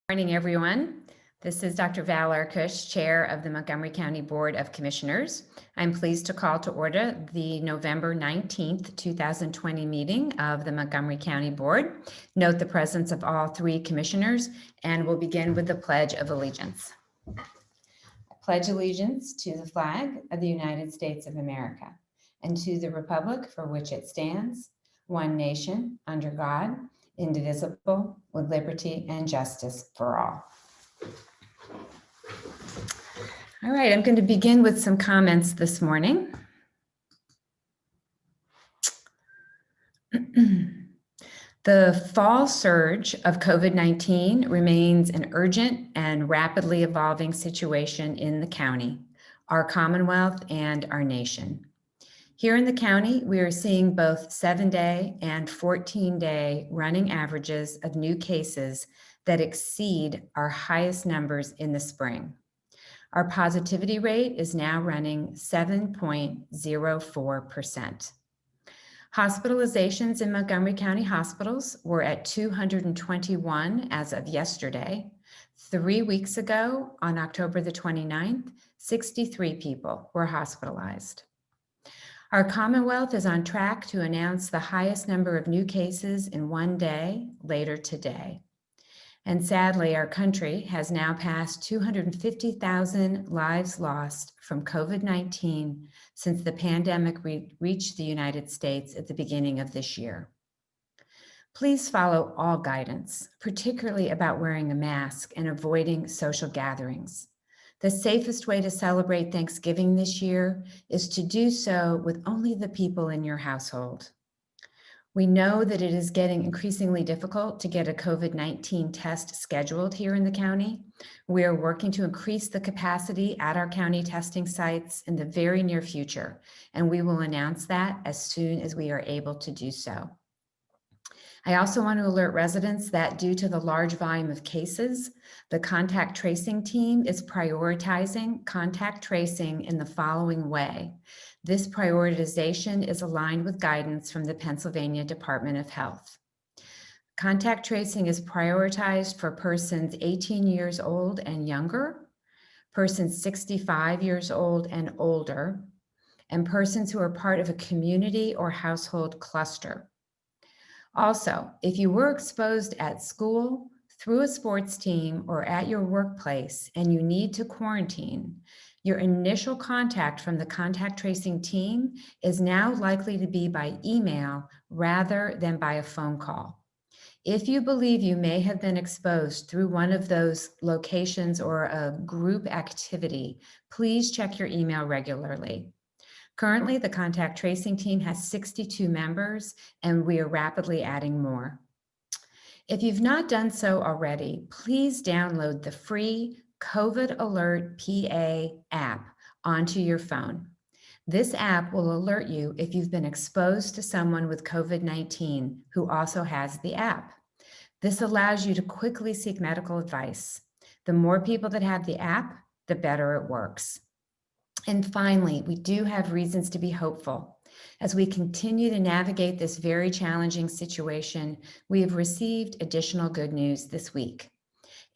Morning, everyone. This is Dr. Valerie Arkoosh, Chair of the Montgomery County Board of Commissioners. I'm pleased to call to order the November 19th, 2020 meeting of the Montgomery County Board. Note the presence of all three commissioners, and we'll begin with the Pledge of Allegiance. I pledge allegiance to the flag of the United States of America and to the republic for which it stands, one nation, under God, indivisible, with liberty and justice for all. All right, I'm going to begin with some comments this morning. The fall surge of COVID-19 remains an urgent and rapidly evolving situation in the county, our Commonwealth, and our nation. Here in the county, we are seeing both 7-day and 14-day running averages of new cases that exceed our highest numbers in the spring. Our positivity rate is now running 7.04%. Hospitalizations in Montgomery County hospitals were at 221 as of yesterday. 3 weeks ago, on October the 29th, 63 people were hospitalized. Our Commonwealth is on track to announce the highest number of new cases in one day later today. And sadly, our country has now passed 250,000 lives lost from COVID-19 since the pandemic reached the United States at the beginning of this year. Please follow all guidance, particularly about wearing a mask and avoiding social gatherings. The safest way to celebrate Thanksgiving this year is to do so with only the people in your household. We know that it is getting increasingly difficult to get a COVID-19 test scheduled here in the county. We are working to increase the capacity at our county testing sites in the very near future, and we will announce that as soon as we are able to do so. I also want to alert residents that due to the large volume of cases, the contact tracing team is prioritizing contact tracing in the following way. This prioritization is aligned with guidance from the Pennsylvania Department of Health. Contact tracing is prioritized for persons 18 years old and younger, persons 65 years old and older, and persons who are part of a community or household cluster. Also, if you were exposed at school, through a sports team, or at your workplace and you need to quarantine, your initial contact from the contact tracing team is now likely to be by email rather than by a phone call. If you believe you may have been exposed through one of those locations or a group activity, please check your email regularly. Currently, the contact tracing team has 62 members, and we are rapidly adding more. If you've not done so already, please download the free COVID Alert PA app onto your phone. This app will alert you if you've been exposed to someone with COVID-19 who also has the app. This allows you to quickly seek medical advice. The more people that have the app, the better it works. And finally, we do have reasons to be hopeful. As we continue to navigate this very challenging situation, we have received additional good news this week.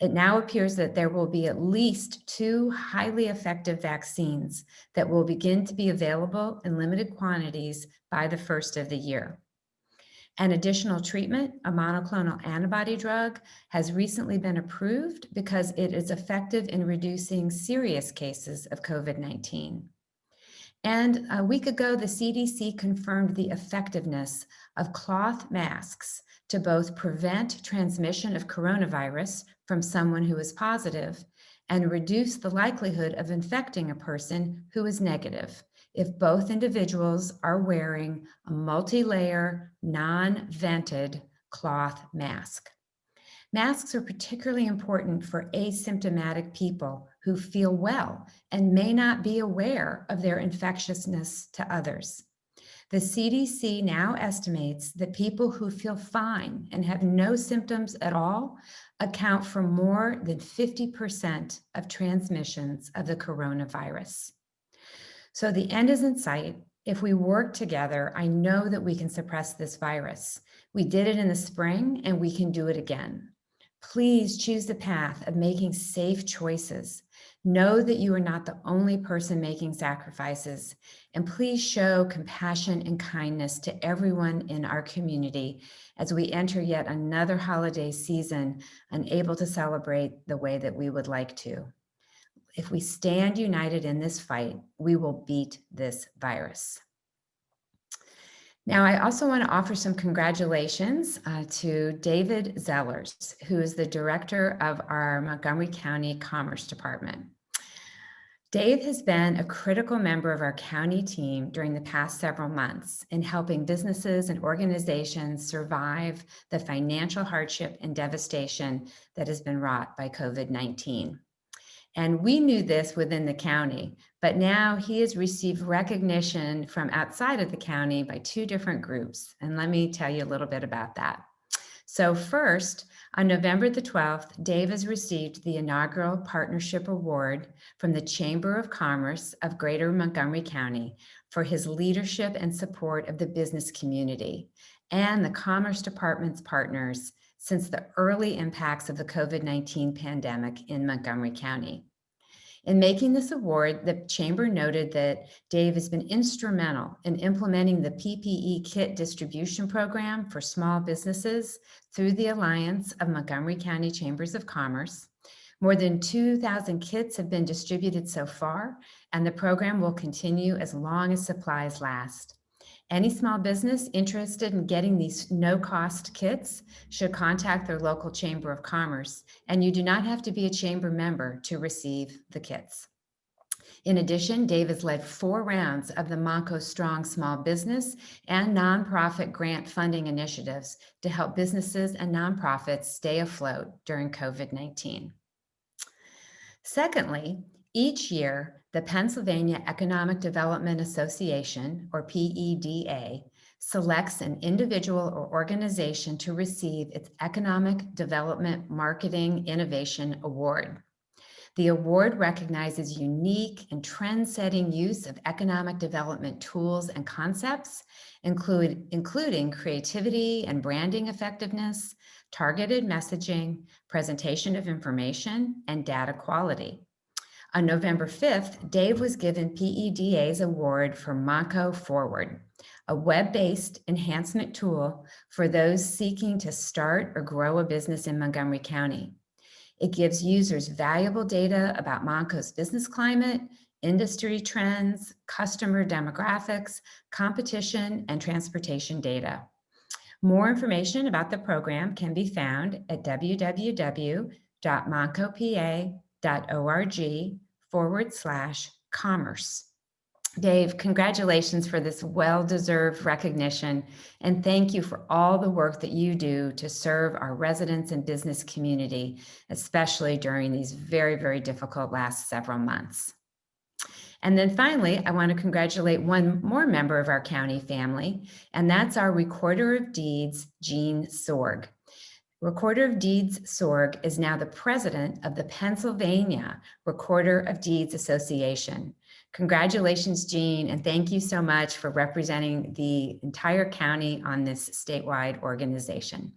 It now appears that there will be at least 2 highly effective vaccines that will begin to be available in limited quantities by the first of the year. An additional treatment, a monoclonal antibody drug, has recently been approved because it is effective in reducing serious cases of COVID-19. And a week ago, the CDC confirmed the effectiveness of cloth masks to both prevent transmission of coronavirus from someone who is positive and reduce the likelihood of infecting a person who is negative if both individuals are wearing a multi-layer, non-vented cloth mask. Masks are particularly important for asymptomatic people who feel well and may not be aware of their infectiousness to others. The CDC now estimates that people who feel fine and have no symptoms at all account for more than 50% of transmissions of the coronavirus. So the end is in sight. If we work together, I know that we can suppress this virus. We did it in the spring and we can do it again. Please choose the path of making safe choices. Know that you are not the only person making sacrifices, and please show compassion and kindness to everyone in our community as we enter yet another holiday season, unable to celebrate the way that we would like to. If we stand united in this fight, we will beat this virus. Now, I also want to offer some congratulations to David Zellers, who is the director of our Montgomery County Commerce Department. Dave has been a critical member of our county team during the past several months in helping businesses and organizations survive the financial hardship and devastation that has been wrought by COVID-19. And we knew this within the county, but now he has received recognition from outside of the county by two different groups. And let me tell you a little bit about that. So first, on November the 12th, Dave has received the inaugural Partnership Award from the Chamber of Commerce of Greater Montgomery County for his leadership and support of the business community and the Commerce Department's partners since the early impacts of the COVID-19 pandemic in Montgomery County. In making this award, the Chamber noted that Dave has been instrumental in implementing the PPE kit distribution program for small businesses through the Alliance of Montgomery County Chambers of Commerce. More than 2,000 kits have been distributed so far, and the program will continue as long as supplies last. Any small business interested in getting these no-cost kits should contact their local Chamber of Commerce, and you do not have to be a chamber member to receive the kits. In addition, Dave has led 4 rounds of the Monco Strong Small Business and Nonprofit Grant Funding initiatives to help businesses and nonprofits stay afloat during COVID-19. Secondly, each year, the Pennsylvania Economic Development Association, or PEDA, selects an individual or organization to receive its Economic Development Marketing Innovation Award. The award recognizes unique and trend-setting use of economic development tools and concepts, including creativity and branding effectiveness, targeted messaging, presentation of information, and data quality. On November 5th, Dave was given PEDA's award for Monco Forward, a web-based enhancement tool for those seeking to start or grow a business in Montgomery County. It gives users valuable data about Monco's business climate, industry trends, customer demographics, competition, and transportation data. More information about the program can be found at www.moncopa.org/commerce. Dave, congratulations for this well-deserved recognition, and thank you for all the work that you do to serve our residents and business community, especially during these very, very difficult last several months. And then finally, I want to congratulate one more member of our county family, and that's our Recorder of Deeds, Jean Sorg. Recorder of Deeds Sorg is now the president of the Pennsylvania Recorder of Deeds Association. Congratulations, Jean, and thank you so much for representing the entire county on this statewide organization.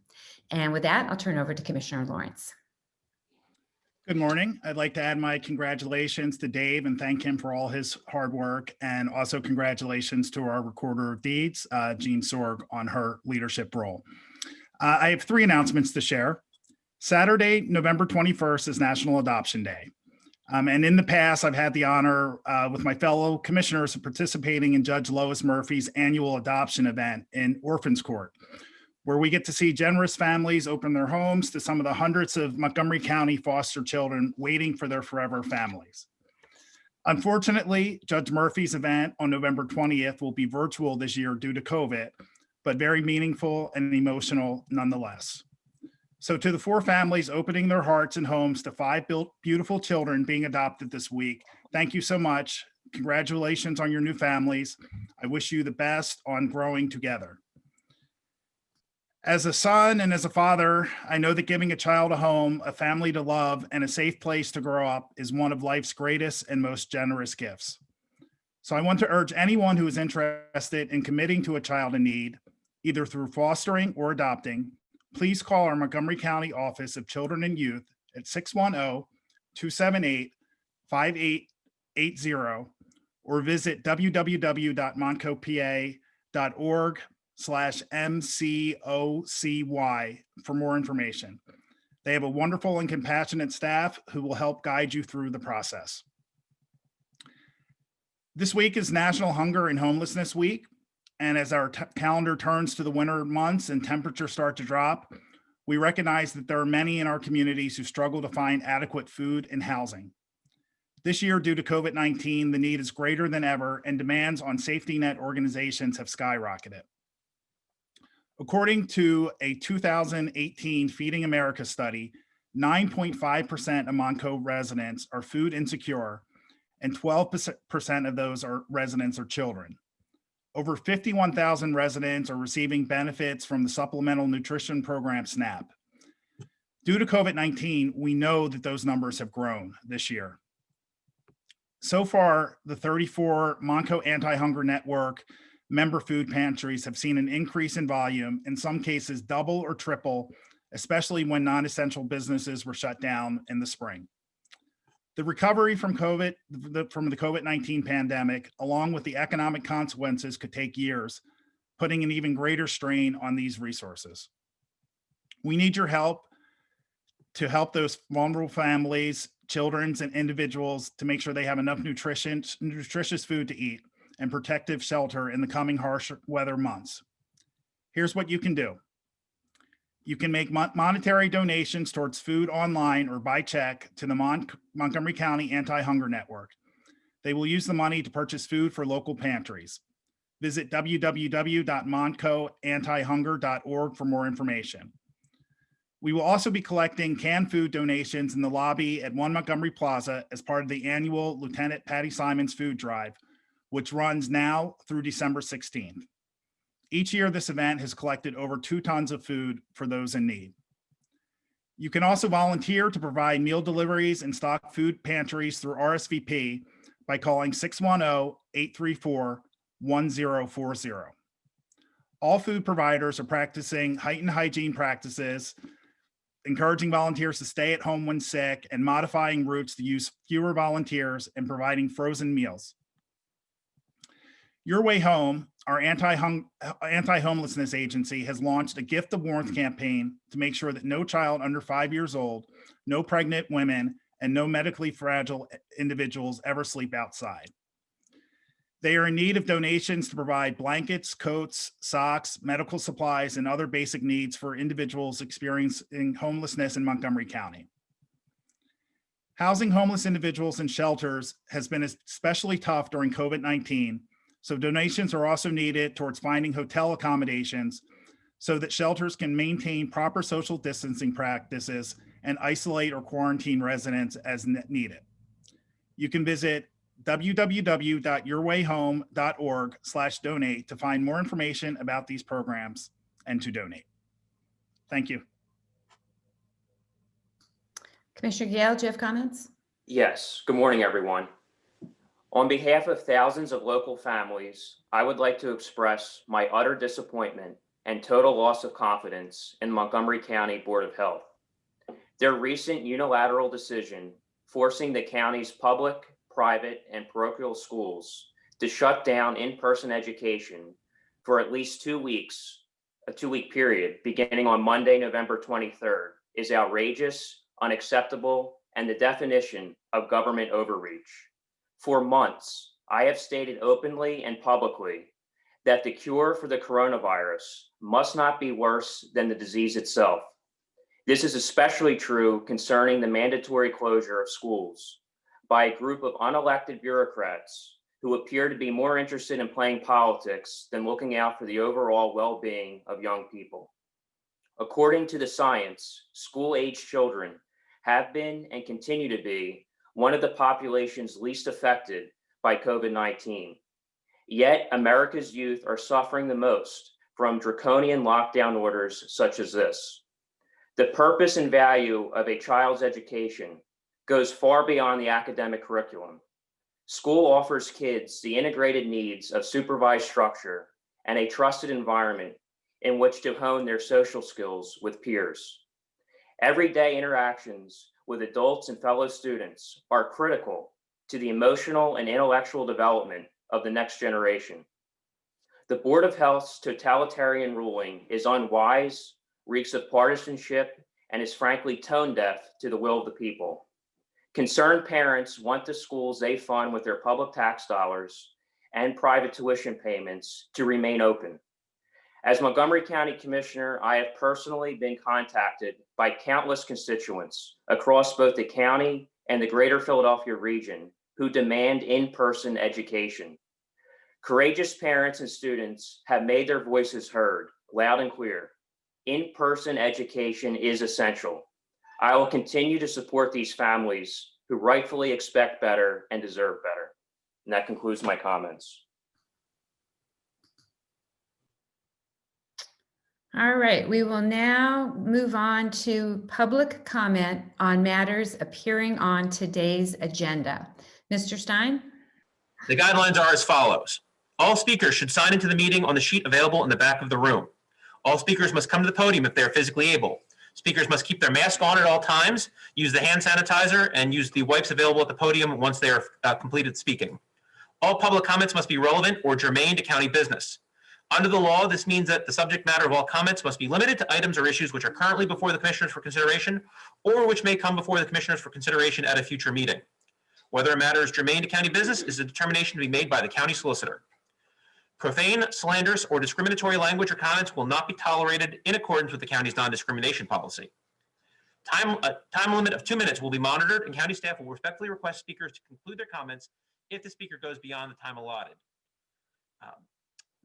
And with that, I'll turn over to Commissioner Lawrence. Good morning. I'd like to add my congratulations to Dave and thank him for all his hard work, and also congratulations to our Recorder of Deeds, Jean Sorg, on her leadership role. I have 3 announcements to share. Saturday, November 21st is National Adoption Day. And in the past, I've had the honor with my fellow commissioners of participating in Judge Lois Murphy's annual adoption event in Orphans Court, where we get to see generous families open their homes to some of the hundreds of Montgomery County foster children waiting for their forever families. Unfortunately, Judge Murphy's event on November 20th will be virtual this year due to COVID, but very meaningful and emotional nonetheless. So to the 4 families opening their hearts and homes to 5 beautiful children being adopted this week, thank you so much. Congratulations on your new families. I wish you the best on growing together. As a son and as a father, I know that giving a child a home, a family to love, and a safe place to grow up is one of life's greatest and most generous gifts. So I want to urge anyone who is interested in committing to a child in need, either through fostering or adopting, please call our Montgomery County Office of Children and Youth at 610-278-5880 or visit www.montcopa.org/MCOCY for more information. They have a wonderful and compassionate staff who will help guide you through the process. This week is National Hunger and Homelessness Week. And as our calendar turns to the winter months and temperatures start to drop, we recognize that there are many in our communities who struggle to find adequate food and housing. This year, due to COVID-19, the need is greater than ever and demands on safety net organizations have skyrocketed. According to a 2018 Feeding America study, 9.5% of Montco residents are food insecure, and 12% of those residents are children. Over 51,000 residents are receiving benefits from the Supplemental Nutrition Program, SNAP. Due to COVID-19, we know that those numbers have grown this year. So far, the 34 Montco Anti-Hunger Network member food pantries have seen an increase in volume, in some cases double or triple, especially when non-essential businesses were shut down in the spring. The recovery from the COVID-19 pandemic, along with the economic consequences, could take years, putting an even greater strain on these resources. We need your help to help those vulnerable families, children, and individuals to make sure they have enough nutritious food to eat and protective shelter in the coming harsh weather months. Here's what you can do. You can make monetary donations towards food online or by check to the Montgomery County Anti-Hunger Network. They will use the money to purchase food for local pantries. Visit www.montcoantihunger.org for more information. We will also be collecting canned food donations in the lobby at 1 Montgomery Plaza as part of the annual Lieutenant Patty Simons Food Drive, which runs now through December 16th. Each year, this event has collected over 2 tons of food for those in need. You can also volunteer to provide meal deliveries and stock food pantries through RSVP by calling 610-834-1040. All food providers are practicing heightened hygiene practices, encouraging volunteers to stay at home when sick, and modifying routes to use fewer volunteers and providing frozen meals. Your Way Home, our anti-homelessness agency, has launched a Gift of Warmth campaign to make sure that no child under 5 years old, no pregnant women, and no medically fragile individuals ever sleep outside. They are in need of donations to provide blankets, coats, socks, medical supplies, and other basic needs for individuals experiencing homelessness in Montgomery County. Housing homeless individuals in shelters has been especially tough during COVID-19, so donations are also needed towards finding hotel accommodations so that shelters can maintain proper social distancing practices and isolate or quarantine residents as needed. You can visit www.yourwayhome.org/donate to find more information about these programs and to donate. Thank you. Commissioner Gale, do you have comments? Yes. Good morning, everyone. On behalf of thousands of local families, I would like to express my utter disappointment and total loss of confidence in Montgomery County Board of Health. Their recent unilateral decision forcing the county's public, private, and parochial schools to shut down in-person education for at least 2 weeks, a 2-week period, beginning on Monday, November 23rd, is outrageous, unacceptable, and the definition of government overreach. For months, I have stated openly and publicly that the cure for the coronavirus must not be worse than the disease itself. This is especially true concerning the mandatory closure of schools by a group of unelected bureaucrats who appear to be more interested in playing politics than looking out for the overall well-being of young people. According to the science, school-aged children have been and continue to be one of the populations least affected by COVID-19. Yet America's youth are suffering the most from draconian lockdown orders such as this. The purpose and value of a child's education goes far beyond the academic curriculum. School offers kids the integrated needs of supervised structure and a trusted environment in which to hone their social skills with peers. Everyday interactions with adults and fellow students are critical to the emotional and intellectual development of the next generation. The Board of Health's totalitarian ruling is unwise, reeks of partisanship, and is frankly tone deaf to the will of the people. Concerned parents want the schools they fund with their public tax dollars and private tuition payments to remain open. As Montgomery County Commissioner, I have personally been contacted by countless constituents across both the county and the greater Philadelphia region who demand in-person education. Courageous parents and students have made their voices heard loud and clear. In-person education is essential. I will continue to support these families who rightfully expect better and deserve better. And that concludes my comments. All right, we will now move on to public comment on matters appearing on today's agenda. Mr. Stein? The guidelines are as follows. All speakers should sign into the meeting on the sheet available in the back of the room. All speakers must come to the podium if they are physically able. Speakers must keep their mask on at all times, use the hand sanitizer, and use the wipes available at the podium once they are completed speaking. All public comments must be relevant or germane to county business. Under the law, this means that the subject matter of all comments must be limited to items or issues which are currently before the commissioners for consideration or which may come before the commissioners for consideration at a future meeting. Whether a matter is germane to county business is a determination to be made by the county solicitor. Profane, slanderous, or discriminatory language or comments will not be tolerated in accordance with the county's non-discrimination policy. A time limit of 2 minutes will be monitored, and county staff will respectfully request speakers to conclude their comments if the speaker goes beyond the time allotted.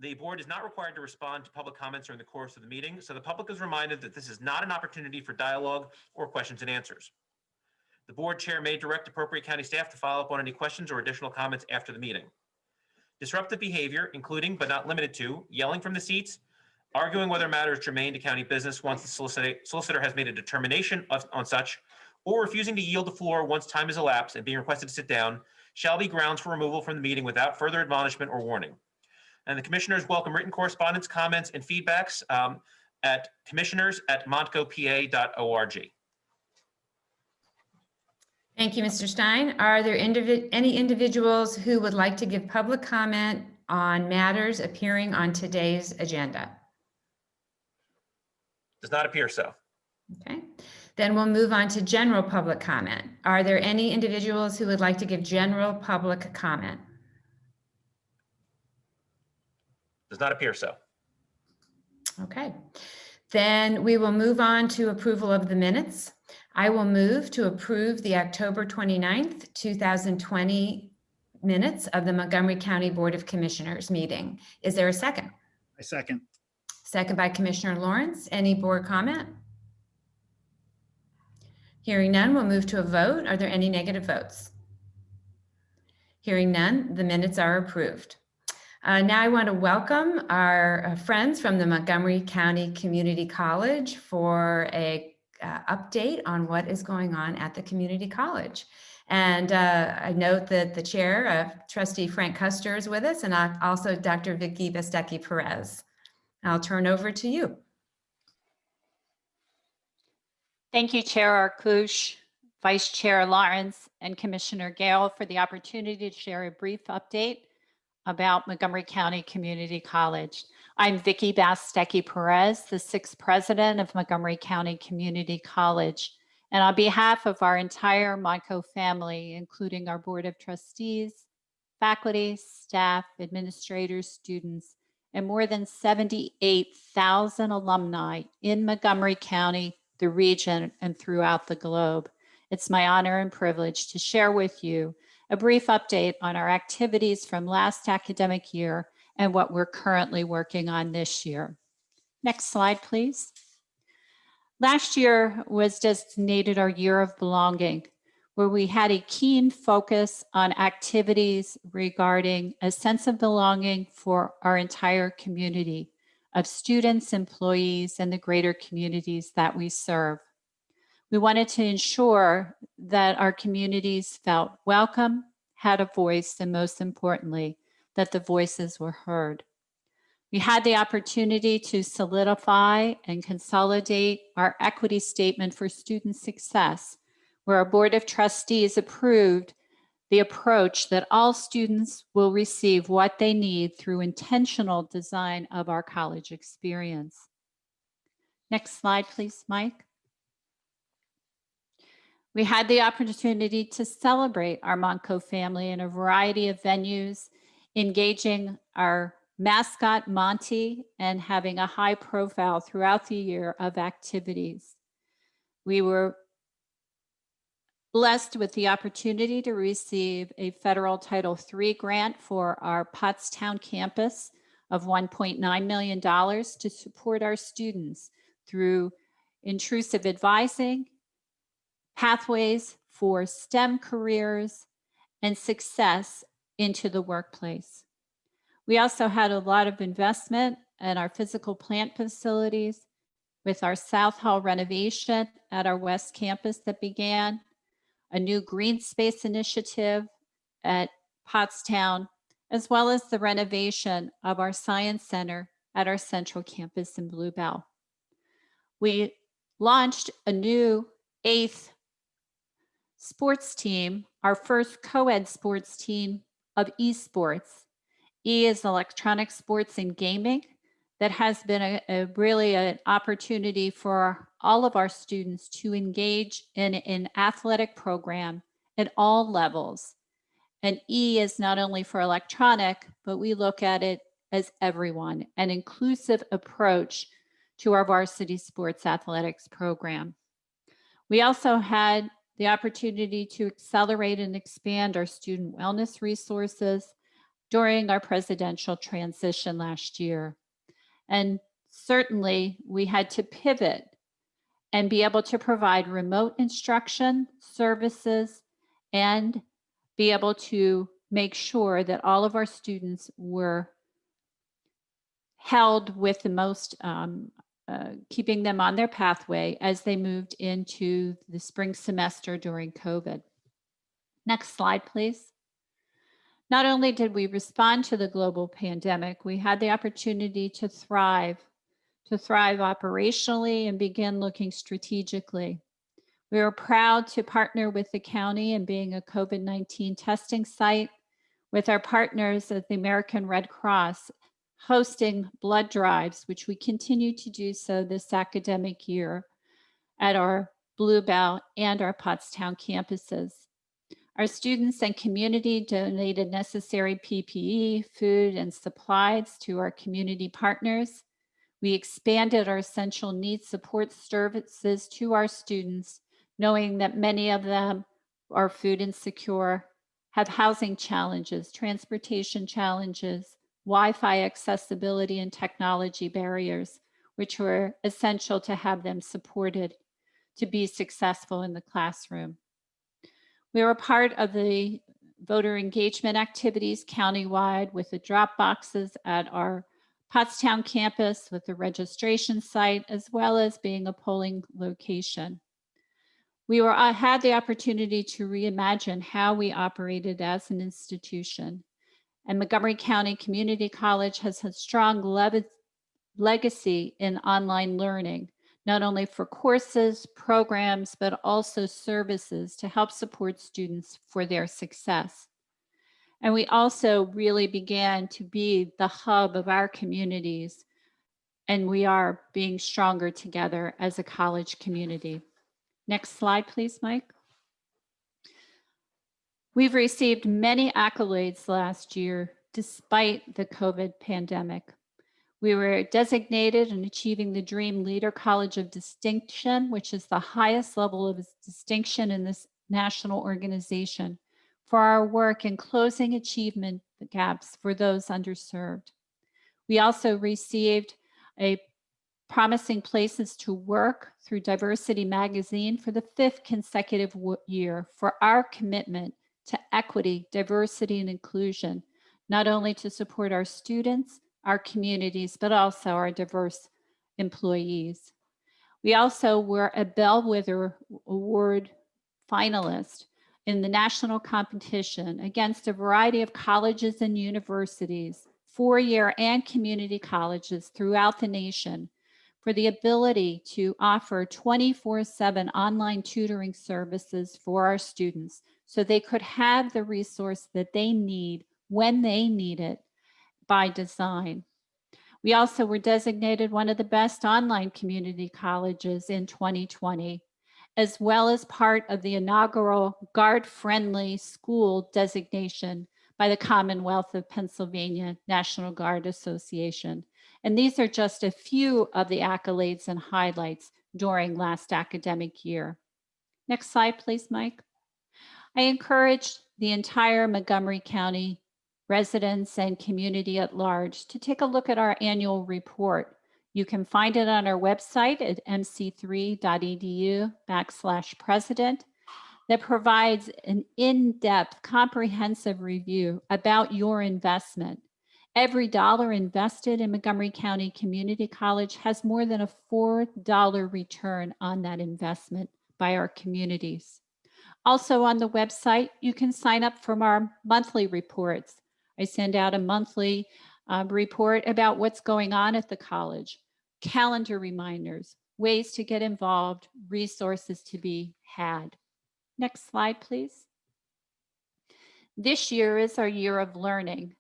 The board is not required to respond to public comments during the course of the meeting, so the public is reminded that this is not an opportunity for dialogue or questions and answers. The board chair may direct appropriate county staff to follow up on any questions or additional comments after the meeting. Disruptive behavior, including but not limited to yelling from the seats, arguing whether a matter is germane to county business once the solicitor has made a determination on such, or refusing to yield the floor once time has elapsed and being requested to sit down, shall be grounds for removal from the meeting without further admonishment or warning. And the commissioners welcome written correspondence, comments, and feedbacks at commissioners@montgopa.org. Thank you, Mr. Stein. Are there any individuals who would like to give public comment on matters appearing on today's agenda? Does not appear so. Okay, then we'll move on to general public comment. Are there any individuals who would like to give general public comment? Does not appear so. Okay, then we will move on to approval of the minutes. I will move to approve the October 29th, 2020 minutes of the Montgomery County Board of Commissioners meeting. Is there a second? I second. Second by Commissioner Lawrence. Any board comment? Hearing none, we'll move to a vote. Are there any negative votes? Hearing none, the minutes are approved. Now I want to welcome our friends from the Montgomery County Community College for a update on what is going on at the community college. And I note that the chair, Trustee Frank Custer, is with us, and also Dr. Vicky Bestecki Perez. I'll turn over to you. Thank you, Chair Arkoosh, Vice Chair Lawrence, and Commissioner Gale for the opportunity to share a brief update about Montgomery County Community College. I'm Vicky Bestecki Perez, the 6th president of Montgomery County Community College. And on behalf of our entire Montco family, including our Board of Trustees, faculty, staff, administrators, students, and more than 78,000 alumni in Montgomery County, the region, and throughout the globe, it's my honor and privilege to share with you a brief update on our activities from last academic year and what we're currently working on this year. Next slide, please. Last year was designated our year of belonging, where we had a keen focus on activities regarding a sense of belonging for our entire community of students, employees, and the greater communities that we serve. We wanted to ensure that our communities felt welcome, had a voice, and most importantly, that the voices were heard. We had the opportunity to solidify and consolidate our equity statement for student success, where our Board of Trustees approved the approach that all students will receive what they need through intentional design of our college experience. Next slide, please, Mike. We had the opportunity to celebrate our Montco family in a variety of venues, engaging our mascot Monty and having a high profile throughout the year of activities. We were blessed with the opportunity to receive a federal Title III grant for our Pottstown campus of $1.9 million to support our students through intrusive advising, pathways for STEM careers, and success into the workplace. We also had a lot of investment in our physical plant facilities with our South Hall renovation at our West Campus that began, a new green space initiative at Pottstown, as well as the renovation of our Science Center at our Central Campus in Bluebell. We launched a new 8th sports team, our first co-ed sports team of esports. E is electronic sports and gaming. That has been really an opportunity for all of our students to engage in an athletic program at all levels. And E is not only for electronic, but we look at it as everyone, an inclusive approach to our varsity sports athletics program. We also had the opportunity to accelerate and expand our student wellness resources during our presidential transition last year. And certainly we had to pivot and be able to provide remote instruction services and be able to make sure that all of our students were held with the most, keeping them on their pathway as they moved into the spring semester during COVID. Next slide, please. Not only did we respond to the global pandemic, we had the opportunity to thrive operationally and begin looking strategically. We were proud to partner with the county in being a COVID-19 testing site with our partners at the American Red Cross, hosting blood drives, which we continue to do so this academic year at our Bluebell and our Pottstown campuses. Our students and community donated necessary PPE, food, and supplies to our community partners. We expanded our essential needs support services to our students, knowing that many of them are food insecure, have housing challenges, transportation challenges, Wi-Fi accessibility, and technology barriers, which were essential to have them supported to be successful in the classroom. We were part of the voter engagement activities countywide with the drop boxes at our Pottstown campus with the registration site, as well as being a polling location. We had the opportunity to reimagine how we operated as an institution. And Montgomery County Community College has a strong legacy in online learning, not only for courses, programs, but also services to help support students for their success. And we also really began to be the hub of our communities, and we are being stronger together as a college community. Next slide, please, Mike. We've received many accolades last year despite the COVID pandemic. We were designated and achieving the Dream Leader College of Distinction, which is the highest level of distinction in this national organization, for our work in closing achievement gaps for those underserved. We also received a Promising Places to Work through Diversity Magazine for the 5th consecutive year for our commitment to equity, diversity, and inclusion, not only to support our students, our communities, but also our diverse employees. We also were a Bellwether Award finalist in the national competition against a variety of colleges and universities four-year and community colleges throughout the nation for the ability to offer 24/7 online tutoring services for our students so they could have the resource that they need when they need it by design. We also were designated one of the best online community colleges in 2020, as well as part of the inaugural Guard-Friendly School designation by the Commonwealth of Pennsylvania National Guard Association. And these are just a few of the accolades and highlights during last academic year. Next slide, please, Mike. I encourage the entire Montgomery County residents and community at large to take a look at our annual report. You can find it on our website at mc3.edu/president that provides an in-depth, comprehensive review about your investment. Every dollar invested in Montgomery County Community College has more than a $4 return on that investment by our communities. Also on the website, you can sign up for our monthly reports. I send out a monthly report about what's going on at the college, calendar reminders, ways to get involved, resources to be had. Next slide, please. This year is our year of learning.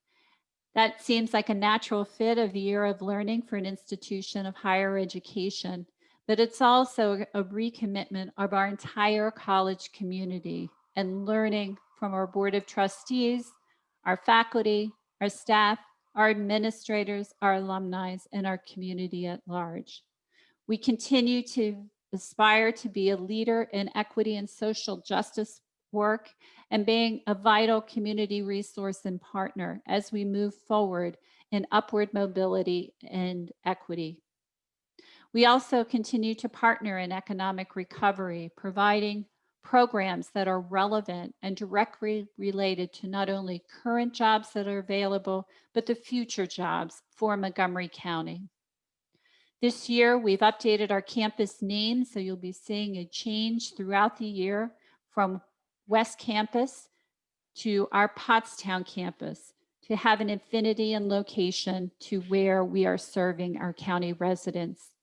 That seems like a natural fit of the year of learning for an institution of higher education, but it's also a recommitment of our entire college community and learning from our Board of Trustees, our faculty, our staff, our administrators, our alumni, and our community at large. We continue to aspire to be a leader in equity and social justice work and being a vital community resource and partner as we move forward in upward mobility and equity. We also continue to partner in economic recovery, providing programs that are relevant and directly related to not only current jobs that are available, but the future jobs for Montgomery County. This year, we've updated our campus name, so you'll be seeing a change throughout the year from West Campus to our Pottstown campus to have an affinity and location to where we are serving our county residents.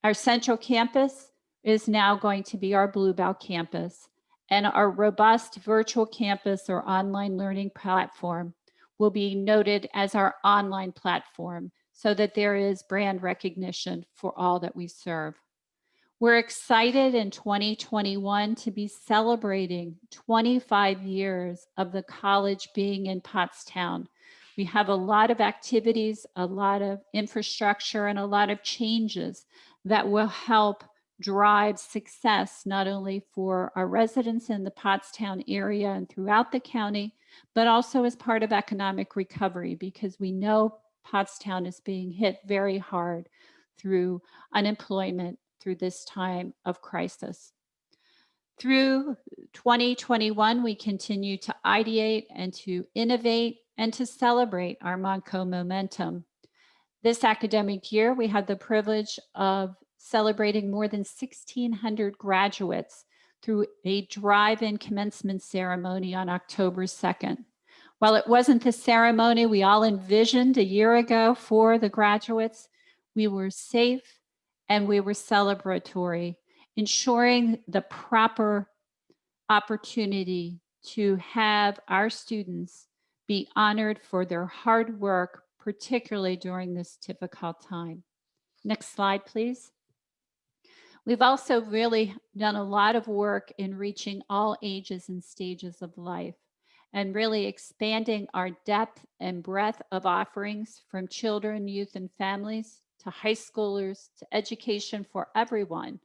Our central campus is now going to be our Bluebell campus, and our robust virtual campus or online learning platform will be noted as our online platform so that there is brand recognition for all that we serve. We're excited in 2021 to be celebrating 25 years of the college being in Pottstown. We have a lot of activities, a lot of infrastructure, and a lot of changes that will help drive success, not only for our residents in the Pottstown area and throughout the county, but also as part of economic recovery, because we know Pottstown is being hit very hard through unemployment through this time of crisis. Through 2021, we continue to ideate and to innovate and to celebrate our Montco momentum. This academic year, we had the privilege of celebrating more than 1,600 graduates through a drive-in commencement ceremony on October 2nd. While it wasn't the ceremony we all envisioned a year ago for the graduates, we were safe and we were celebratory, ensuring the proper opportunity to have our students be honored for their hard work, particularly during this difficult time. Next slide, please. We've also really done a lot of work in reaching all ages and stages of life and really expanding our depth and breadth of offerings from children, youth, and families to high schoolers to education for everyone.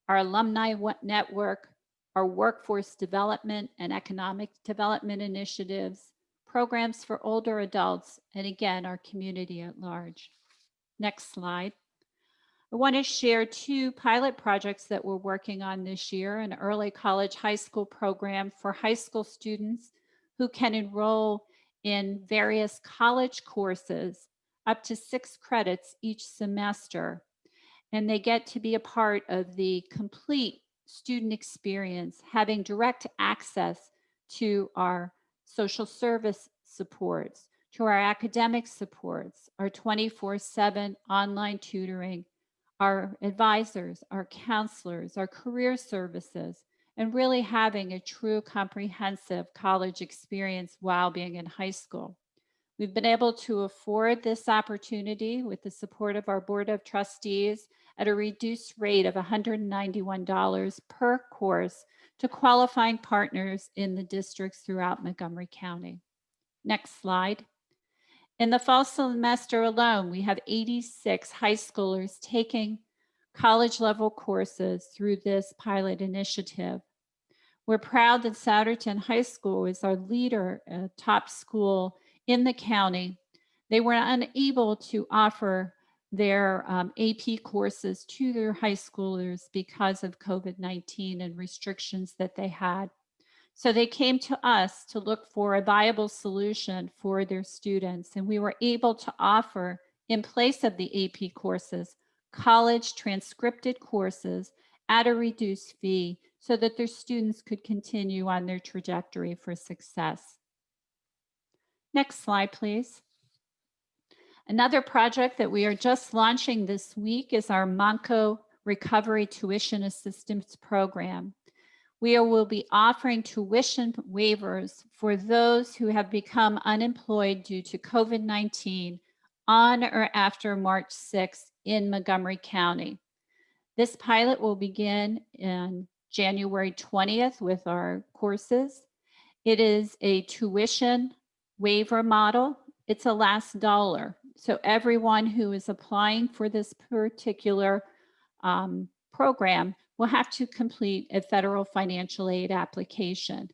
Our alumni network, our workforce development and economic development initiatives, programs for older adults, and again, our community at large. Next slide. I want to share two pilot projects that we're working on this year, an early college high school program for high school students who can enroll in various college courses up to 6 credits each semester. And they get to be a part of the complete student experience, having direct access to our social service supports, to our academic supports, our 24/7 online tutoring, our advisors, our counselors, our career services, and really having a true comprehensive college experience while being in high school. We've been able to afford this opportunity with the support of our Board of Trustees at a reduced rate of $191 per course to qualifying partners in the districts throughout Montgomery County. Next slide. In the fall semester alone, we have 86 high schoolers taking college level courses through this pilot initiative. We're proud that Souderton High School is our leader, top school in the county. They were unable to offer their AP courses to their high schoolers because of COVID-19 and restrictions that they had. So they came to us to look for a viable solution for their students, and we were able to offer, in place of the AP courses, college transcripted courses at a reduced fee so that their students could continue on their trajectory for success. Next slide, please. Another project that we are just launching this week is our Monco Recovery Tuition Assistance Program. We will be offering tuition waivers for those who have become unemployed due to COVID-19 on or after March 6th in Montgomery County. This pilot will begin in January 20th with our courses. It is a tuition waiver model. It's a last dollar. So everyone who is applying for this particular program will have to complete a federal financial aid application.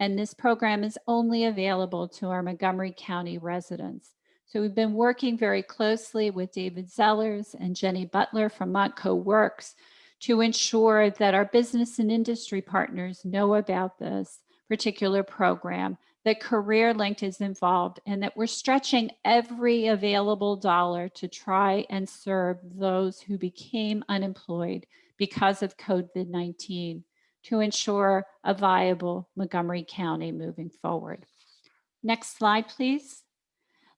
And this program is only available to our Montgomery County residents. So we've been working very closely with David Zellers and Jenny Butler from Montco Works to ensure that our business and industry partners know about this particular program, that CareerLink is involved, and that we're stretching every available dollar to try and serve those who became unemployed because of COVID-19 to ensure a viable Montgomery County moving forward. Next slide, please.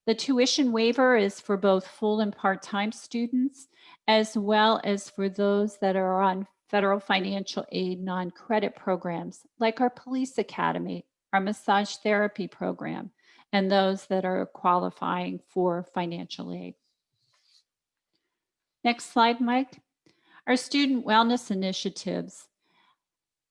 The tuition waiver is for both full and part-time students, as well as for those that are on federal financial aid non-credit programs, like our police academy, our massage therapy program, and those that are qualifying for financial aid. Next slide, Mike. Our student wellness initiatives.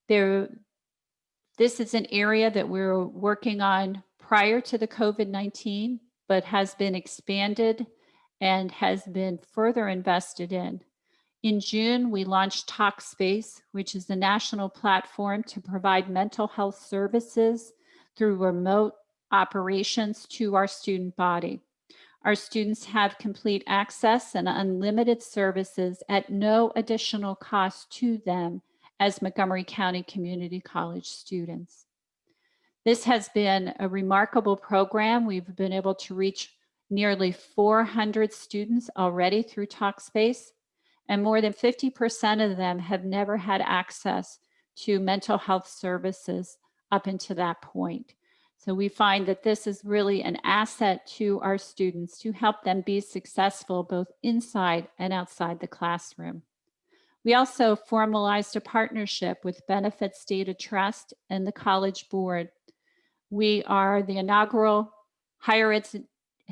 This is an area that we're working on prior to the COVID-19, but has been expanded and has been further invested in. In June, we launched Talkspace, which is a national platform to provide mental health services through remote operations to our student body. Our students have complete access and unlimited services at no additional cost to them as Montgomery County Community College students. This has been a remarkable program. We've been able to reach nearly 400 students already through Talkspace, and more than 50% of them have never had access to mental health services up until that point. So we find that this is really an asset to our students to help them be successful both inside and outside the classroom. We also formalized a partnership with Benefits Data Trust and the College Board. We are the inaugural higher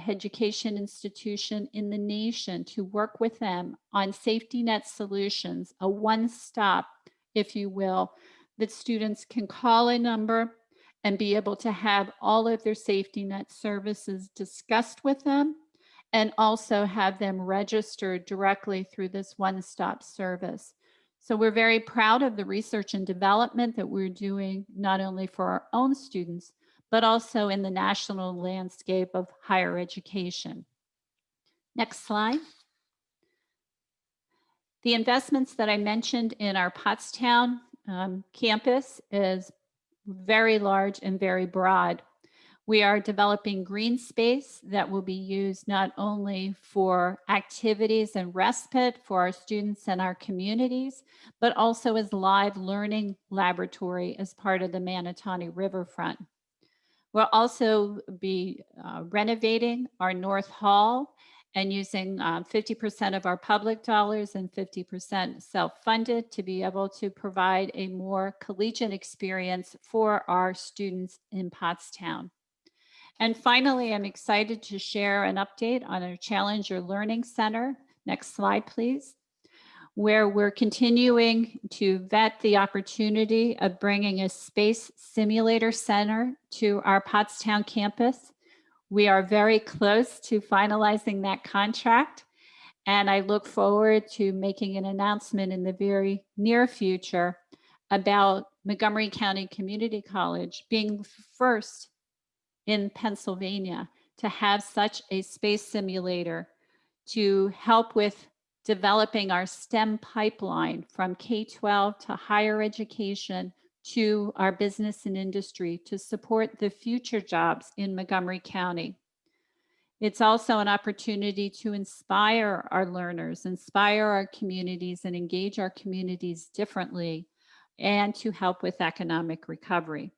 education institution in the nation to work with them on safety net solutions, a one-stop, if you will, that students can call a number and be able to have all of their safety net services discussed with them, and also have them registered directly through this one-stop service. So we're very proud of the research and development that we're doing, not only for our own students, but also in the national landscape of higher education. Next slide. The investments that I mentioned in our Pottstown campus is very large and very broad. We are developing green space that will be used not only for activities and respite for our students and our communities, but also as live learning laboratory as part of the Manatawny Riverfront. We'll also be renovating our North Hall and using 50% of our public dollars and 50% self-funded to be able to provide a more collegiate experience for our students in Pottstown. And finally, I'm excited to share an update on our Challenger Learning Center. Next slide, please. Where we're continuing to vet the opportunity of bringing a space simulator center to our Pottstown campus. We are very close to finalizing that contract, and I look forward to making an announcement in the very near future about Montgomery County Community College being first in Pennsylvania to have such a space simulator to help with developing our STEM pipeline from K-12 to higher education to our business and industry to support the future jobs in Montgomery County. It's also an opportunity to inspire our learners, inspire our communities, and engage our communities differently, and to help with economic recovery.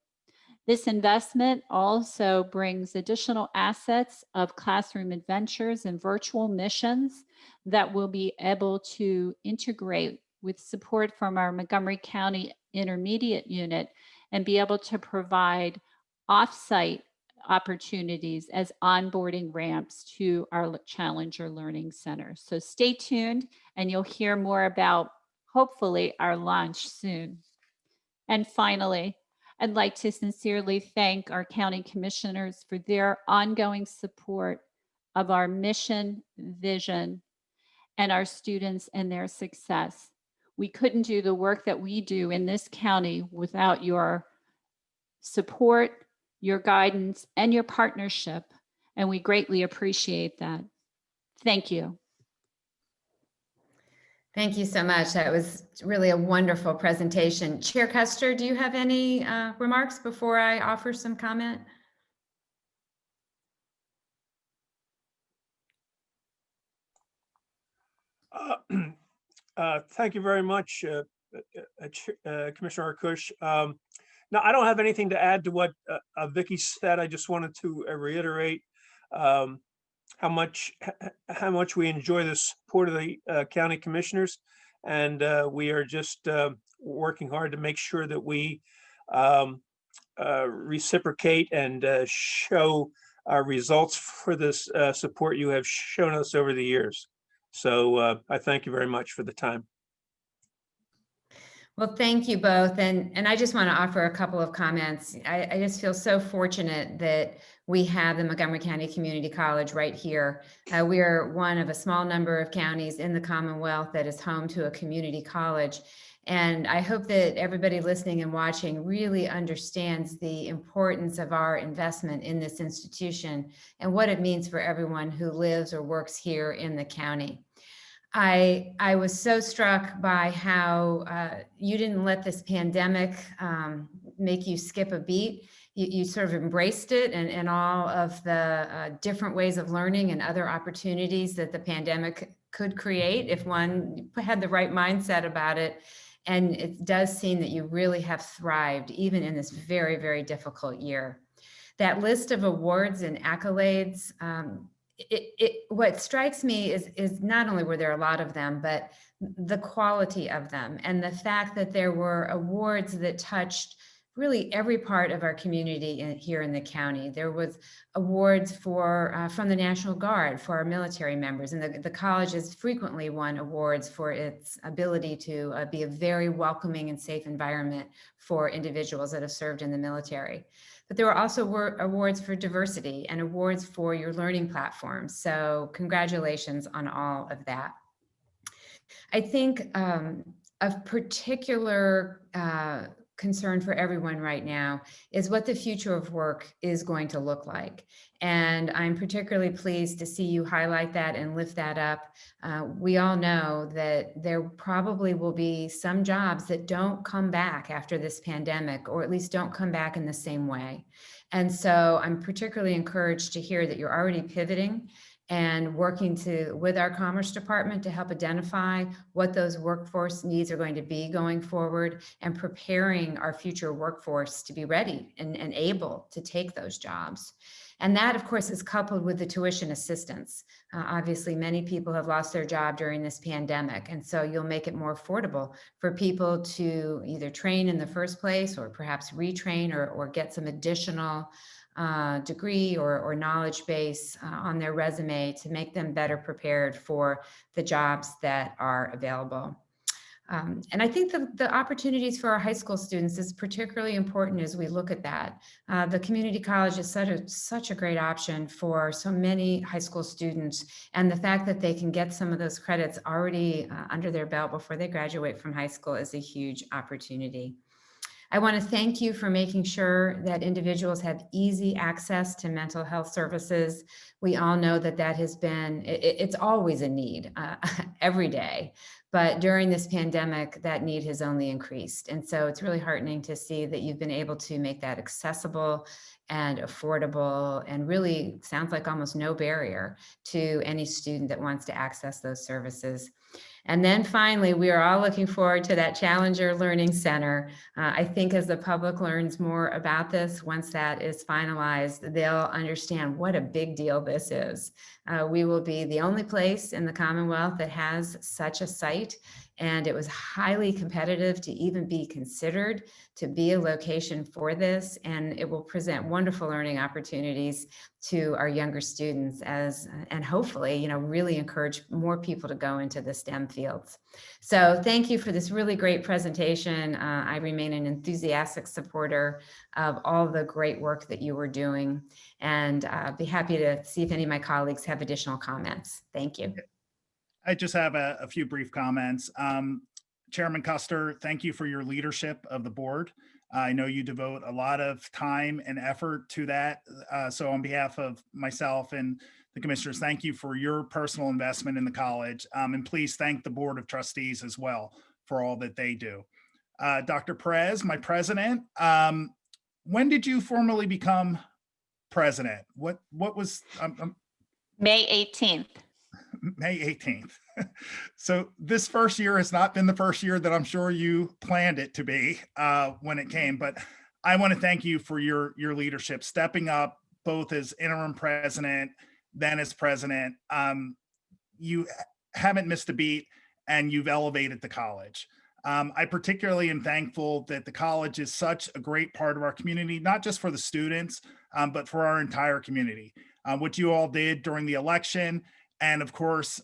This investment also brings additional assets of classroom adventures and virtual missions that will be able to integrate with support from our Montgomery County Intermediate Unit and be able to provide off-site opportunities as onboarding ramps to our Challenger Learning Center. So stay tuned and you'll hear more about, hopefully, our launch soon. And finally, I'd like to sincerely thank our county commissioners for their ongoing support of our mission, vision, and our students and their success. We couldn't do the work that we do in this county without your support, your guidance, and your partnership, and we greatly appreciate that. Thank you. Thank you so much. That was really a wonderful presentation. Chair Custer, do you have any remarks before I offer some comment? Thank you very much, Commissioner Arkoosh. Now, I don't have anything to add to what Vicki said. I just wanted to reiterate how much we enjoy the support of the county commissioners, and we are just working hard to make sure that we reciprocate and show results for this support you have shown us over the years. So I thank you very much for the time. Well, thank you both. And I just want to offer a couple of comments. I just feel so fortunate that we have the Montgomery County Community College right here. We are one of a small number of counties in the Commonwealth that is home to a community college. And I hope that everybody listening and watching really understands the importance of our investment in this institution and what it means for everyone who lives or works here in the county. I was so struck by how you didn't let this pandemic make you skip a beat. You sort of embraced it and all of the different ways of learning and other opportunities that the pandemic could create if one had the right mindset about it. And it does seem that you really have thrived even in this very, very difficult year. That list of awards and accolades, what strikes me is not only were there a lot of them, but the quality of them and the fact that there were awards that touched really every part of our community here in the county. There was awards for from the National Guard for our military members, and the college has frequently won awards for its ability to be a very welcoming and safe environment for individuals that have served in the military. But there were also awards for diversity and awards for your learning platforms. So congratulations on all of that. I think of particular concern for everyone right now is what the future of work is going to look like. And I'm particularly pleased to see you highlight that and lift that up. We all know that there probably will be some jobs that don't come back after this pandemic, or at least don't come back in the same way. And so I'm particularly encouraged to hear that you're already pivoting and working with our Commerce Department to help identify what those workforce needs are going to be going forward, and preparing our future workforce to be ready and able to take those jobs. And that, of course, is coupled with the tuition assistance. Obviously, many people have lost their job during this pandemic, and so you'll make it more affordable for people to either train in the first place, or perhaps retrain, or get some additional degree or knowledge base on their resume to make them better prepared for the jobs that are available. And I think the opportunities for our high school students is particularly important as we look at that. The community college is such a great option for so many high school students, and the fact that they can get some of those credits already under their belt before they graduate from high school is a huge opportunity. I want to thank you for making sure that individuals have easy access to mental health services. We all know that has been, it's always a need every day, but during this pandemic, that need has only increased. And so it's really heartening to see that you've been able to make that accessible and affordable, and really sounds like almost no barrier to any student that wants to access those services. And then finally, we are all looking forward to that Challenger Learning Center. I think as the public learns more about this, once that is finalized, they'll understand what a big deal this is. We will be the only place in the Commonwealth that has such a site, and it was highly competitive to even be considered to be a location for this, and it will present wonderful learning opportunities to our younger students and hopefully, really encourage more people to go into the STEM fields. So thank you for this really great presentation. I remain an enthusiastic supporter of all the great work that you were doing, and be happy to see if any of my colleagues have additional comments. Thank you. I just have a few brief comments. Chairman Custer, thank you for your leadership of the board. I know you devote a lot of time and effort to that. So on behalf of myself and the commissioners, thank you for your personal investment in the college. And please thank the Board of Trustees as well for all that they do. Dr. Perez, my president, when did you formally become president? What was May 18th. May 18th. So this first year has not been the first year that I'm sure you planned it to be when it came, but I want to thank you for your leadership, stepping up both as interim president, then as president. You haven't missed a beat, and you've elevated the college. I particularly am thankful that the college is such a great part of our community, not just for the students, but for our entire community. What you all did during the election, and of course,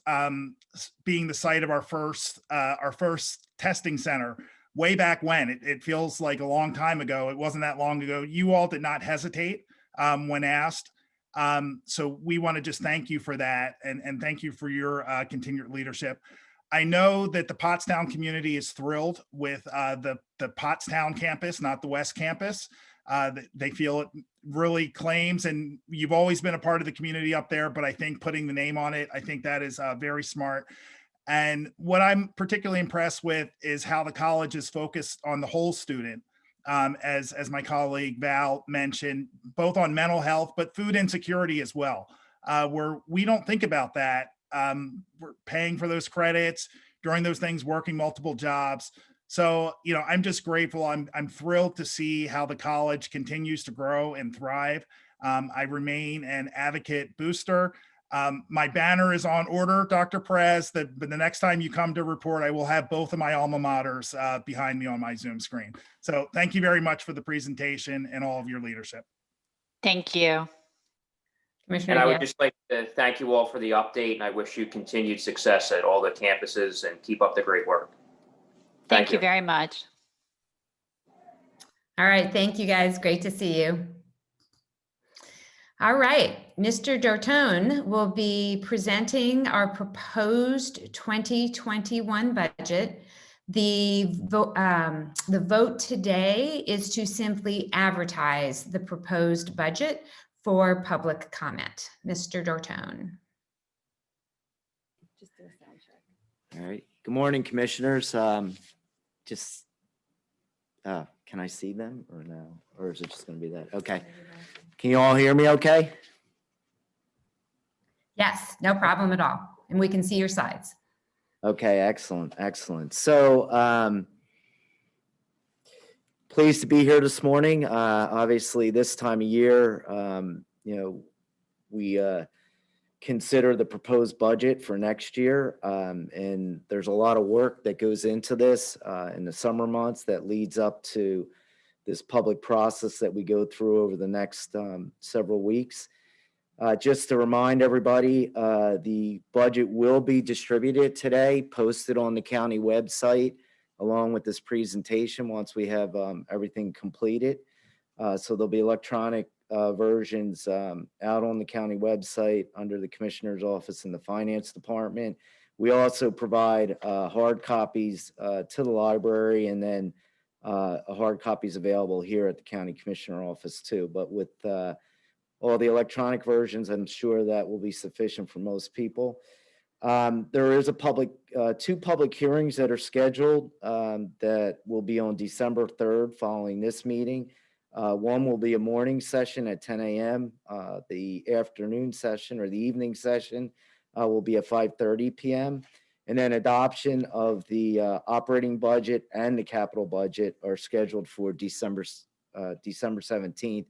being the site of our first testing center way back when, it feels like a long time ago. It wasn't that long ago. You all did not hesitate when asked. So we want to just thank you for that, and thank you for your continued leadership. I know that the Pottstown community is thrilled with the Pottstown campus, not the West Campus. They feel it really claims, and you've always been a part of the community up there, but I think putting the name on it, I think that is very smart. And what I'm particularly impressed with is how the college is focused on the whole student, as my colleague Val mentioned, both on mental health, but food insecurity as well, where we don't think about that. We're paying for those credits, during those things, working multiple jobs. So, I'm just grateful. I'm thrilled to see how the college continues to grow and thrive. I remain an advocate booster. My banner is on order, Dr. Perez, but the next time you come to report, I will have both of my alma maters behind me on my Zoom screen. So thank you very much for the presentation and all of your leadership. Thank you. Commissioner And I would Gale. just like to thank you all for the update, and I wish you continued success at all the campuses, and keep up the great work. Thank you very much. All right, thank you guys. Great to see you. All right, Mr. Dortone will be presenting our proposed 2021 budget. The vote today is to simply advertise the proposed budget for public comment. Mr. Dortone. Just do a sound check. All right. Good morning, commissioners. Can I see them or no? Or is it just going to be that? Okay. Can you all hear me okay? Yes, no problem at all. And we can see your sides. Okay, excellent, excellent. So, pleased to be here this morning. Obviously, this time of year, we consider the proposed budget for next year. And there's a lot of work that goes into this in the summer months that leads up to this public process that we go through over the next several weeks. Just to remind everybody, the budget will be distributed today, posted on the county website, along with this presentation once we have everything completed. So there'll be electronic versions out on the county website under the Commissioner's Office in the Finance Department. We also provide hard copies to the library, and then hard copies available here at the County Commissioner Office too. But with all the electronic versions, I'm sure that will be sufficient for most people. There is two public hearings that are scheduled that will be on December 3rd following this meeting. One will be a morning session at 10 a.m. The afternoon session or the evening session will be at 5:30 p.m. And then adoption of the operating budget and the capital budget are scheduled for December 17th,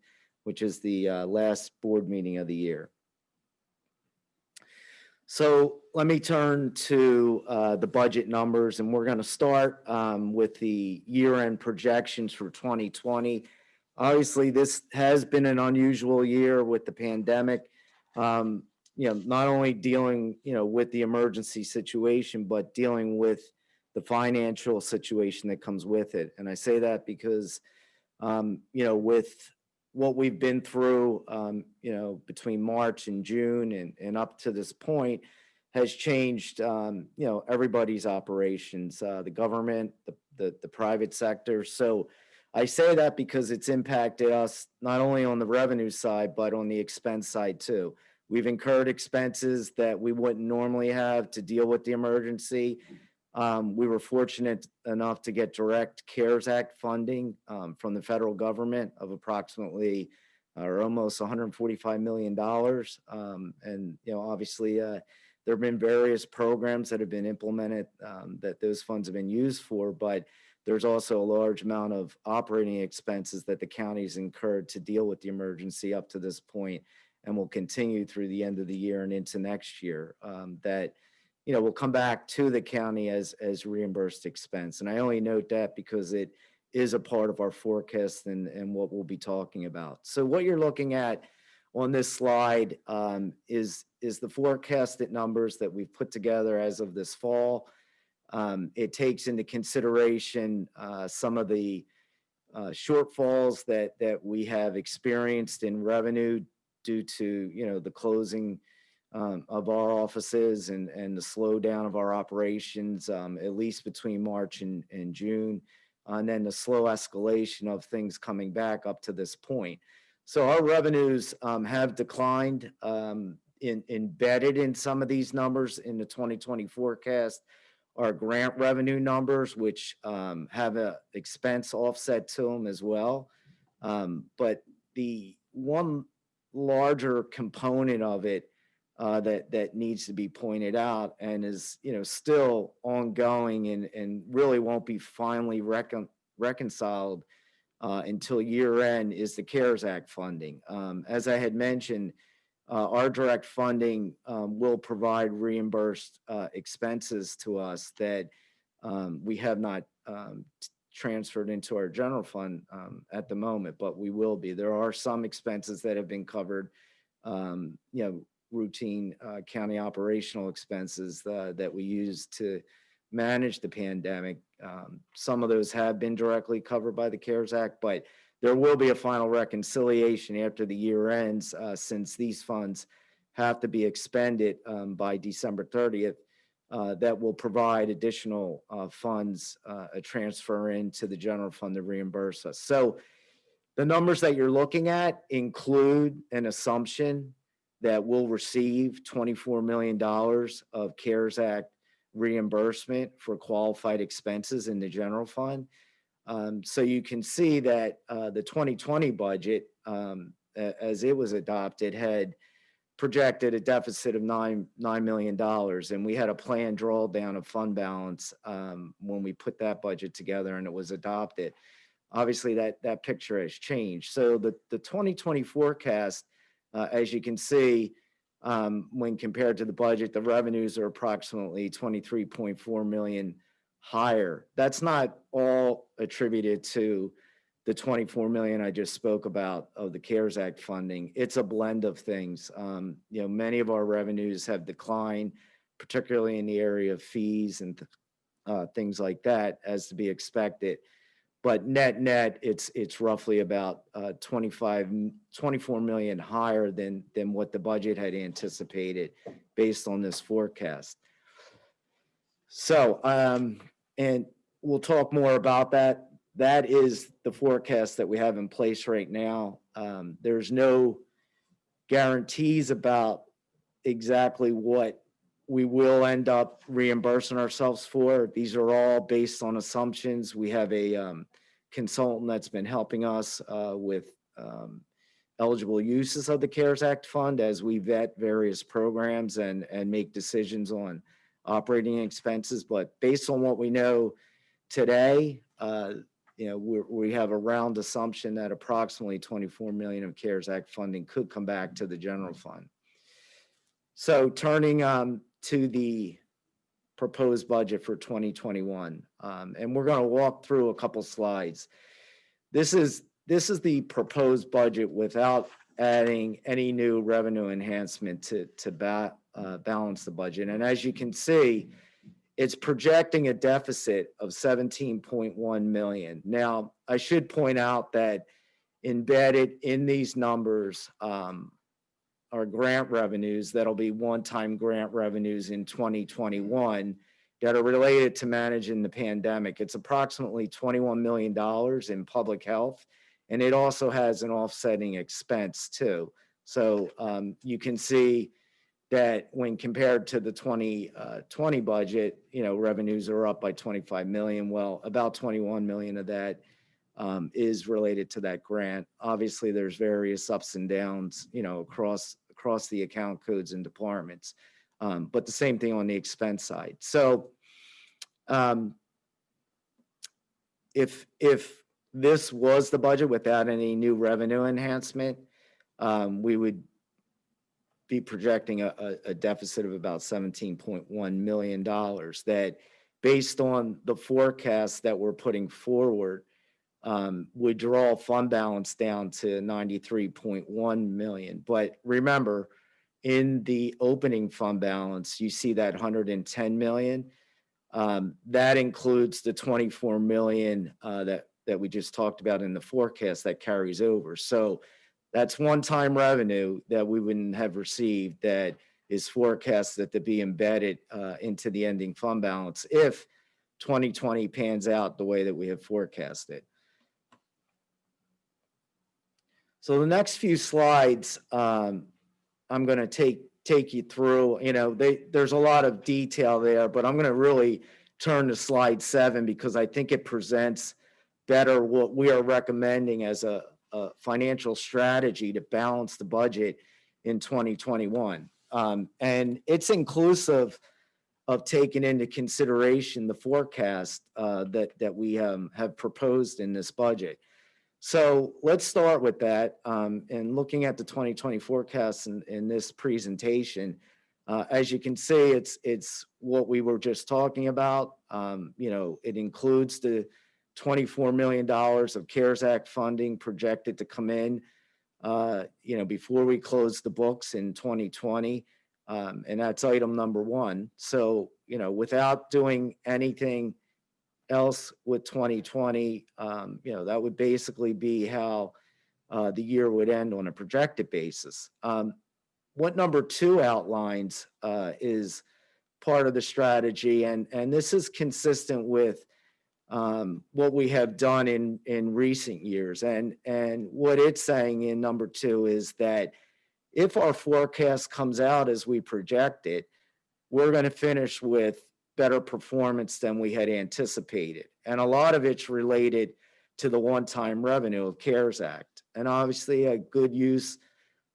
which is the last board meeting of the year. So let me turn to the budget numbers, and we're going to start with the year-end projections for 2020. Obviously, this has been an unusual year with the pandemic. Not only dealing, with the emergency situation, but dealing with the financial situation that comes with it. And I say that because, with what we've been through, between March and June and up to this point has changed, everybody's operations, the government, the private sector. So I say that because it's impacted us not only on the revenue side, but on the expense side too. We've incurred expenses that we wouldn't normally have to deal with the emergency. We were fortunate enough to get direct CARES Act funding from the federal government of approximately or almost $145 million. And, obviously there have been various programs that have been implemented that those funds have been used for, but there's also a large amount of operating expenses that the county's incurred to deal with the emergency up to this point, and will continue through the end of the year and into next year that will come back to the county as reimbursed expense. And I only note that because it is a part of our forecast and what we'll be talking about. So what you're looking at on this slide is the forecasted numbers that we've put together as of this fall. It takes into consideration some of the shortfalls that we have experienced in revenue due to the closing of our offices and the slowdown of our operations, at least between March and June, and then the slow escalation of things coming back up to this point. So our revenues have declined. Embedded in some of these numbers in the 2020 forecast are grant revenue numbers, which have an expense offset to them as well. But the one larger component of it that needs to be pointed out and is still ongoing and really won't be finally reconciled until year end is the CARES Act funding. As I had mentioned, our direct funding will provide reimbursed expenses to us that we have not transferred into our general fund at the moment, but we will be. There are some expenses that have been covered, routine county operational expenses that we use to manage the pandemic. Some of those have been directly covered by the CARES Act, but there will be a final reconciliation after the year ends since these funds have to be expended by December 30th. That will provide additional funds, a transfer into the general fund to reimburse us. So the numbers that you're looking at include an assumption that we'll receive $24 million of CARES Act reimbursement for qualified expenses in the general fund. So you can see that the 2020 budget, as it was adopted, had projected a deficit of $9 million. And we had a planned drawdown of fund balance when we put that budget together and it was adopted. Obviously, that picture has changed. So the 2020 forecast, as you can see, when compared to the budget, the revenues are approximately 23.4 million higher. That's not all attributed to the 24 million I just spoke about of the CARES Act funding. It's a blend of things. Many of our revenues have declined, particularly in the area of fees and things like that, as to be expected. But net, it's roughly about 24 million higher than what the budget had anticipated based on this forecast. So, and we'll talk more about that. That is the forecast that we have in place right now. There's no guarantees about exactly what we will end up reimbursing ourselves for. These are all based on assumptions. We have a consultant that's been helping us with eligible uses of the CARES Act fund as we vet various programs and make decisions on operating expenses. But based on what we know today, we have a round assumption that approximately 24 million of CARES Act funding could come back to the general fund. So turning to the proposed budget for 2021, and we're going to walk through a couple slides. This is the proposed budget without adding any new revenue enhancement to balance the budget. And as you can see, it's projecting a deficit of 17.1 million. Now, I should point out that embedded in these numbers are grant revenues that'll be one-time grant revenues in 2021 that are related to managing the pandemic. It's approximately $21 million in public health, and it also has an offsetting expense too. So you can see that when compared to the 2020 budget, revenues are up by 25 million. Well, about 21 million of that is related to that grant. Obviously, there's various ups and downs, across the account codes and departments, but the same thing on the expense side. So, if this was the budget without any new revenue enhancement, we would be projecting a deficit of about $17.1 million that, based on the forecast that we're putting forward, would draw fund balance down to 93.1 million. But remember, in the opening fund balance, you see that 110 million. That includes the 24 million that we just talked about in the forecast that carries over. So that's one-time revenue that we wouldn't have received that is forecasted to be embedded into the ending fund balance if 2020 pans out the way that we have forecasted. So the next few slides, I'm going to take you through. There's a lot of detail there, but I'm going to really turn to slide 7 because I think it presents better what we are recommending as a financial strategy to balance the budget in 2021. And it's inclusive of taking into consideration the forecast that we have proposed in this budget. So let's start with that. And looking at the 2020 forecast in this presentation, as you can see, it's what we were just talking about. It includes the $24 million of CARES Act funding projected to come in, before we close the books in 2020. And that's item number 1. So, without doing anything else with 2020, that would basically be how the year would end on a projected basis. What number 2 outlines is part of the strategy, and this is consistent with what we have done in recent years. And what it's saying in number 2 is that if our forecast comes out as we project it, we're going to finish with better performance than we had anticipated. And a lot of it's related to the one-time revenue of CARES Act. And obviously a good use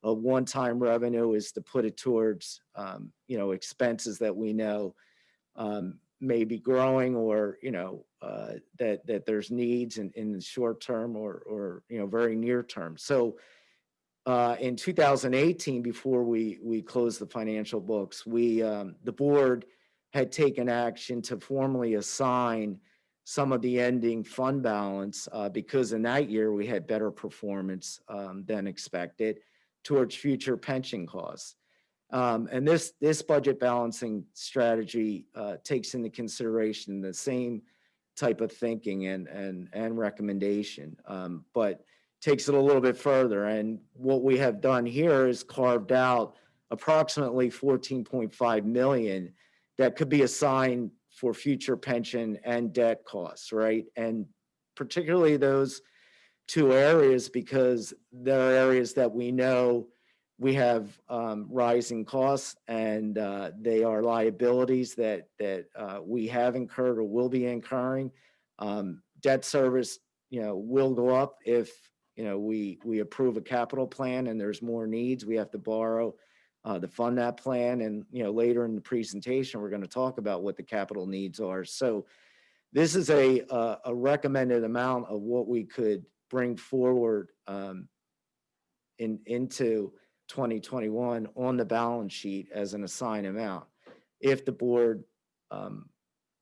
of one-time revenue is to put it towards, expenses that we know may be growing, or, that there's needs in the short term, or very near term. So in 2018, before we closed the financial books, the board had taken action to formally assign some of the ending fund balance, because in that year we had better performance than expected, towards future pension costs. And this budget balancing strategy takes into consideration the same type of thinking and recommendation, but takes it a little bit further. And what we have done here is carved out approximately 14.5 million that could be assigned for future pension and debt costs, right? And particularly those two areas, because there are areas that we know we have rising costs, and they are liabilities that we have incurred or will be incurring. Debt service, will go up if we approve a capital plan and there's more needs. We have to borrow to fund that plan, and later in the presentation we're going to talk about what the capital needs are. So this is a recommended amount of what we could bring forward into 2021 on the balance sheet as an assigned amount, if the board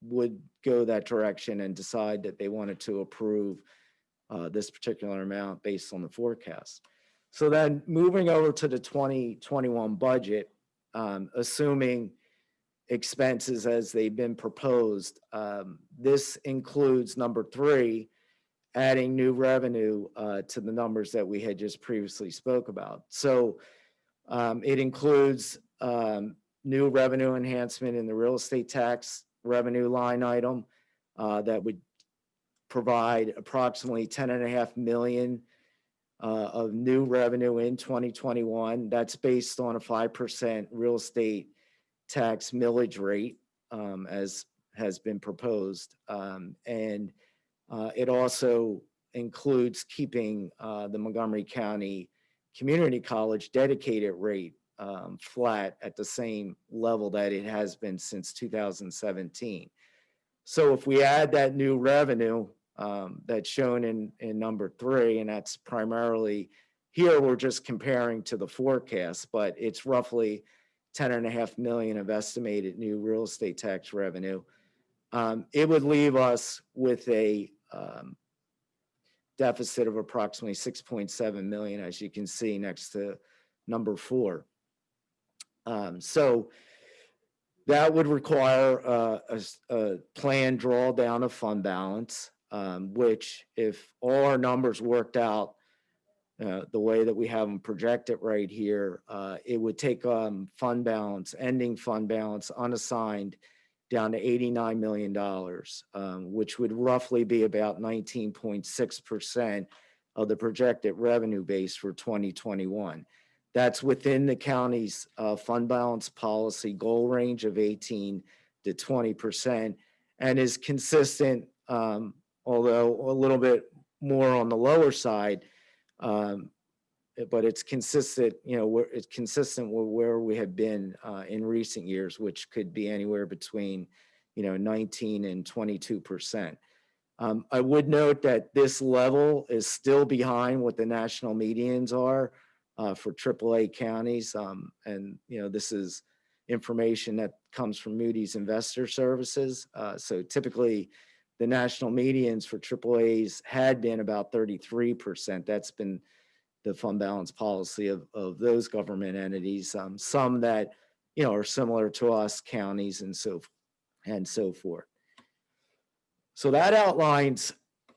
would go that direction and decide that they wanted to approve this particular amount based on the forecast. So then moving over to the 2021 budget, assuming expenses as they've been proposed, this includes number 3, adding new revenue to the numbers that we had just previously spoke about. So it includes new revenue enhancement in the real estate tax revenue line item that would provide approximately 10.5 million of new revenue in 2021. That's based on a 5% real estate tax millage rate, as has been proposed. And it also includes keeping the Montgomery County Community College dedicated rate flat at the same level that it has been since 2017. So if we add that new revenue that's shown in number 3, and that's primarily, here we're just comparing to the forecast, but it's roughly 10.5 million of estimated new real estate tax revenue. It would leave us with a deficit of approximately 6.7 million, as you can see next to number 4. So that would require a planned drawdown of fund balance, which, if all our numbers worked out the way that we have them projected right here, it would take fund balance, ending fund balance unassigned, down to $89 million, which would roughly be about 19.6% of the projected revenue base for 2021. That's within the county's fund balance policy goal range of 18 to 20%, and is consistent, although a little bit more on the lower side, but it's consistent, it's consistent with where we have been in recent years, which could be anywhere between, 19 and 22%. I would note that this level is still behind what the national medians are for AAA counties. And, this is information that comes from Moody's Investor Services. So typically the national medians for AAAs had been about 33%. That's been the fund balance policy of those government entities. Some that, are similar to us, counties and so forth. So that outlines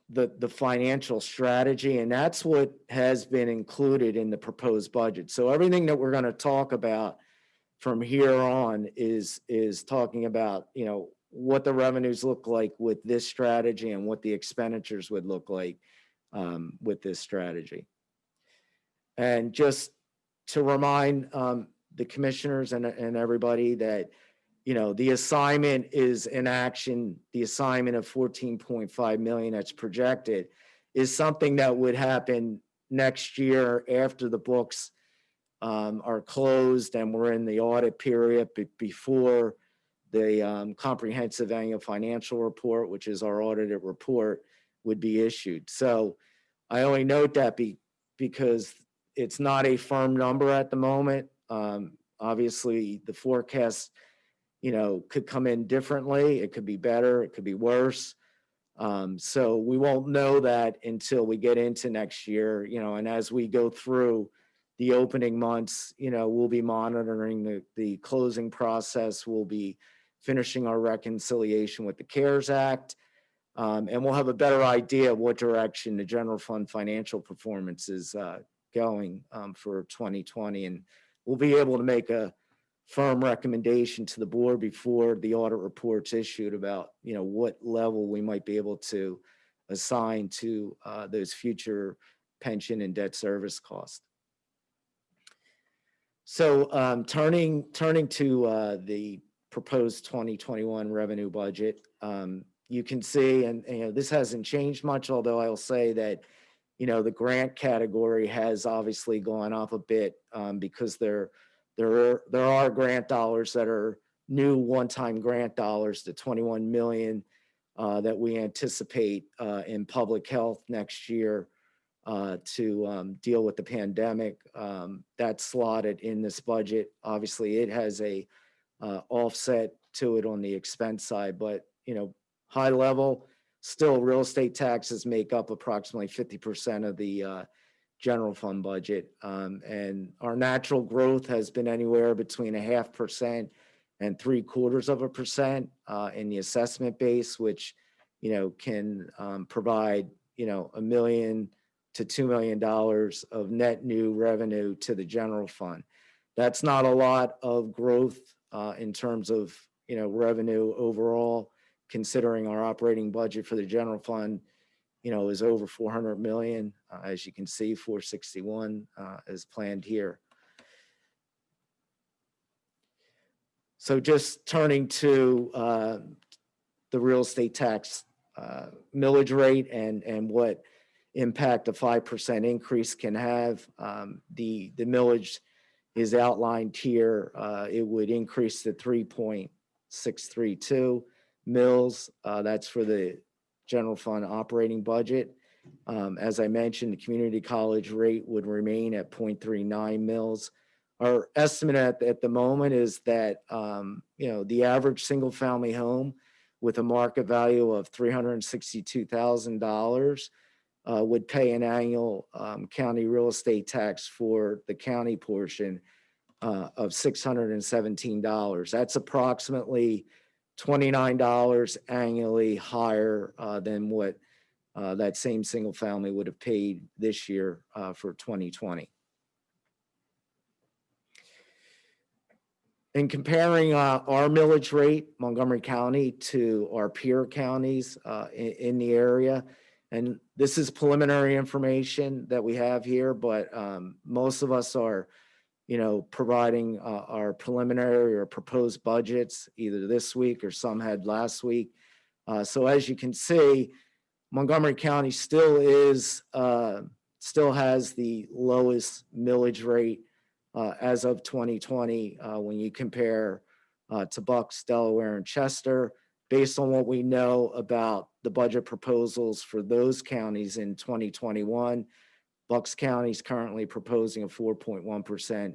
the financial strategy, and that's what has been included in the proposed budget. So everything that we're going to talk about from here on is talking about, what the revenues look like with this strategy and what the expenditures would look like with this strategy. And just to remind the commissioners and everybody that, the assignment is in action. The assignment of 14.5 million that's projected is something that would happen next year after the books are closed and we're in the audit period before the comprehensive annual financial report, which is our audited report, would be issued. So I only note that because it's not a firm number at the moment. Obviously, the forecast, could come in differently. It could be better. It could be worse. So we won't know that until we get into next year, and as we go through the opening months, we'll be monitoring the closing process. We'll be finishing our reconciliation with the CARES Act. And we'll have a better idea of what direction the general fund financial performance is going for 2020. And we'll be able to make a firm recommendation to the board before the audit report's issued about, what level we might be able to assign to those future pension and debt service costs. So turning to the proposed 2021 revenue budget, you can see, and this hasn't changed much, although I'll say that, the grant category has obviously gone up a bit because there are grant dollars that are new one-time grant dollars, the 21 million that we anticipate in public health next year to deal with the pandemic. That's slotted in this budget. Obviously, it has a offset to it on the expense side, but high level, still real estate taxes make up approximately 50% of the general fund budget. And our natural growth has been anywhere between 0.5% and 0.75% in the assessment base, which, can provide, $1 million to $2 million of net new revenue to the general fund. That's not a lot of growth in terms of, revenue overall, considering our operating budget for the general fund, is over 400 million. As you can see, 461 is planned here. So just turning to the real estate tax millage rate and what impact a 5% increase can have. The millage is outlined here. It would increase to 3.632 mills. That's for the general fund operating budget. As I mentioned, the community college rate would remain at 0.39 mills. Our estimate at the moment is that the average single family home with a market value of $362,000 would pay an annual county real estate tax for the county portion of $617. That's approximately $29 annually higher than what that same single family would have paid this year for 2020. In comparing our millage rate, Montgomery County, to our peer counties in the area, and this is preliminary information that we have here, but most of us are, providing our preliminary or proposed budgets either this week or some had last week. So as you can see, Montgomery County still has the lowest millage rate as of 2020 when you compare to Bucks, Delaware, and Chester. Based on what we know about the budget proposals for those counties in 2021, Bucks County is currently proposing a 4.1%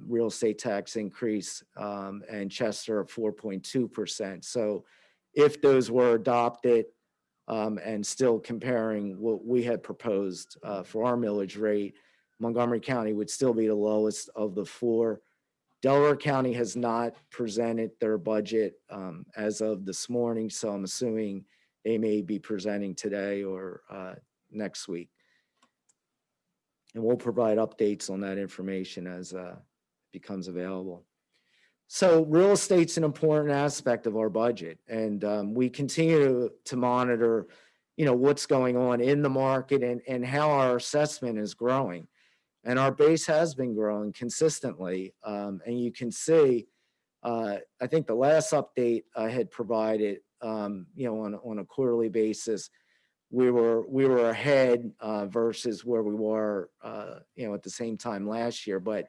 real estate tax increase, and Chester a 4.2%. So if those were adopted, and still comparing what we had proposed for our millage rate, Montgomery County would still be the lowest of the four. Delaware County has not presented their budget as of this morning, so I'm assuming they may be presenting today or next week. And we'll provide updates on that information as it becomes available. So real estate's an important aspect of our budget, and we continue to monitor, what's going on in the market and how our assessment is growing. And our base has been growing consistently. And you can see, I think the last update I had provided, on a quarterly basis we were ahead versus where we were, at the same time last year. But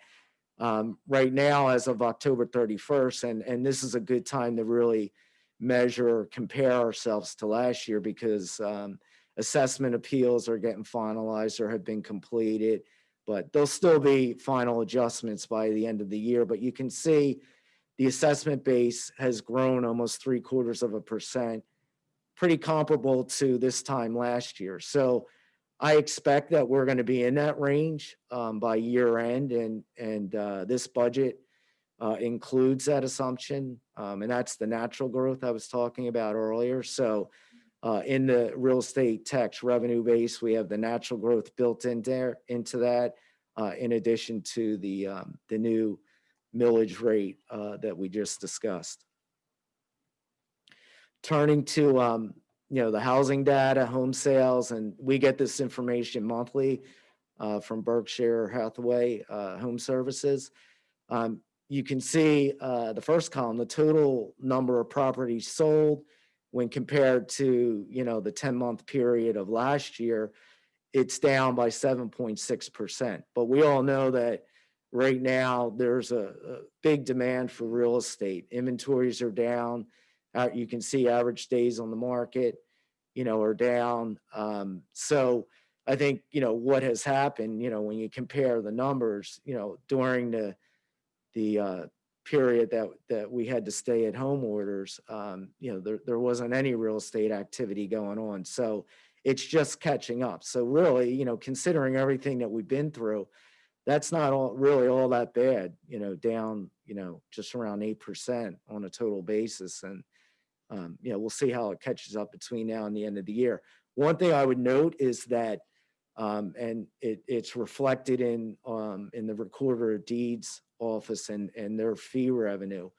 right now, as of October 31st, and this is a good time to really measure or compare ourselves to last year, because assessment appeals are getting finalized or have been completed, but there'll still be final adjustments by the end of the year. But you can see the assessment base has grown almost 0.75%, pretty comparable to this time last year. So I expect that we're going to be in that range by year end, and this budget includes that assumption, and that's the natural growth I was talking about earlier. So in the real estate tax revenue base, we have the natural growth built in there into that, in addition to the new millage rate that we just discussed. Turning to the housing data, home sales, and we get this information monthly from Berkshire Hathaway Home Services. You can see the first column, the total number of properties sold when compared to the 10-month period of last year. It's down by 7.6%. But we all know that right now there's a big demand for real estate. Inventories are down. You can see average days on the market, are down. So I think, what has happened, when you compare the numbers, during the period that we had to stay at home orders, there wasn't any real estate activity going on. So it's just catching up. So really, considering everything that we've been through, that's not really all that bad, down, just around 8% on a total basis. And we'll see how it catches up between now and the end of the year. One thing I would note is that, and it's reflected in the Recorder of Deeds office and their fee revenue.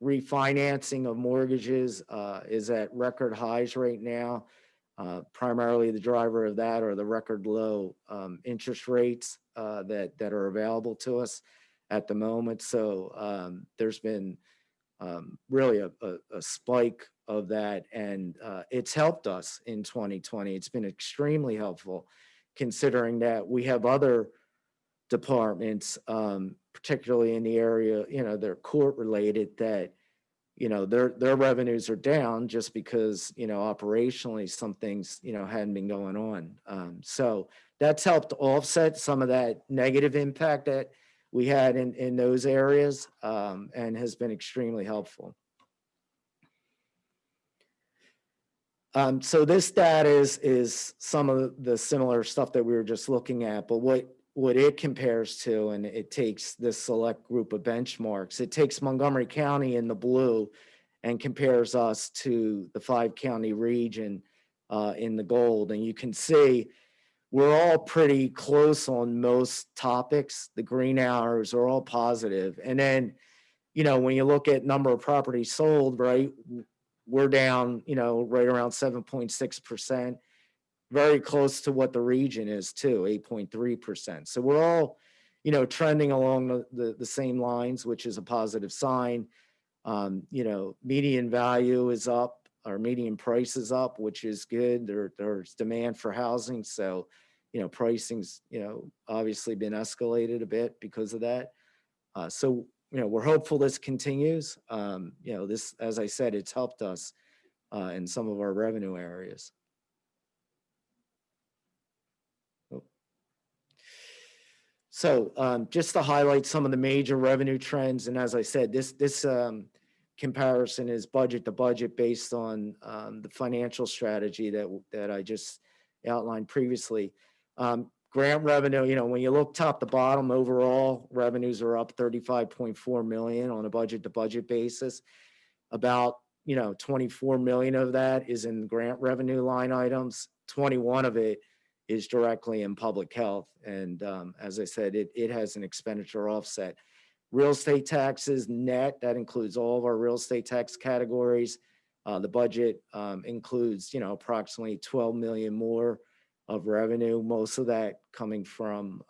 Refinancing of mortgages is at record highs right now. Primarily the driver of that are the record low interest rates that are available to us at the moment. So there's been really a spike of that, and it's helped us in 2020. It's been extremely helpful, considering that we have other departments, particularly in the area, they're court related, that their revenues are down just because operationally some things hadn't been going on. So that's helped offset some of that negative impact that we had in those areas, and has been extremely helpful. So this data is some of the similar stuff that we were just looking at, but what it compares to, and it takes this select group of benchmarks, it takes Montgomery County in the blue and compares us to the 5-county region in the gold. And you can see we're all pretty close on most topics. The green arrows are all positive. And then, when you look at number of properties sold, right, we're down, right around 7.6%, very close to what the region is too, 8.3%. So we're all, trending along the same lines, which is a positive sign. Median value is up, our median price is up, which is good. There's demand for housing. So, pricing's, obviously been escalated a bit because of that. So, we're hopeful this continues. This, as I said, it's helped us in some of our revenue areas. So just to highlight some of the major revenue trends, and as I said, this comparison is budget to budget based on the financial strategy that I just outlined previously. Grant revenue, when you look top to bottom, overall revenues are up 35.4 million on a budget to budget basis. About 24 million of that is in grant revenue line items. 21 of it is directly in public health, and as I said, it has an expenditure offset. Real estate taxes net, that includes all of our real estate tax categories. The budget includes approximately 12 million more of revenue, most of that coming from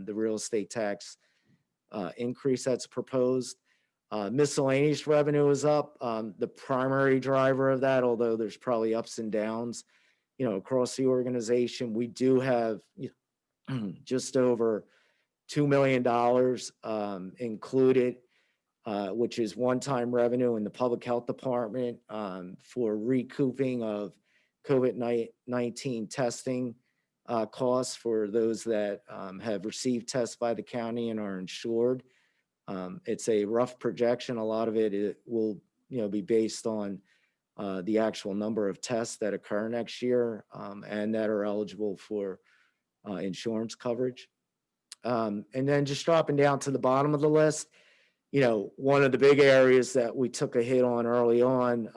the real estate tax increase that's proposed. Miscellaneous revenue is up. The primary driver of that, although there's probably ups and downs, across the organization, we do have just over $2 million included, which is one-time revenue in the public health department for recouping of COVID-19 testing costs for those that have received tests by the county and are insured. It's a rough projection. A lot of it will, be based on the actual number of tests that occur next year and that are eligible for insurance coverage. And then just dropping down to the bottom of the list, one of the big areas that we took a hit on early on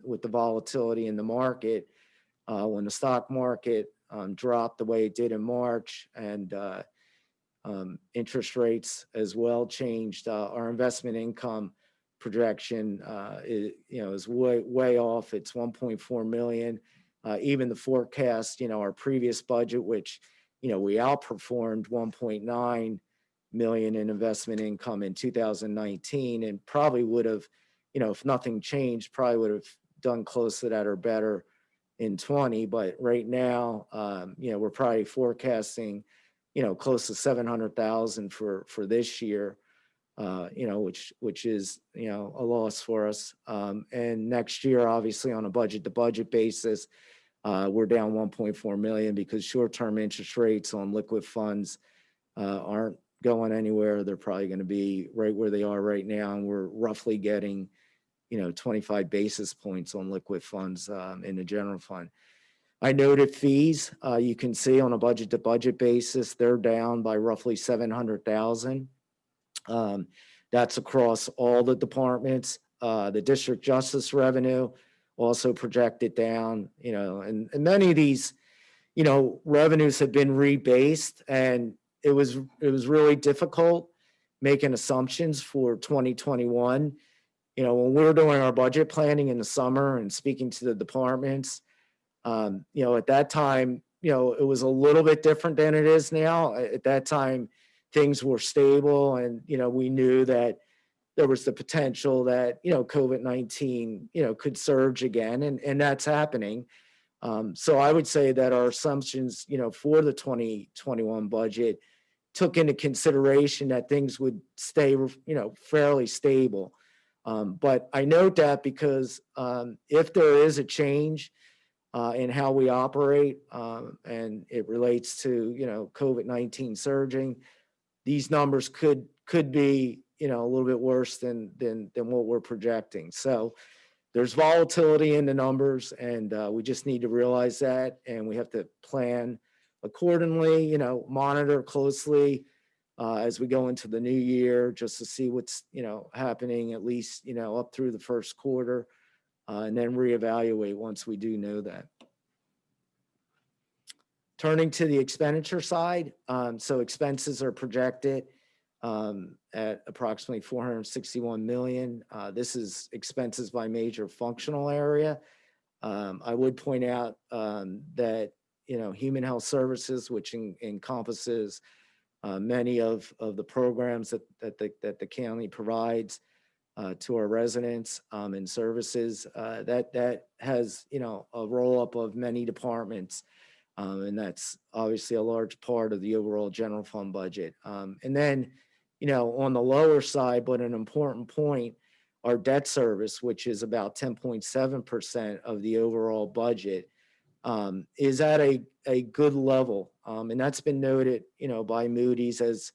with the volatility in the market, when the stock market dropped the way it did in March and interest rates as well changed, our investment income projection is way off. It's 1.4 million. Even the forecast, our previous budget, which we outperformed 1.9 million in investment income in 2019, and probably would have, if nothing changed, probably would have done close to that or better in 20. But right now, we're probably forecasting, close to 700,000 for this year, which is, a loss for us. And next year, obviously on a budget to budget basis, we're down 1.4 million because short-term interest rates on liquid funds aren't going anywhere. They're probably going to be right where they are right now. And we're roughly getting, 25 basis points on liquid funds in the general fund. I noted fees. You can see on a budget to budget basis, they're down by roughly 700,000. That's across all the departments. The district justice revenue also projected down, and many of these, revenues have been rebased, and it was really difficult making assumptions for 2021. When we were doing our budget planning in the summer and speaking to the departments, at that time, it was a little bit different than it is now. At that time, things were stable, and, we knew that there was the potential that, COVID-19, could surge again, and that's happening. So I would say that our assumptions, for the 2021 budget took into consideration that things would stay, fairly stable. But I note that because if there is a change in how we operate and it relates to, COVID-19 surging, these numbers could be, a little bit worse than what we're projecting. So there's volatility in the numbers, and we just need to realize that, and we have to plan accordingly, monitor closely as we go into the new year, just to see what's, happening at least, up through the first quarter, and then reevaluate once we do know that. Turning to the expenditure side, so expenses are projected at approximately 461 million. This is expenses by major functional area. I would point out that, human health services, which encompasses many of the programs that the county provides to our residents and services, that has, a roll-up of many departments. And that's obviously a large part of the overall general fund budget. And then, on the lower side, but an important point, our debt service, which is about 10.7% of the overall budget, is at a good level. And that's been noted, by Moody's as,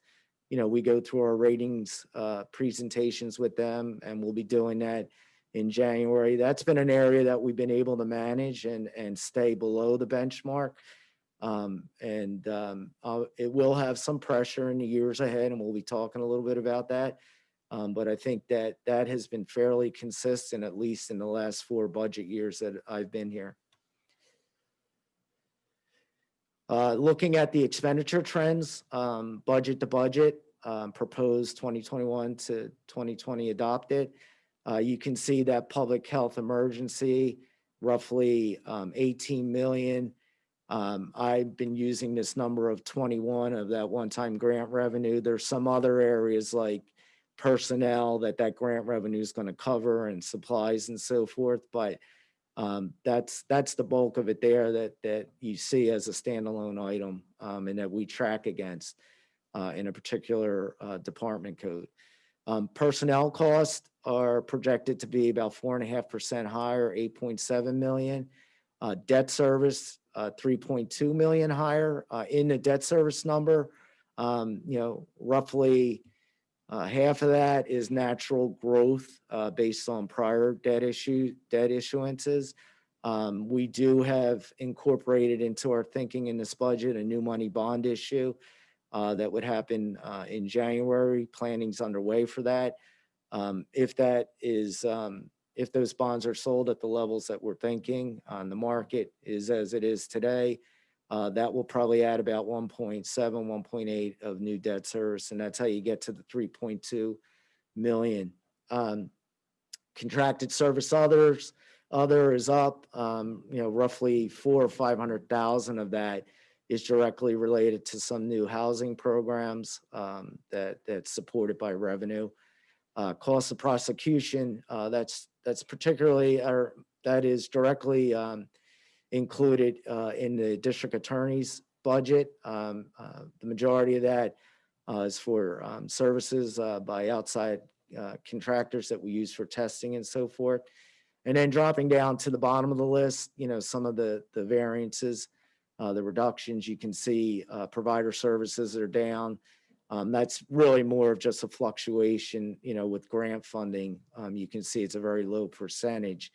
we go through our ratings presentations with them, and we'll be doing that in January. That's been an area that we've been able to manage and stay below the benchmark. It will have some pressure in the years ahead, and we'll be talking a little bit about that. But I think that has been fairly consistent, at least in the last 4 budget years that I've been here. Looking at the expenditure trends, budget to budget, proposed 2021 to 2020 adopted, you can see that public health emergency, roughly 18 million. I've been using this number of 21 of that one-time grant revenue. There's some other areas like personnel that grant revenue is going to cover and supplies and so forth. But that's the bulk of it there that you see as a standalone item and that we track against in a particular department code. Personnel costs are projected to be about 4.5% higher, 8.7 million. Debt service, 3.2 million higher. In the debt service number, roughly half of that is natural growth based on prior debt issuances. We do have incorporated into our thinking in this budget a new money bond issue that would happen in January. Planning's underway for that. If those bonds are sold at the levels that we're thinking on the market is as it is today, that will probably add about 1.7, 1.8 of new debt service. And that's how you get to the 3.2 million. Contracted service other is up, roughly 400,000 or 500,000 of that is directly related to some new housing programs that's supported by revenue. Cost of prosecution, that's particularly, that is directly included in the district attorney's budget. The majority of that is for services by outside contractors that we use for testing and so forth. And then dropping down to the bottom of the list, some of the variances, the reductions, you can see provider services that are down. That's really more of just a fluctuation, with grant funding. You can see it's a very low percentage.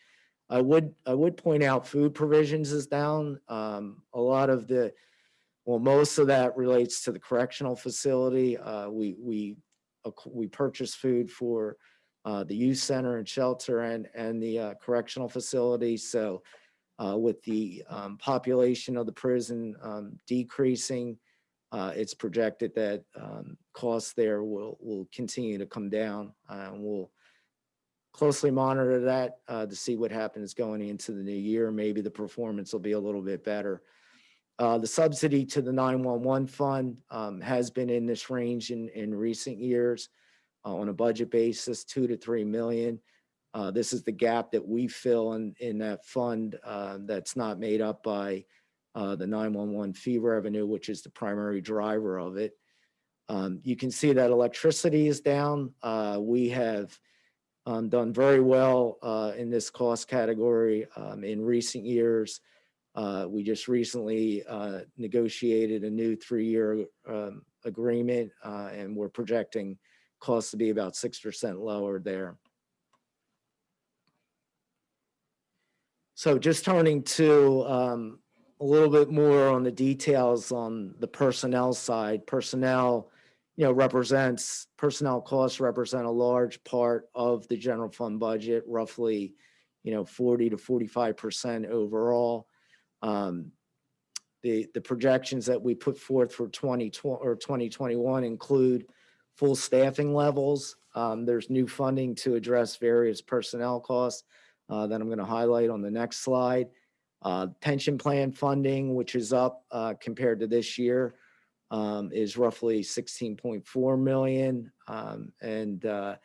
I would point out food provisions is down. Most of that relates to the correctional facility. We purchase food for the youth center and shelter and the correctional facility. So with the population of the prison decreasing, it's projected that costs there will continue to come down. We'll closely monitor that to see what happens going into the new year. Maybe the performance will be a little bit better. The subsidy to the 911 fund has been in this range in recent years on a budget basis, 2 to 3 million. This is the gap that we fill in that fund that's not made up by the 911 fee revenue, which is the primary driver of it. You can see that electricity is down. We have done very well in this cost category in recent years. We just recently negotiated a new 3-year agreement, and we're projecting costs to be about 6% lower there. So just turning to a little bit more on the details on the personnel side. Personnel costs represent a large part of the general fund budget, roughly 40 to 45% overall. The projections that we put forth for 2020 or 2021 include full staffing levels. There's new funding to address various personnel costs that I'm going to highlight on the next slide. Pension plan funding, which is up compared to this year, is roughly 16.4 million, and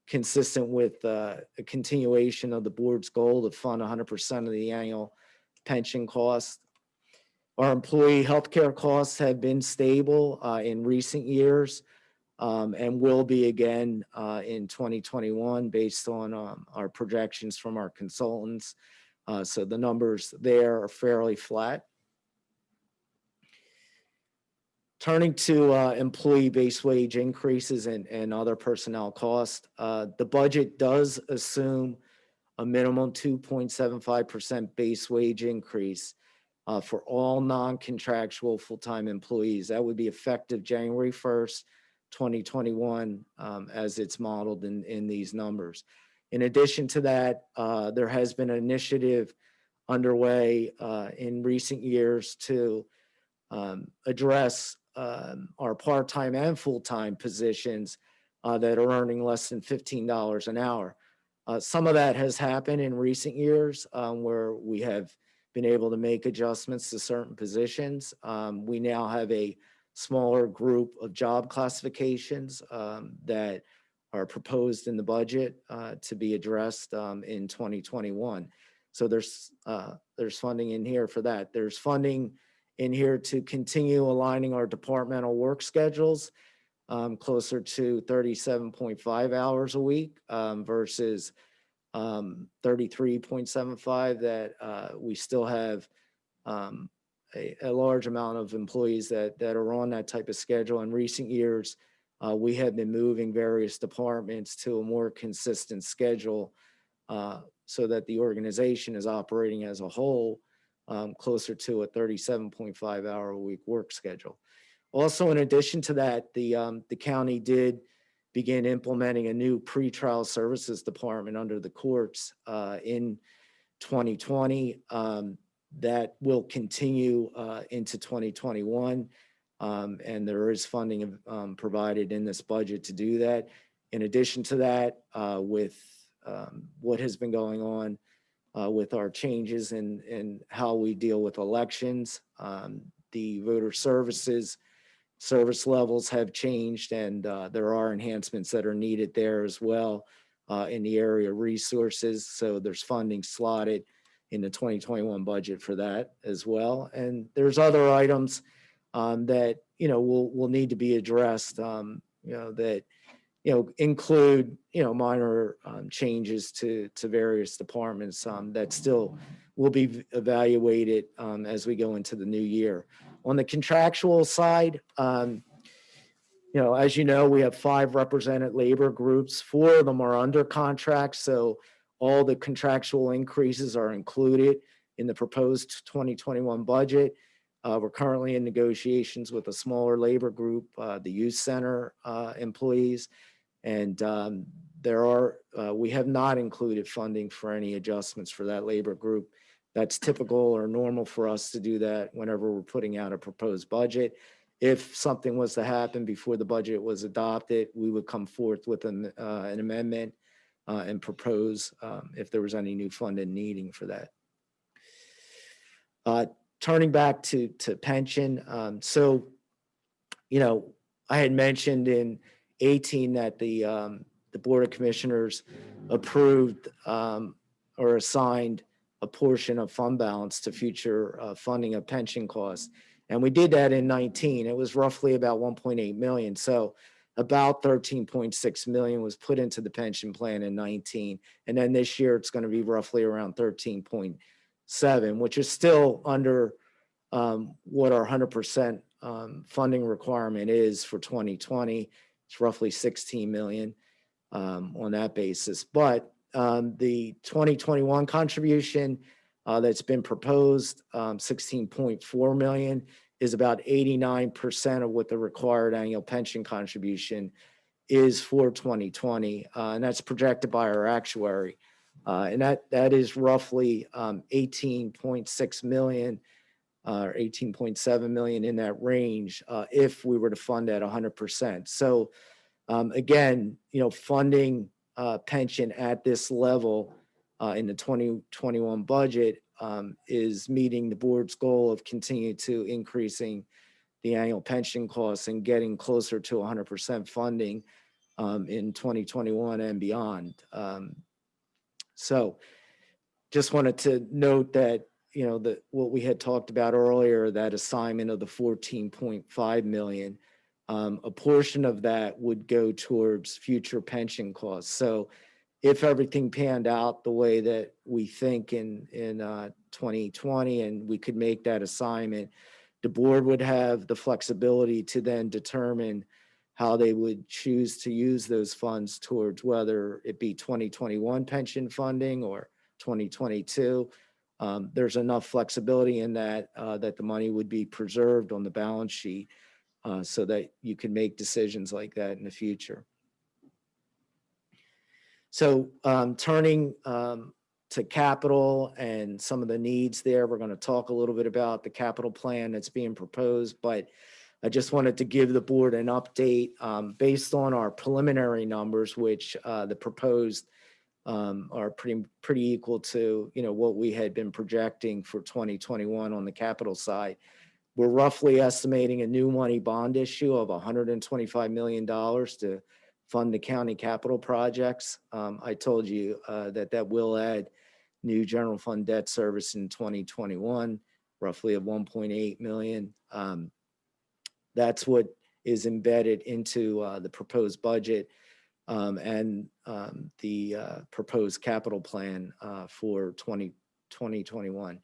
consistent with a continuation of the board's goal to fund 100% of the annual pension cost. Our employee healthcare costs have been stable in recent years and will be again in 2021 based on our projections from our consultants. So the numbers there are fairly flat. Turning to employee base wage increases and other personnel costs, the budget does assume a minimum 2.75% base wage increase for all non-contractual full-time employees. That would be effective January 1st, 2021, as it's modeled in these numbers. In addition to that, there has been an initiative underway in recent years to address our part-time and full-time positions that are earning less than $15 an hour. Some of that has happened in recent years where we have been able to make adjustments to certain positions. We now have a smaller group of job classifications that are proposed in the budget to be addressed in 2021. So there's funding in here for that. There's funding in here to continue aligning our departmental work schedules closer to 37.5 hours a week versus 33.75 that we still have a large amount of employees that are on that type of schedule. In recent years, we have been moving various departments to a more consistent schedule so that the organization is operating as a whole closer to a 37.5 hour a week work schedule. Also, in addition to that, the county did begin implementing a new pretrial services department under the courts in 2020. That will continue into 2021. And there is funding provided in this budget to do that. In addition to that, with what has been going on with our changes in how we deal with elections, the voter services service levels have changed, and there are enhancements that are needed there as well in the area of resources. So there's funding slotted in the 2021 budget for that as well. And there's other items that, will need to be addressed, that, include, minor changes to various departments that still will be evaluated as we go into the new year. On the contractual side, as you know, we have 5 represented labor groups. 4 of them are under contract, so all the contractual increases are included in the proposed 2021 budget. We're currently in negotiations with a smaller labor group, the youth center employees, and we have not included funding for any adjustments for that labor group. That's typical or normal for us to do that whenever we're putting out a proposed budget. If something was to happen before the budget was adopted, we would come forth with an amendment and propose if there was any new funding needing for that. Turning back to pension. I had mentioned in 2018 that the Board of Commissioners approved or assigned a portion of fund balance to future funding of pension costs. And we did that in 2019. It was roughly about 1.8 million. So about 13.6 million was put into the pension plan in 2019. And then this year it's going to be roughly around 13.7, which is still under what our 100% funding requirement is for 2020. It's roughly 16 million on that basis. But the 2021 contribution that's been proposed, 16.4 million, is about 89% of what the required annual pension contribution is for 2020. And that's projected by our actuary. And that is roughly 18.6 million or 18.7 million in that range if we were to fund at 100%. So again, funding pension at this level in the 2021 budget is meeting the board's goal of continuing to increasing the annual pension costs and getting closer to 100% funding in 2021 and beyond. So just wanted to note that, what we had talked about earlier, that assignment of the 14.5 million, a portion of that would go towards future pension costs. So if everything panned out the way that we think in 2020 and we could make that assignment, the board would have the flexibility to then determine how they would choose to use those funds towards whether it be 2021 pension funding or 2022. There's enough flexibility in that that the money would be preserved on the balance sheet so that you can make decisions like that in the future. So turning to capital and some of the needs there, we're going to talk a little bit about the capital plan that's being proposed, but I just wanted to give the board an update based on our preliminary numbers, which the proposed are pretty equal to what we had been projecting for 2021 on the capital side. We're roughly estimating a new money bond issue of $125 million to fund the county capital projects. I told you that will add new general fund debt service in 2021, roughly of 1.8 million. That's what is embedded into the proposed budget and the proposed capital plan for 2021.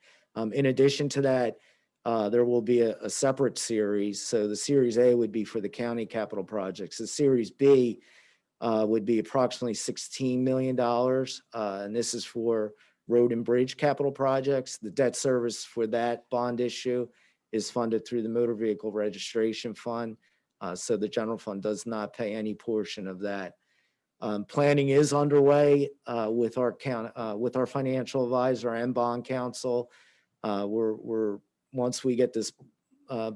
In addition to that, there will be a separate series. So the Series A would be for the county capital projects. The Series B would be approximately $16 million. And this is for road and bridge capital projects. The debt service for that bond issue is funded through the Motor Vehicle Registration Fund. So the general fund does not pay any portion of that. Planning is underway with our financial advisor and bond counsel. Once we get this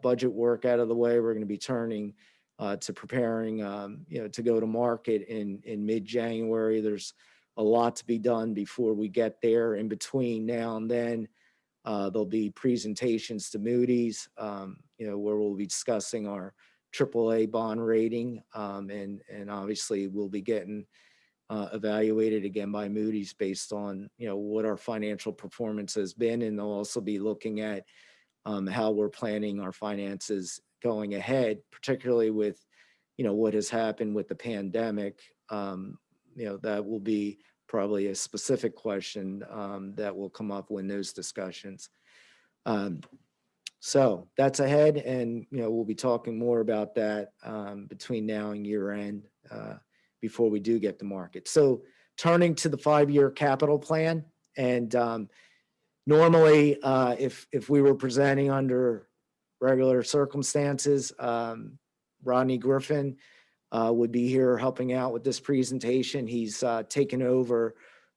budget work out of the way, we're going to be turning to preparing, to go to market in mid-January. There's a lot to be done before we get there. In between now and then, there'll be presentations to Moody's, where we'll be discussing our AAA bond rating, and obviously we'll be getting evaluated again by Moody's based on what our financial performance has been, and they'll also be looking at how we're planning our finances going ahead, particularly with what has happened with the pandemic. That will be probably a specific question that will come up when those discussions. So that's ahead, and we'll be talking more about that between now and year end before we do get to market. So turning to the 5-year capital plan, and normally if we were presenting under regular circumstances, Rodney Griffin would be here helping out with this presentation. He's taken over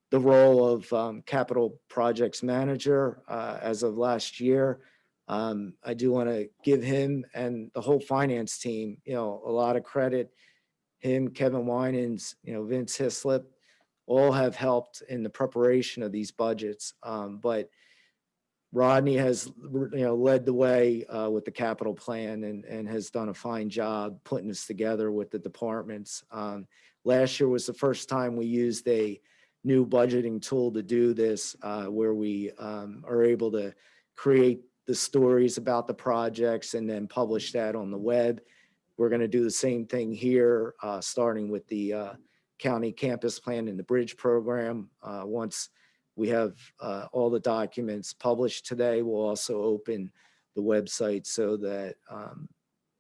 the role of capital projects manager as of last year. I do want to give him and the whole finance team, a lot of credit. Him, Kevin Winans, Vince Hislop, all have helped in the preparation of these budgets. But Rodney has, led the way with the capital plan and has done a fine job putting this together with the departments. Last year was the first time we used a new budgeting tool to do this, where we are able to create the stories about the projects and then publish that on the web. We're going to do the same thing here, starting with the county campus plan and the bridge program. Once we have all the documents published today, we'll also open the website so that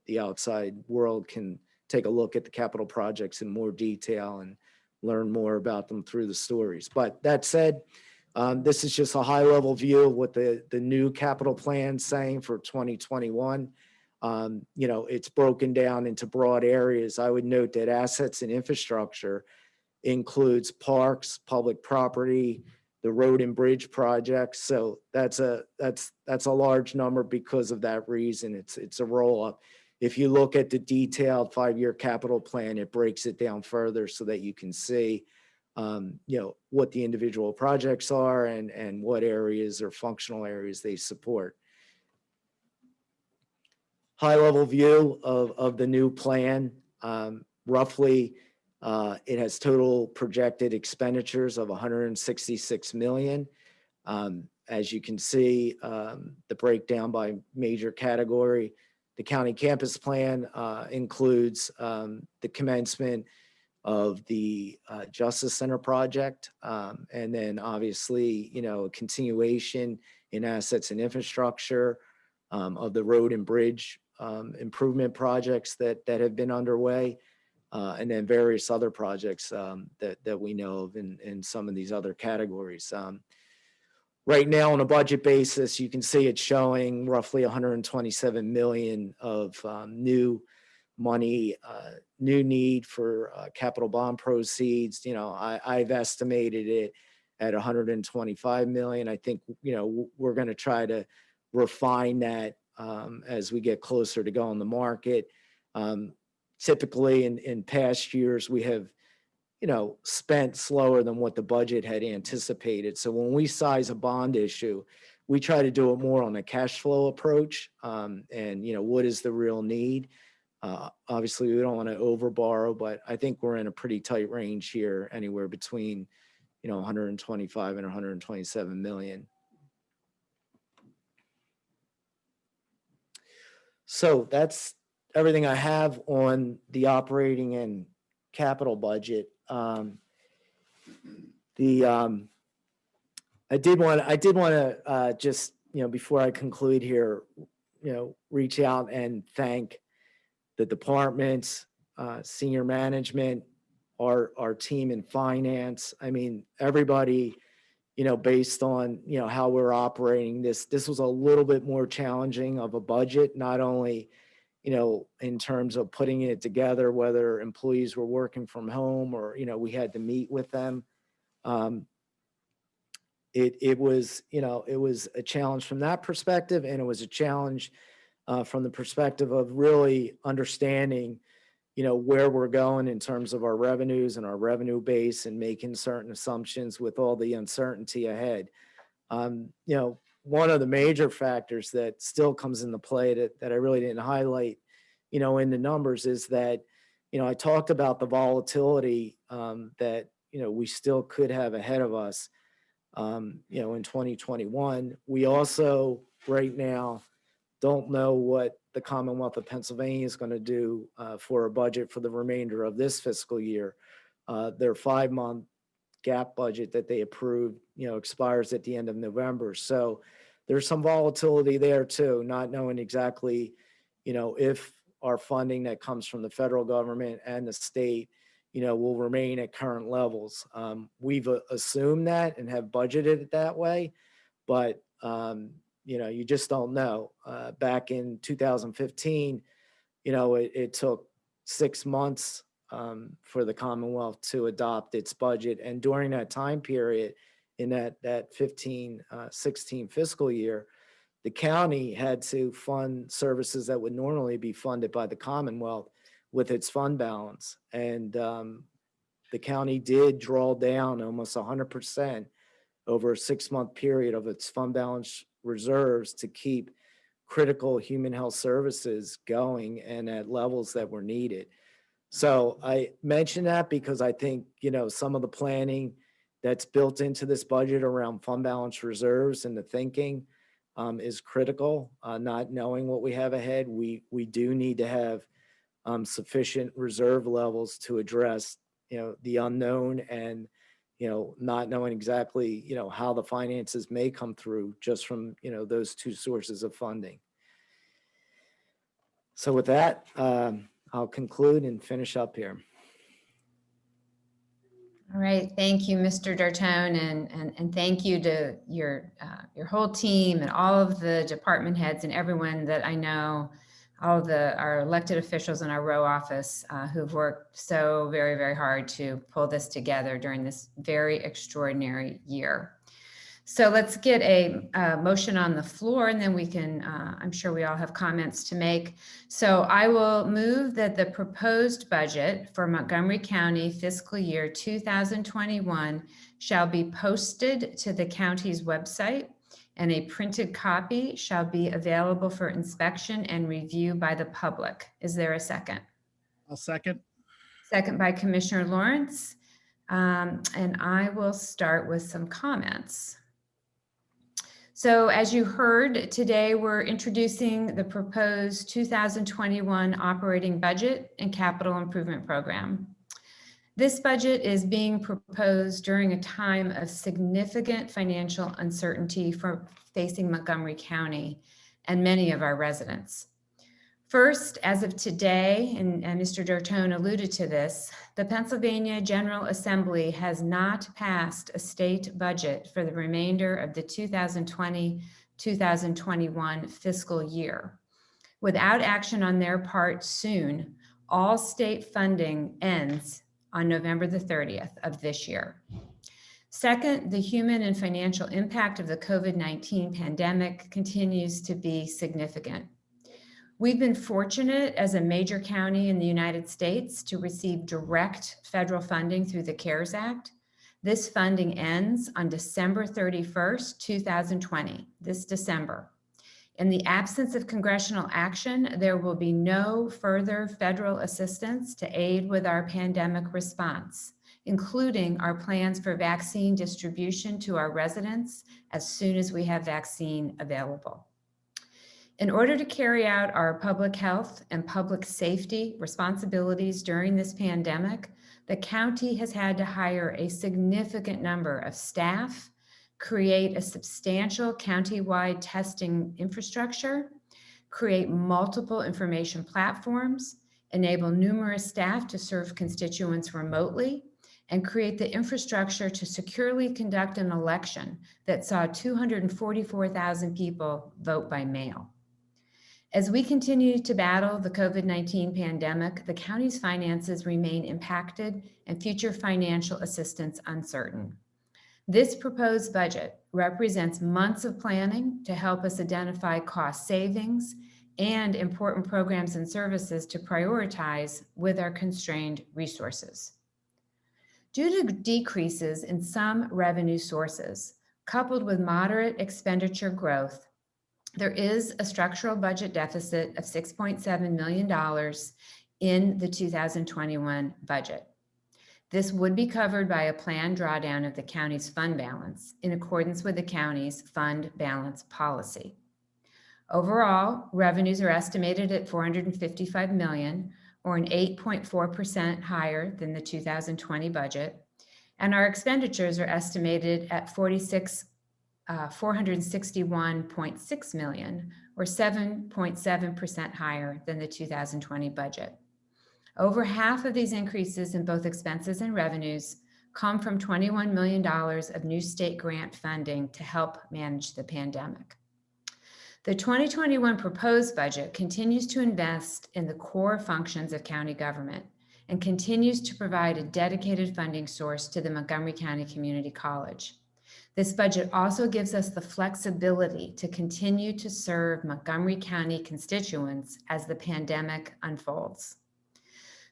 the outside world can take a look at the capital projects in more detail and learn more about them through the stories. But that said, this is just a high-level view of what the new capital plan is saying for 2021. It's broken down into broad areas. I would note that assets and infrastructure includes parks, public property, the road and bridge projects. So that's a large number because of that reason. It's a roll-up. If you look at the detailed 5-year capital plan, it breaks it down further so that you can see what the individual projects are and what areas or functional areas they support. High-level view of the new plan. Roughly, it has total projected expenditures of $166 million. As you can see, the breakdown by major category. The county campus plan includes the commencement of the Justice Center project, and then obviously, a continuation in assets and infrastructure of the road and bridge improvement projects that have been underway, and then various other projects that we know of in some of these other categories. Right now, on a budget basis, you can see it's showing roughly $127 million of new money, new need for capital bond proceeds. I've estimated it at $125 million. I think, we're going to try to refine that as we get closer to going to market. Typically in past years, we have, spent slower than what the budget had anticipated. So when we size a bond issue, we try to do it more on a cash flow approach, and, what is the real need? Obviously, we don't want to over borrow, but I think we're in a pretty tight range here, anywhere between, 125 and 127 million. So that's everything I have on the operating and capital budget. I did want to just, before I conclude here, reach out and thank the departments, senior management, our team in finance. I mean, everybody, based on, how we're operating this was a little bit more challenging of a budget, not only, in terms of putting it together, whether employees were working from home or, we had to meet with them. It was a challenge from that perspective, and it was a challenge from the perspective of really understanding, where we're going in terms of our revenues and our revenue base, and making certain assumptions with all the uncertainty ahead. One of the major factors that still comes into play that I really didn't highlight, in the numbers is that, I talked about the volatility that, we still could have ahead of us, in 2021. We also right now don't know what the Commonwealth of Pennsylvania is going to do for a budget for the remainder of this fiscal year. Their 5-month gap budget that they approved, expires at the end of November. So there's some volatility there too, not knowing exactly, if our funding that comes from the federal government and the state, will remain at current levels. We've assumed that and have budgeted it that way, but you just don't know. Back in 2015, it took 6 months for the Commonwealth to adopt its budget. And during that time period, in that 15-16 fiscal year, the county had to fund services that would normally be funded by the Commonwealth with its fund balance. And the county did draw down almost 100% over a 6-month period of its fund balance reserves to keep critical human health services going and at levels that were needed. So I mention that because I think, some of the planning that's built into this budget around fund balance reserves and the thinking is critical. Not knowing what we have ahead, we do need to have sufficient reserve levels to address, the unknown and, not knowing exactly, how the finances may come through just from, those two sources of funding. So with that, I'll conclude and finish up here. All right, thank you, Mr. Dartone, and thank you to your whole team and all of the department heads and everyone that I know, all of our elected officials in our row office who've worked so very, very hard to pull this together during this very extraordinary year. So let's get a motion on the floor, and then we can, I'm sure we all have comments to make. So I will move that the proposed budget for Montgomery County fiscal year 2021 shall be posted to the county's website, and a printed copy shall be available for inspection and review by the public. Is there a second? I'll second. Second by Commissioner Lawrence. And I will start with some comments. So as you heard today, we're introducing the proposed 2021 operating budget and capital improvement program. This budget is being proposed during a time of significant financial uncertainty facing Montgomery County and many of our residents. First, as of today, and Mr. Dartone alluded to this, the Pennsylvania General Assembly has not passed a state budget for the remainder of the 2020-2021 fiscal year. Without action on their part soon, all state funding ends on November the 30th of this year. Second, the human and financial impact of the COVID-19 pandemic continues to be significant. We've been fortunate as a major county in the United States to receive direct federal funding through the CARES Act. This funding ends on December 31st, 2020, this December. In the absence of congressional action, there will be no further federal assistance to aid with our pandemic response, including our plans for vaccine distribution to our residents as soon as we have vaccine available. In order to carry out our public health and public safety responsibilities during this pandemic, the county has had to hire a significant number of staff, create a substantial countywide testing infrastructure, create multiple information platforms, enable numerous staff to serve constituents remotely, and create the infrastructure to securely conduct an election that saw 244,000 people vote by mail. As we continue to battle the COVID-19 pandemic, the county's finances remain impacted and future financial assistance uncertain. This proposed budget represents months of planning to help us identify cost savings and important programs and services to prioritize with our constrained resources. Due to decreases in some revenue sources, coupled with moderate expenditure growth, there is a structural budget deficit of $6.7 million in the 2021 budget. This would be covered by a planned drawdown of the county's fund balance in accordance with the county's fund balance policy. Overall, revenues are estimated at $455 million, or an 8.4% higher than the 2020 budget, and our expenditures are estimated at $461.6 million, or 7.7% higher than the 2020 budget. Over half of these increases in both expenses and revenues come from $21 million of new state grant funding to help manage the pandemic. The 2021 proposed budget continues to invest in the core functions of county government and continues to provide a dedicated funding source to the Montgomery County Community College. This budget also gives us the flexibility to continue to serve Montgomery County constituents as the pandemic unfolds.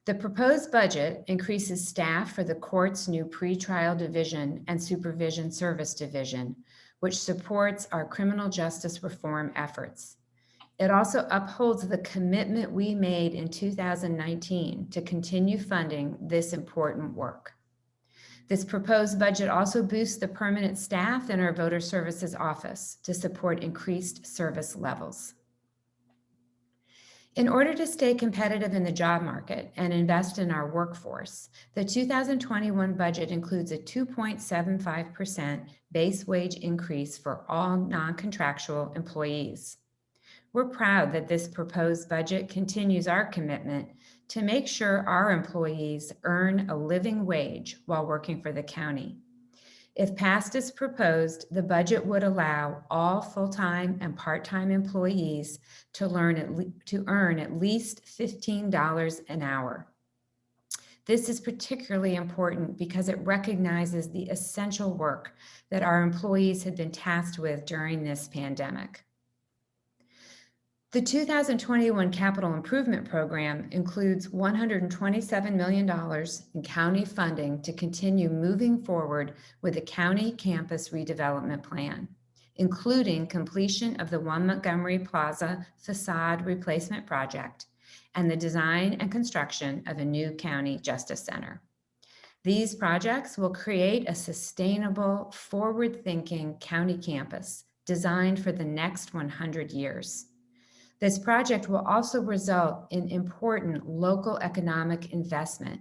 The proposed budget increases staff for the court's new pretrial division and supervision service division, which supports our criminal justice reform efforts. It also upholds the commitment we made in 2019 to continue funding this important work. This proposed budget also boosts the permanent staff in our voter services office to support increased service levels. In order to stay competitive in the job market and invest in our workforce, the 2021 budget includes a 2.75% base wage increase for all non-contractual employees. We're proud that this proposed budget continues our commitment to make sure our employees earn a living wage while working for the county. If passed as proposed, the budget would allow all full-time and part-time employees to earn at least $15 an hour. This is particularly important because it recognizes the essential work that our employees have been tasked with during this pandemic. The 2021 Capital Improvement Program includes $127 million in county funding to continue moving forward with the county campus redevelopment plan, including completion of the One Montgomery Plaza facade replacement project and the design and construction of a new county justice center. These projects will create a sustainable, forward-thinking county campus designed for the next 100 years. This project will also result in important local economic investment,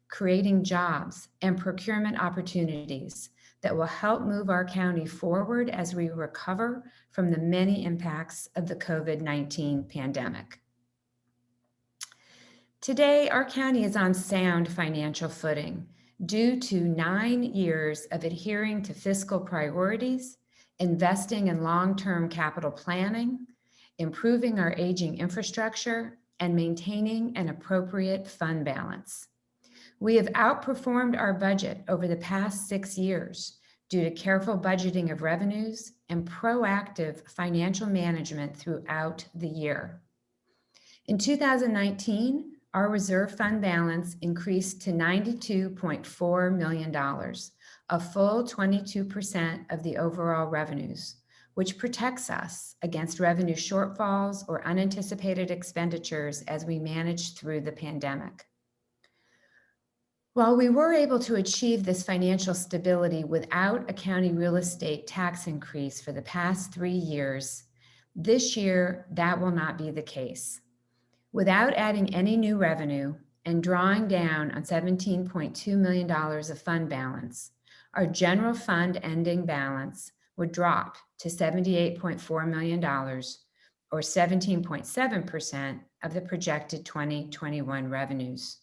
creating jobs and procurement opportunities that will help move our county forward as we recover from the many impacts of the COVID-19 pandemic. Today, our county is on sound financial footing due to 9 years of adhering to fiscal priorities, investing in long-term capital planning, improving our aging infrastructure, and maintaining an appropriate fund balance. We have outperformed our budget over the past 6 years due to careful budgeting of revenues and proactive financial management throughout the year. In 2019, our reserve fund balance increased to $92.4 million, a full 22% of the overall revenues, which protects us against revenue shortfalls or unanticipated expenditures as we manage through the pandemic. While we were able to achieve this financial stability without a county real estate tax increase for the past 3 years, this year that will not be the case. Without adding any new revenue and drawing down on $17.2 million of fund balance, our general fund ending balance would drop to $78.4 million, or 17.7% of the projected 2021 revenues.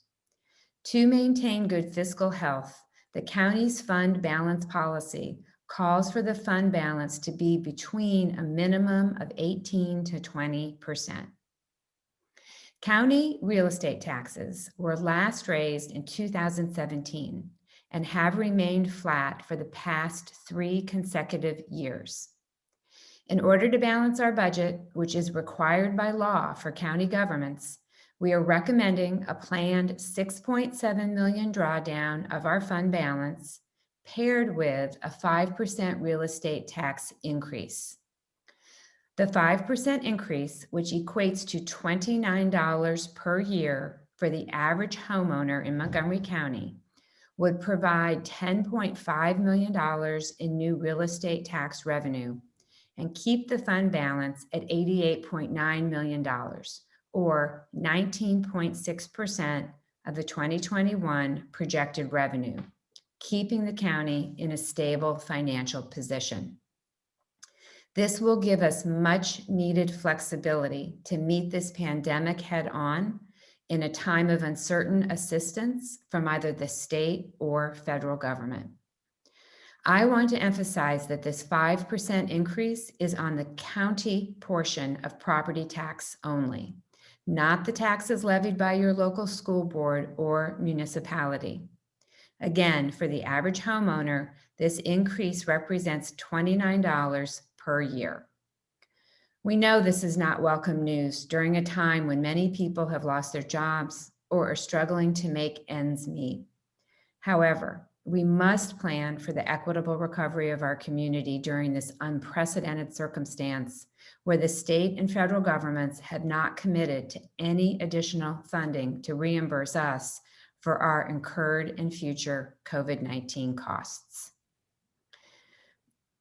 To maintain good fiscal health, the county's fund balance policy calls for the fund balance to be between a minimum of 18 to 20%. County real estate taxes were last raised in 2017 and have remained flat for the past 3 consecutive years. In order to balance our budget, which is required by law for county governments, we are recommending a planned $6.7 million drawdown of our fund balance paired with a 5% real estate tax increase. The 5% increase, which equates to $29 per year for the average homeowner in Montgomery County, would provide $10.5 million in new real estate tax revenue and keep the fund balance at $88.9 million, or 19.6% of the 2021 projected revenue, keeping the county in a stable financial position. This will give us much needed flexibility to meet this pandemic head on in a time of uncertain assistance from either the state or federal government. I want to emphasize that this 5% increase is on the county portion of property tax only, not the taxes levied by your local school board or municipality. Again, for the average homeowner, this increase represents $29 per year. We know this is not welcome news during a time when many people have lost their jobs or are struggling to make ends meet. However, we must plan for the equitable recovery of our community during this unprecedented circumstance where the state and federal governments have not committed to any additional funding to reimburse us for our incurred and future COVID-19 costs.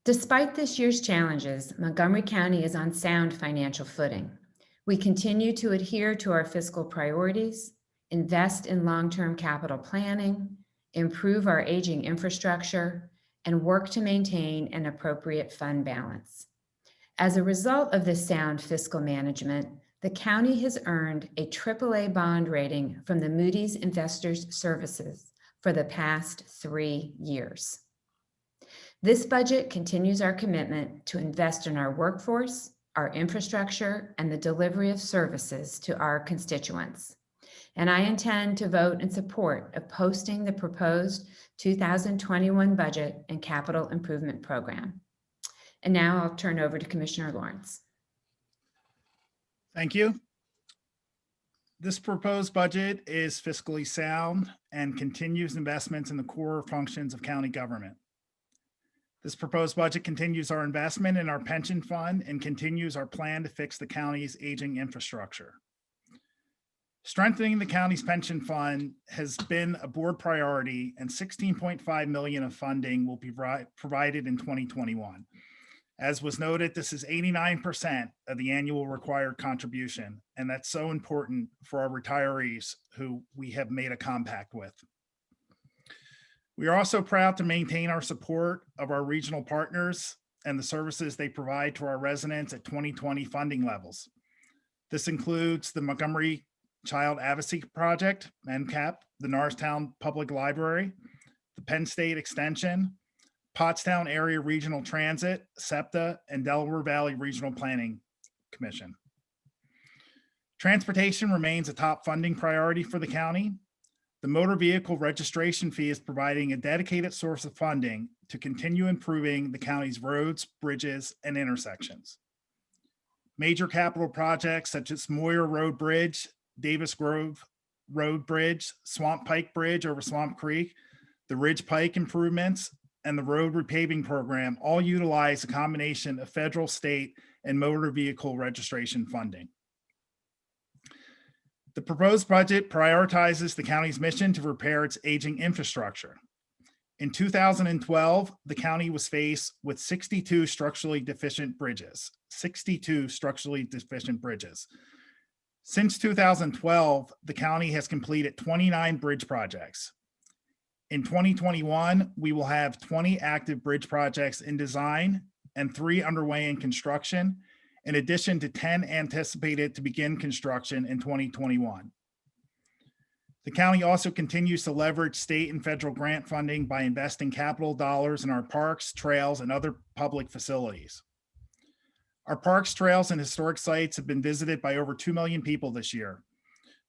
Despite this year's challenges, Montgomery County is on sound financial footing. We continue to adhere to our fiscal priorities, invest in long-term capital planning, improve our aging infrastructure, and work to maintain an appropriate fund balance. As a result of this sound fiscal management, the county has earned a AAA bond rating from the Moody's Investors Services for the past 3 years. This budget continues our commitment to invest in our workforce, our infrastructure, and the delivery of services to our constituents. And I intend to vote in support of posting the proposed 2021 budget and capital improvement program. And now I'll turn over to Commissioner Lawrence. Thank you. This proposed budget is fiscally sound and continues investments in the core functions of county government. This proposed budget continues our investment in our pension fund and continues our plan to fix the county's aging infrastructure. Strengthening the county's pension fund has been a board priority, and $16.5 million of funding will be provided in 2021. As was noted, this is 89% of the annual required contribution, and that's so important for our retirees who we have made a compact with. We are also proud to maintain our support of our regional partners and the services they provide to our residents at 2020 funding levels. This includes the Montgomery Child Advocacy Project, MCAP, the Norristown Public Library, the Penn State Extension, Pottstown Area Regional Transit, SEPTA, and Delaware Valley Regional Planning Commission. Transportation remains a top funding priority for the county. The motor vehicle registration fee is providing a dedicated source of funding to continue improving the county's roads, bridges, and intersections. Major capital projects such as Moyer Road Bridge, Davis Grove Road Bridge, Swamp Pike Bridge over Swamp Creek, the Ridge Pike improvements, and the road repaving program all utilize a combination of federal, state, and motor vehicle registration funding. The proposed budget prioritizes the county's mission to repair its aging infrastructure. In 2012, the county was faced with 62 structurally deficient bridges. 62 structurally deficient bridges. Since 2012, the county has completed 29 bridge projects. In 2021, we will have 20 active bridge projects in design and 3 underway in construction, in addition to 10 anticipated to begin construction in 2021. The county also continues to leverage state and federal grant funding by investing capital dollars in our parks, trails, and other public facilities. Our parks, trails, and historic sites have been visited by over 2 million people this year,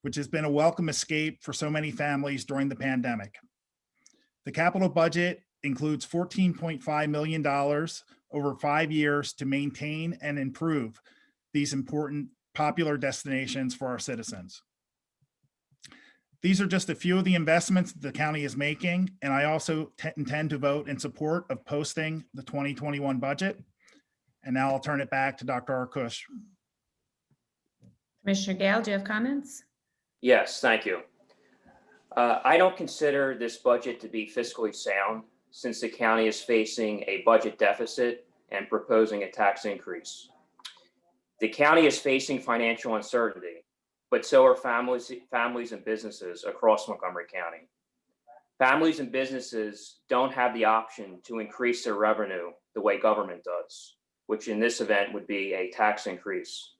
which has been a welcome escape for so many families during the pandemic. The capital budget includes $14.5 million over 5 years to maintain and improve these important popular destinations for our citizens. These are just a few of the investments the county is making, and I also intend to vote in support of posting the 2021 budget. And now I'll turn it back to Dr. Arkoosh. Commissioner Gale, do you have comments? Yes, thank you. I don't consider this budget to be fiscally sound since the county is facing a budget deficit and proposing a tax increase. The county is facing financial uncertainty, but so are families and businesses across Montgomery County. Families and businesses don't have the option to increase their revenue the way government does, which in this event would be a tax increase.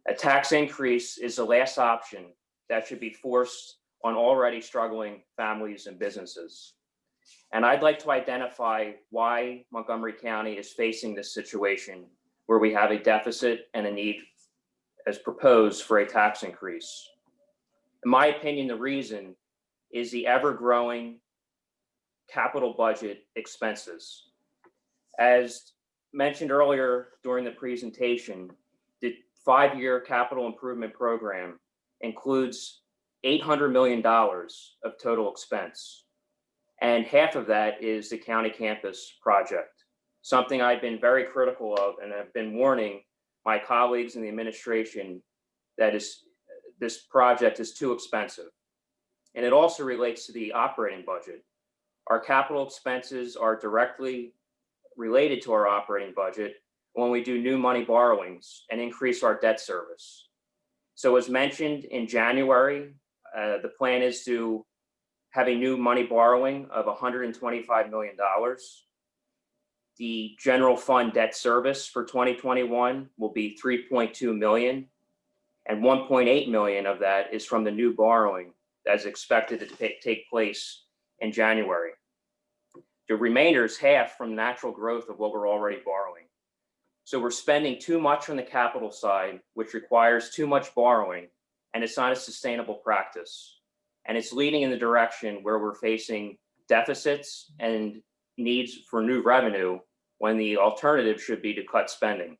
A tax increase is the last option that should be forced on already struggling families and businesses. And I'd like to identify why Montgomery County is facing this situation where we have a deficit and a need as proposed for a tax increase. In my opinion, the reason is the ever-growing capital budget expenses. As mentioned earlier during the presentation, the 5-year capital improvement program includes $800 million of total expense. And half of that is the county campus project, something I've been very critical of and have been warning my colleagues in the administration that this project is too expensive. And it also relates to the operating budget. Our capital expenses are directly related to our operating budget when we do new money borrowings and increase our debt service. So as mentioned in January, the plan is to have a new money borrowing of $125 million. The general fund debt service for 2021 will be $3.2 million, and $1.8 million of that is from the new borrowing that is expected to take place in January. The remainder is half from natural growth of what we're already borrowing. So we're spending too much on the capital side, which requires too much borrowing, and it's not a sustainable practice. And it's leading in the direction where we're facing deficits and needs for new revenue when the alternative should be to cut spending.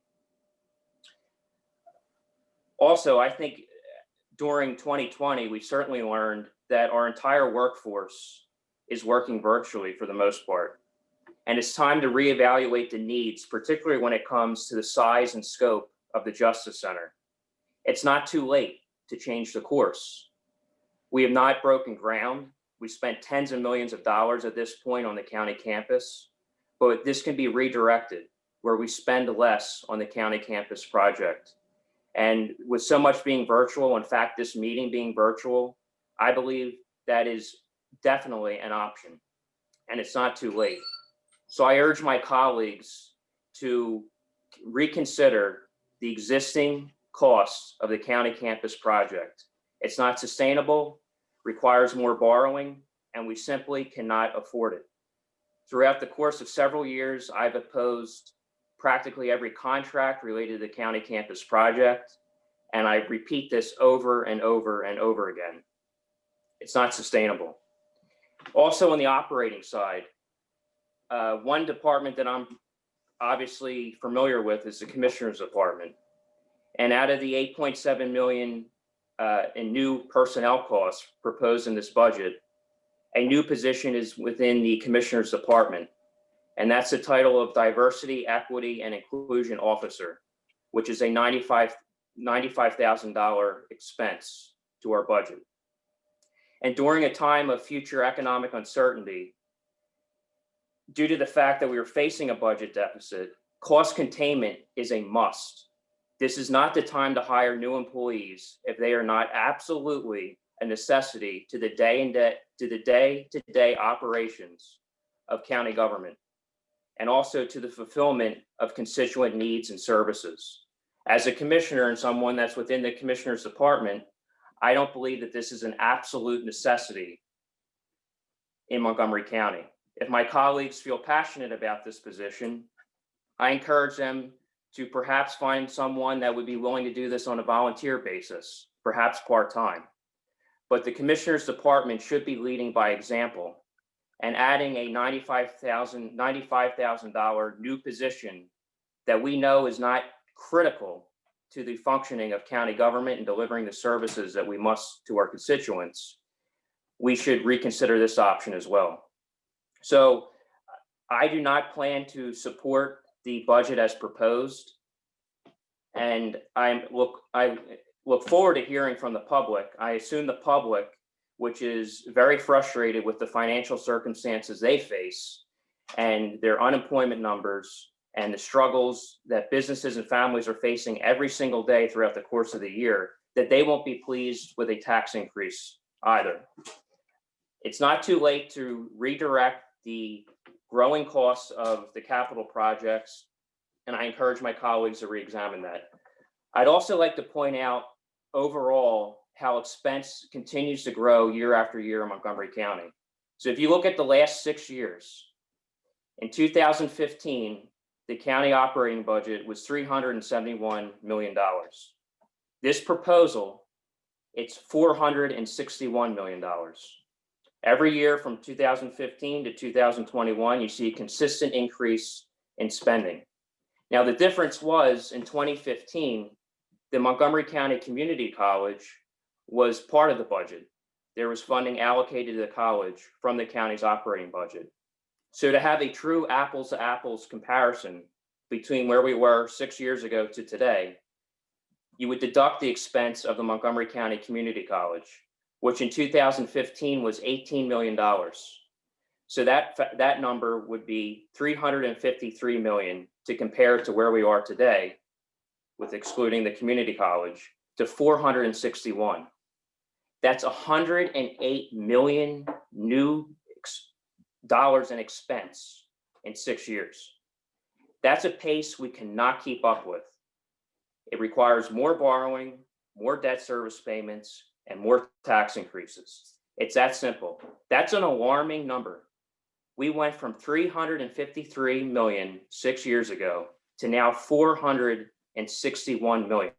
Also, I think during 2020, we certainly learned that our entire workforce is working virtually for the most part. And it's time to reevaluate the needs, particularly when it comes to the size and scope of the Justice Center. It's not too late to change the course. We have not broken ground. We spent tens of millions of dollars at this point on the county campus, but this can be redirected where we spend less on the county campus project. And with so much being virtual, in fact, this meeting being virtual, I believe that is definitely an option, and it's not too late. So I urge my colleagues to reconsider the existing costs of the county campus project. It's not sustainable, requires more borrowing, and we simply cannot afford it. Throughout the course of several years, I've opposed practically every contract related to the county campus project, and I repeat this over and over and over again. It's not sustainable. Also on the operating side, one department that I'm obviously familiar with is the Commissioner's Department. And out of the $8.7 million in new personnel costs proposed in this budget, a new position is within the Commissioner's Department, And that's the title of Diversity, Equity, and Inclusion Officer, which is a $95,000 expense to our budget. And during a time of future economic uncertainty, due to the fact that we are facing a budget deficit, cost containment is a must. This is not the time to hire new employees if they are not absolutely a necessity to the day-to-day operations of county government, and also to the fulfillment of constituent needs and services. As a commissioner and someone that's within the commissioner's department, I don't believe that this is an absolute necessity in Montgomery County. If my colleagues feel passionate about this position, I encourage them to perhaps find someone that would be willing to do this on a volunteer basis, perhaps part-time. But the commissioner's department should be leading by example, and adding a $95,000 new position that we know is not critical to the functioning of county government and delivering the services that we must to our constituents, we should reconsider this option as well. So I do not plan to support the budget as proposed. And I look forward to hearing from the public. I assume the public, which is very frustrated with the financial circumstances they face and their unemployment numbers and the struggles that businesses and families are facing every single day throughout the course of the year, that they won't be pleased with a tax increase either. It's not too late to redirect the growing costs of the capital projects, and I encourage my colleagues to re-examine that. I'd also like to point out overall how expense continues to grow year after year in Montgomery County. So if you look at the last 6 years, in 2015, the county operating budget was $371 million. This proposal, it's $461 million. Every year from 2015 to 2021, you see a consistent increase in spending. Now, the difference was in 2015, the Montgomery County Community College was part of the budget. There was funding allocated to the college from the county's operating budget. So to have a true apples to apples comparison between where we were 6 years ago to today, you would deduct the expense of the Montgomery County Community College, which in 2015 was $18 million. So that number would be $353 million to compare to where we are today, with excluding the community college, to $461. That's $108 million new dollars in expense in 6 years. That's a pace we cannot keep up with. It requires more borrowing, more debt service payments, and more tax increases. It's that simple. That's an alarming number. We went from $353 million 6 years ago to now $461 million.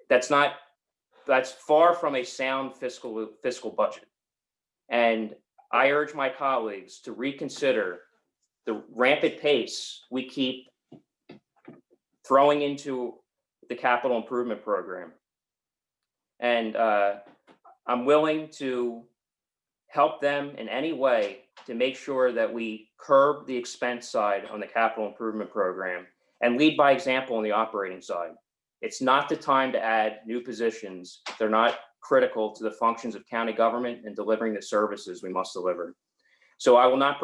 That's far from a sound fiscal budget. And I urge my colleagues to reconsider the rampant pace we keep throwing into the capital improvement program. And I'm willing to help them in any way to make sure that we curb the expense side on the capital improvement program and lead by example on the operating side. It's not the time to add new positions. They're not critical to the functions of county government and delivering the services we must deliver. So I will not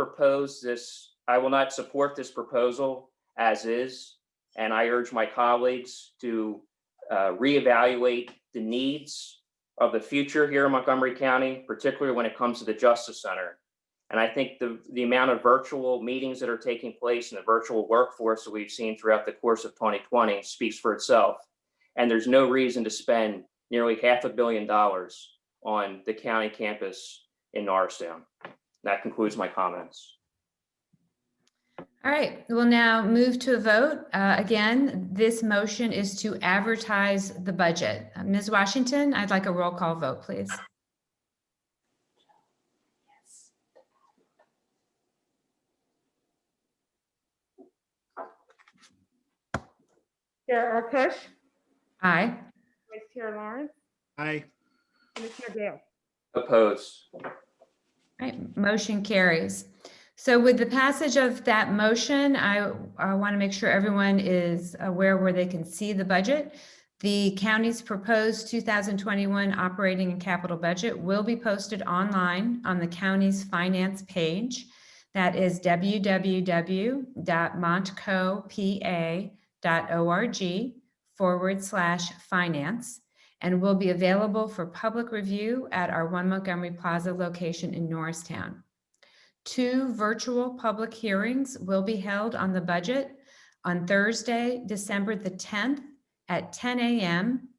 support this proposal as is, and I urge my colleagues to reevaluate the needs of the future here in Montgomery County, particularly when it comes to the Justice Center. And I think the amount of virtual meetings that are taking place and the virtual workforce that we've seen throughout the course of 2020 speaks for itself. And there's no reason to spend nearly $500 million on the county campus in Norristown. That concludes my comments. All right, we'll now move to a vote. Again, this motion is to advertise the budget. Ms. Washington, I'd like a roll call vote, please. Chair Arkoosh, Aye. Vice Chair Lawrence, Aye. Commissioner Gale. Opposed. All right, motion carries. So with the passage of that motion, I want to make sure everyone is aware where they can see the budget. The county's proposed 2021 operating and capital budget will be posted online on the county's finance page. That is www.montcopa.org/finance, and will be available for public review at our One Montgomery Plaza location in Norristown. 2 virtual public hearings will be held on the budget on Thursday, December the 10th at 10 a.m.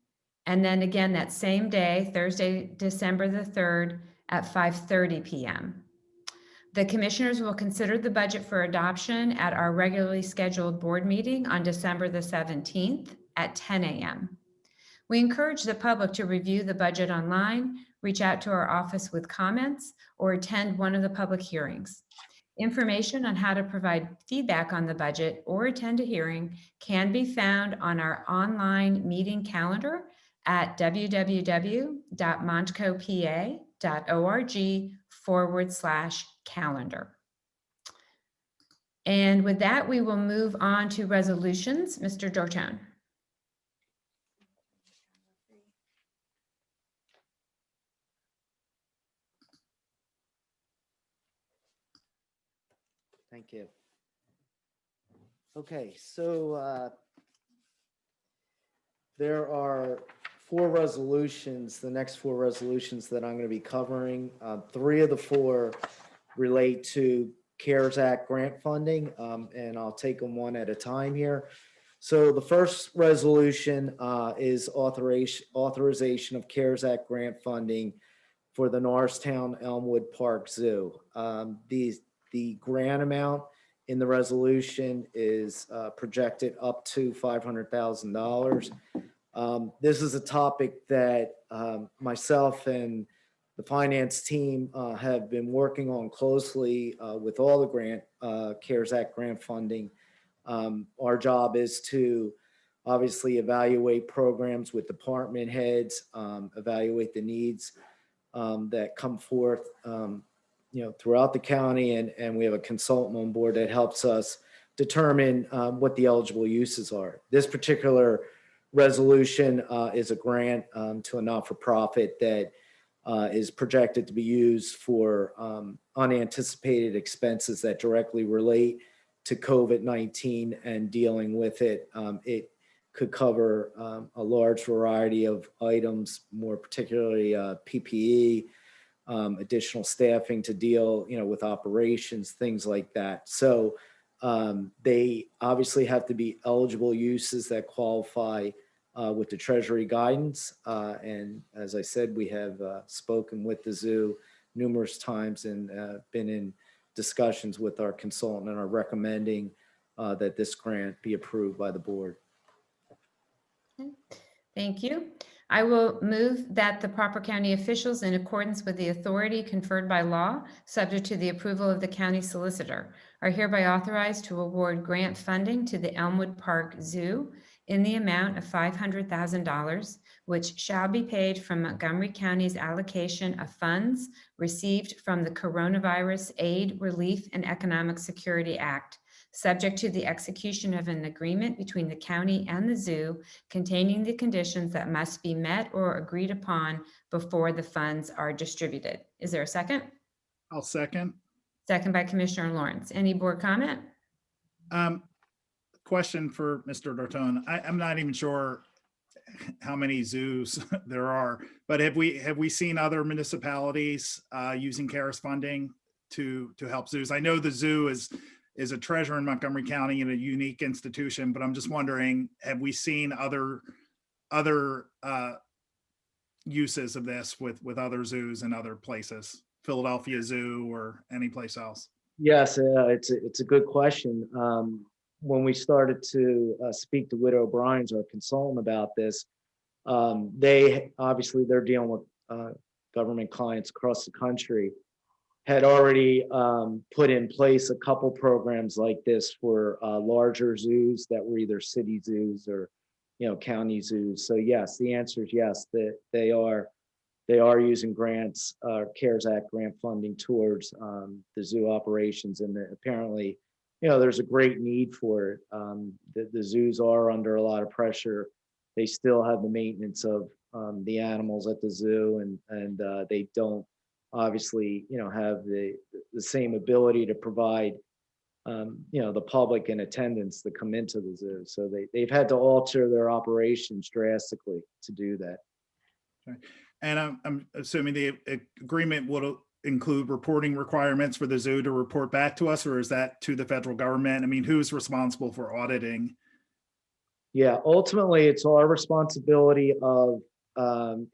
And then again that same day, Thursday, December the 3rd at 5:30 p.m. The commissioners will consider the budget for adoption at our regularly scheduled board meeting on December the 17th at 10 a.m. We encourage the public to review the budget online, reach out to our office with comments, or attend one of the public hearings. Information on how to provide feedback on the budget or attend a hearing can be found on our online meeting calendar at www.montcopa.org/calendar. And with that, we will move on to resolutions. Mr. Dortone. Thank you. Okay, so there are 4 resolutions, the next 4 resolutions that I'm going to be covering. 3 of the 4 relate to CARES Act grant funding, and I'll take them one at a time here. So the first resolution is authorization of CARES Act grant funding for the Norristown Elmwood Park Zoo. The grant amount in the resolution is projected up to $500,000. This is a topic that myself and the finance team have been working on closely with all the CARES Act grant funding. Our job is to obviously evaluate programs with department heads, evaluate the needs that come forth throughout the county, and we have a consultant on board that helps us determine what the eligible uses are. This particular resolution is a grant to a not-for-profit that is projected to be used for unanticipated expenses that directly relate to COVID-19 and dealing with it. It could cover a large variety of items, more particularly PPE, additional staffing to deal, with operations, things like that. So they obviously have to be eligible uses that qualify with the Treasury guidance. And as I said, we have spoken with the zoo numerous times and been in discussions with our consultant and are recommending that this grant be approved by the board. Thank you. I will move that the proper county officials, in accordance with the authority conferred by law, subject to the approval of the county solicitor, are hereby authorized to award grant funding to the Elmwood Park Zoo in the amount of $500,000, which shall be paid from Montgomery County's allocation of funds received from the Coronavirus Aid, Relief, and Economic Security Act, subject to the execution of an agreement between the county and the zoo containing the conditions that must be met or agreed upon before the funds are distributed. Is there a second? I'll second. Second by Commissioner Lawrence. Any board comment? Question for Mr. Dortone. I'm not even sure how many zoos there are, but have we seen other municipalities using CARES funding to help zoos? I know the zoo is a treasure in Montgomery County and a unique institution, but I'm just wondering, have we seen other uses of this with other zoos in other places, Philadelphia Zoo or any place else? Yes, it's a good question. When we started to speak to Widow O'Brien's, our consultant, about this, they're dealing with government clients across the country, had already put in place a couple programs like this for larger zoos that were either city zoos or county zoos. So yes, the answer is yes, that they are they are using grants, CARES Act grant funding towards the zoo operations, and apparently, there's a great need for it. The zoos are under a lot of pressure. They still have the maintenance of the animals at the zoo, and they don't obviously, have the same ability to provide, the public in attendance that come into the zoo. So they've had to alter their operations drastically to do that. Okay. And I'm assuming the agreement will include reporting requirements for the zoo to report back to us, or is that to the federal government? I mean, who's responsible for auditing? Yeah, ultimately, it's our responsibility of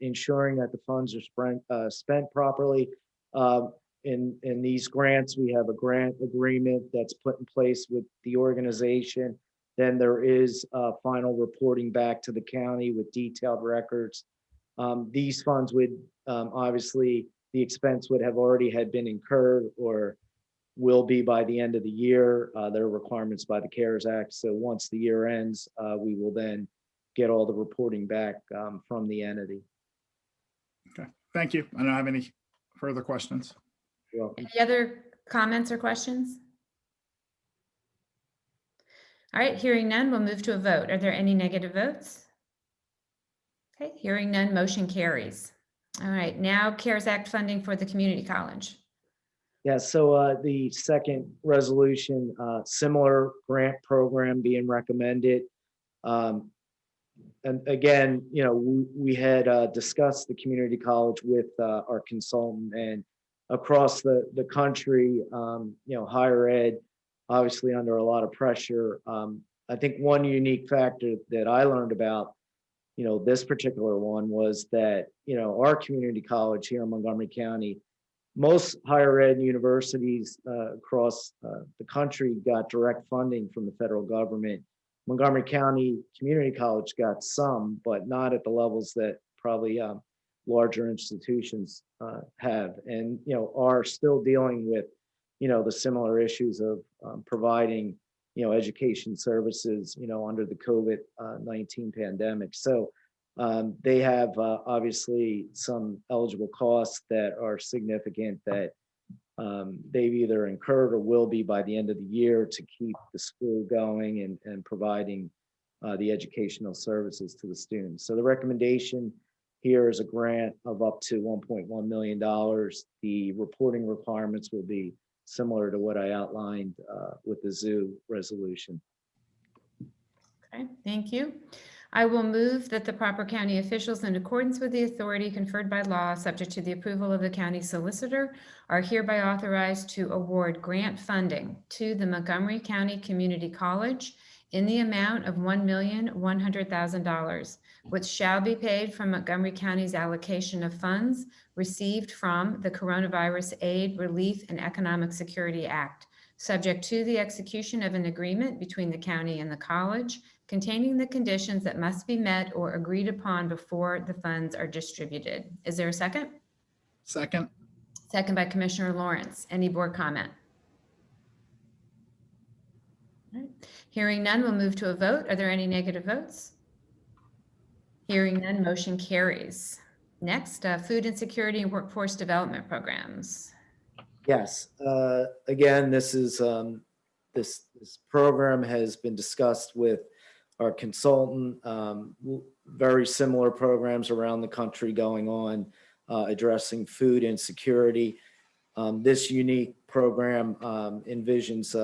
ensuring that the funds are spent properly. In these grants, we have a grant agreement that's put in place with the organization. Then there is final reporting back to the county with detailed records. These funds would obviously, the expense would have already had been incurred or will be by the end of the year. There are requirements by the CARES Act. So once the year ends, we will then get all the reporting back from the entity. Okay, thank you. I don't have any further questions. You're welcome. Any other comments or questions? All right, hearing none, we'll move to a vote. Are there any negative votes? Okay, hearing none, motion carries. All right, now CARES Act funding for the community college. Yeah, so the second resolution, similar grant program being recommended. And again, we had discussed the community college with our consultant, and across the country, higher ed, obviously under a lot of pressure. I think one unique factor that I learned about, this particular one was that, our community college here in Montgomery County, most higher ed universities across the country got direct funding from the federal government. Montgomery County Community College got some, but not at the levels that probably larger institutions have, and are still dealing with the similar issues of providing education services under the COVID-19 pandemic. So they have obviously some eligible costs that are significant that they've either incurred or will be by the end of the year to keep the school going and providing the educational services to the students. So the recommendation here is a grant of up to $1.1 million. The reporting requirements will be similar to what I outlined with the zoo resolution. Okay, thank you. I will move that the proper county officials, in accordance with the authority conferred by law, subject to the approval of the county solicitor, are hereby authorized to award grant funding to the Montgomery County Community College in the amount of $1,100,000, which shall be paid from Montgomery County's allocation of funds received from the Coronavirus Aid, Relief, and Economic Security Act, subject to the execution of an agreement between the county and the college containing the conditions that must be met or agreed upon before the funds are distributed. Is there a second? Second. Second by Commissioner Lawrence. Any board comment? All right. Hearing none, we'll move to a vote. Are there any negative votes? Hearing none, motion carries. Next, food insecurity and workforce development programs. Yes, again, this is this program has been discussed with our consultant. Very similar programs around the country going on addressing food insecurity. This unique program envisions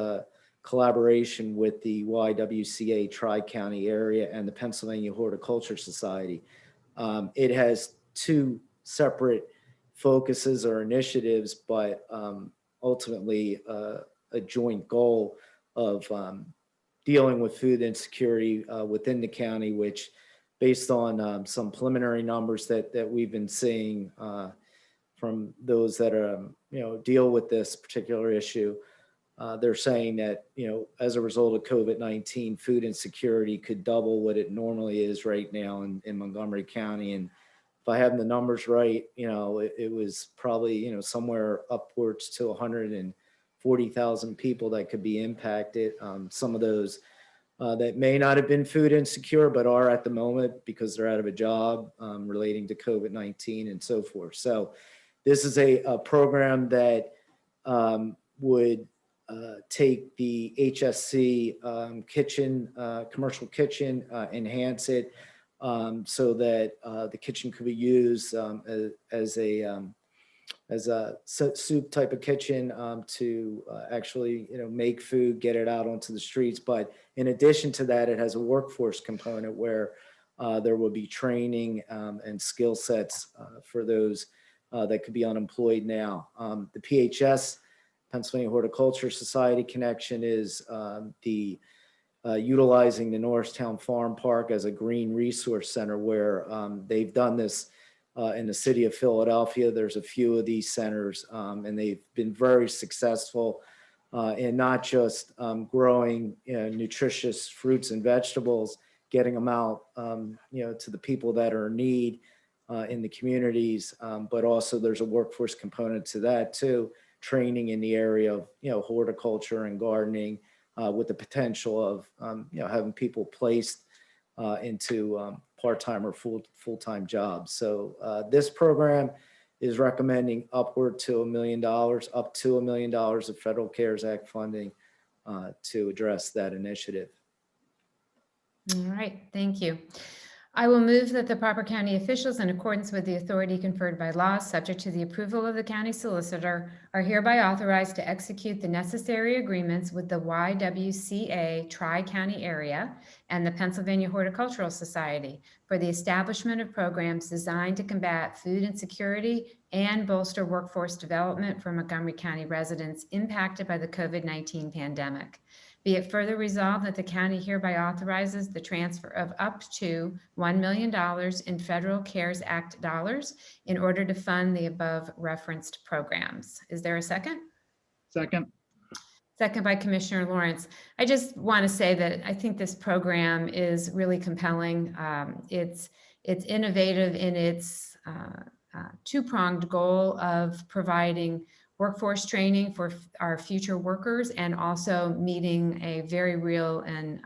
collaboration with the YWCA Tri-County area and the Pennsylvania Horticulture Society. It has two separate focuses or initiatives, but ultimately a joint goal of dealing with food insecurity within the county, which based on some preliminary numbers that we've been seeing from those that are, deal with this particular issue, they're saying that, as a result of COVID-19, food insecurity could double what it normally is right now in Montgomery County. And if I have the numbers right, it was probably, somewhere upwards to 140,000 people that could be impacted. Some of those that may not have been food insecure, but are at the moment because they're out of a job relating to COVID-19 and so forth. So this is a program that would take the HSC kitchen, commercial kitchen, enhance it so that the kitchen could be used as a soup type of kitchen to actually, make food, get it out onto the streets. But in addition to that, it has a workforce component where there will be training and skill sets for those that could be unemployed now. The PHS, Pennsylvania Horticulture Society connection is utilizing the Norristown Farm Park as a green resource center where they've done this in the city of Philadelphia. There's a few of these centers and they've been very successful in not just growing nutritious fruits and vegetables, getting them out to the people that are in need in the communities, but also there's a workforce component to that too, training in the area of horticulture and gardening with the potential of having people placed into part-time or full-time jobs. So this program is recommending upward to $1 million, up to $1 million of Federal CARES Act funding to address that initiative. All right, thank you. I will move that the proper county officials, in accordance with the authority conferred by law, subject to the approval of the county solicitor, are hereby authorized to execute the necessary agreements with the YWCA Tri-County Area and the Pennsylvania Horticultural Society for the establishment of programs designed to combat food insecurity and bolster workforce development for Montgomery County residents impacted by the COVID-19 pandemic. Be it further resolved that the county hereby authorizes the transfer of up to $1 million in Federal CARES Act dollars in order to fund the above referenced programs. Is there a second? Second. Second by Commissioner Lawrence. I just want to say that I think this program is really compelling. It's innovative in its two-pronged goal of providing workforce training for our future workers and also meeting a very real and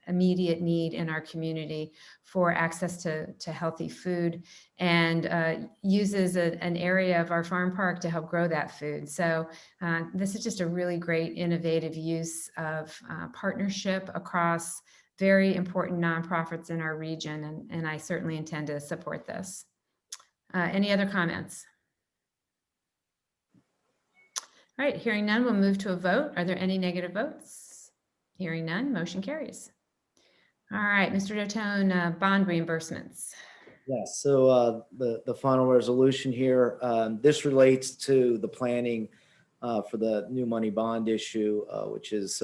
immediate need in our community for access to healthy food, and uses an area of our farm park to help grow that food. So this is just a really great innovative use of partnership across very important nonprofits in our region, and I certainly intend to support this. Any other comments? All right, hearing none, we'll move to a vote. Are there any negative votes? Hearing none, motion carries. All right, Mr. Dotone, bond reimbursements. Yes, so the final resolution here, this relates to the planning for the new money bond issue, which is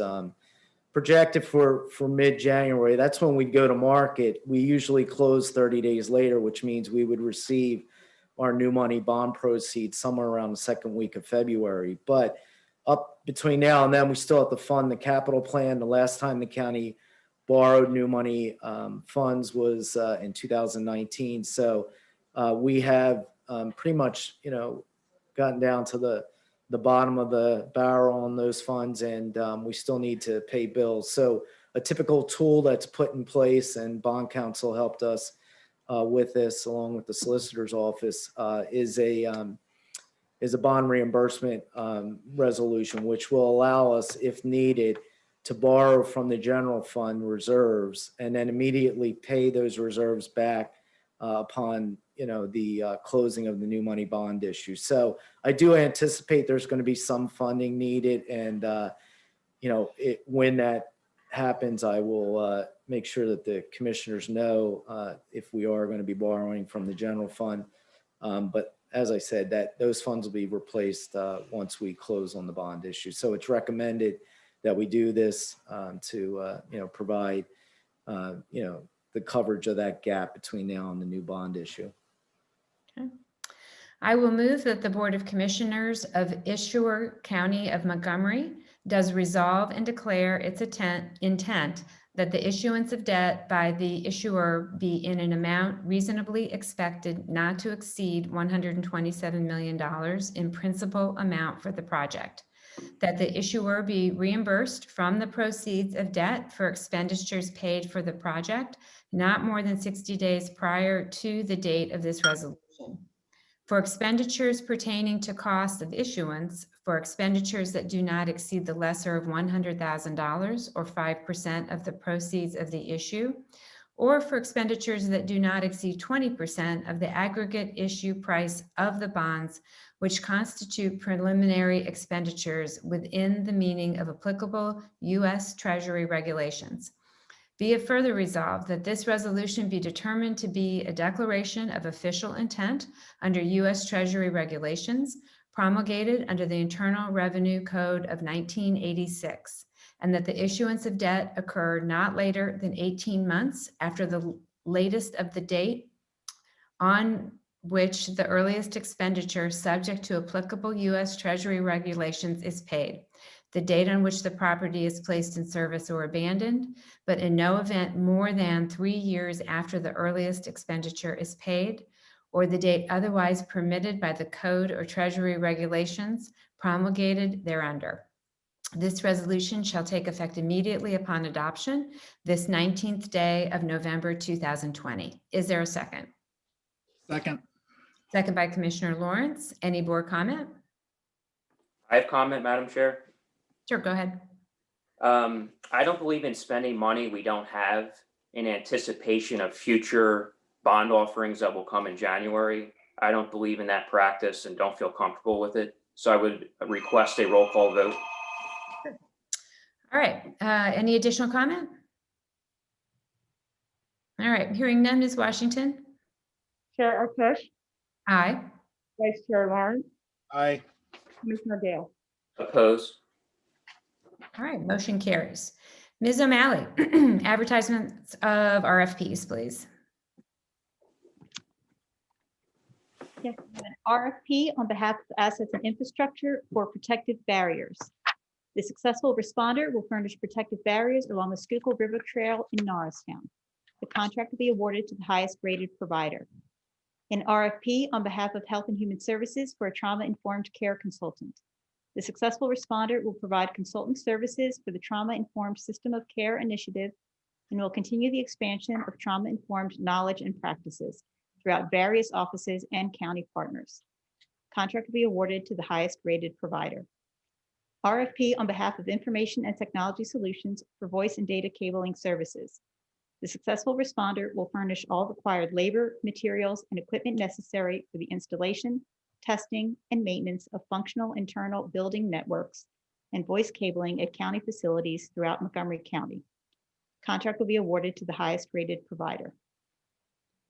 projected for mid-January. That's when we go to market. We usually close 30 days later, which means we would receive our new money bond proceeds somewhere around the second week of February. But up between now and then, we still have to fund the capital plan. The last time the county borrowed new money funds was in 2019. So we have pretty much, gotten down to the bottom of the barrel on those funds, and we still need to pay bills. So a typical tool that's put in place, and bond counsel helped us with this, along with the solicitor's office, is a bond reimbursement resolution, which will allow us, if needed, to borrow from the general fund reserves and then immediately pay those reserves back upon the closing of the new money bond issue. So I do anticipate there's going to be some funding needed, and when that happens, I will make sure that the commissioners know if we are going to be borrowing from the general fund. But as I said, that those funds will be replaced once we close on the bond issue. So it's recommended that we do this to provide the coverage of that gap between now and the new bond issue. Okay. I will move that the Board of Commissioners of Issuer County of Montgomery does resolve and declare its intent that the issuance of debt by the issuer be in an amount reasonably expected not to exceed $127 million in principal amount for the project. that the issuer be reimbursed from the proceeds of debt for expenditures paid for the project not more than 60 days prior to the date of this resolution. For expenditures pertaining to cost of issuance, for expenditures that do not exceed the lesser of $100,000 or 5% of the proceeds of the issue, or for expenditures that do not exceed 20% of the aggregate issue price of the bonds, which constitute preliminary expenditures within the meaning of applicable U.S. Treasury regulations. Be it further resolved that this resolution be determined to be a declaration of official intent under U.S. Treasury regulations promulgated under the Internal Revenue Code of 1986, and that the issuance of debt occur not later than 18 months after the latest of the date on which the earliest expenditure subject to applicable U.S. Treasury regulations is paid, the date on which the property is placed in service or abandoned, but in no event more than 3 years after the earliest expenditure is paid, or the date otherwise permitted by the code or Treasury regulations promulgated thereunder. This resolution shall take effect immediately upon adoption this 19th day of November 2020. Is there a second? Second. Second by Commissioner Lawrence. Any board comment? I have comment, Madam Chair. Sure, go ahead. I don't believe in spending money we don't have in anticipation of future bond offerings that will come in January. I don't believe in that practice and don't feel comfortable with it. So I would request a roll call vote. All right, any additional comment? All right, hearing none, Ms. Washington? Chair Arkoosh, Aye. Vice Chair Lawrence, Aye. Commissioner Gale. Oppose? All right, motion carries. Ms. O'Malley, advertisements of RFPs, please. Yes, an RFP on behalf of Assets and Infrastructure for protective barriers. The successful responder will furnish protective barriers along the Schuylkill River Trail in Norristown. The contract will be awarded to the highest rated provider. An RFP on behalf of Health and Human Services for a trauma-informed care consultant. The successful responder will provide consultant services for the Trauma-Informed System of Care initiative and will continue the expansion of trauma-informed knowledge and practices throughout various offices and county partners. Contract will be awarded to the highest rated provider. RFP on behalf of Information and Technology Solutions for voice and data cabling services. The successful responder will furnish all required labor, materials, and equipment necessary for the installation, testing, and maintenance of functional internal building networks and voice cabling at county facilities throughout Montgomery County. Contract will be awarded to the highest rated provider.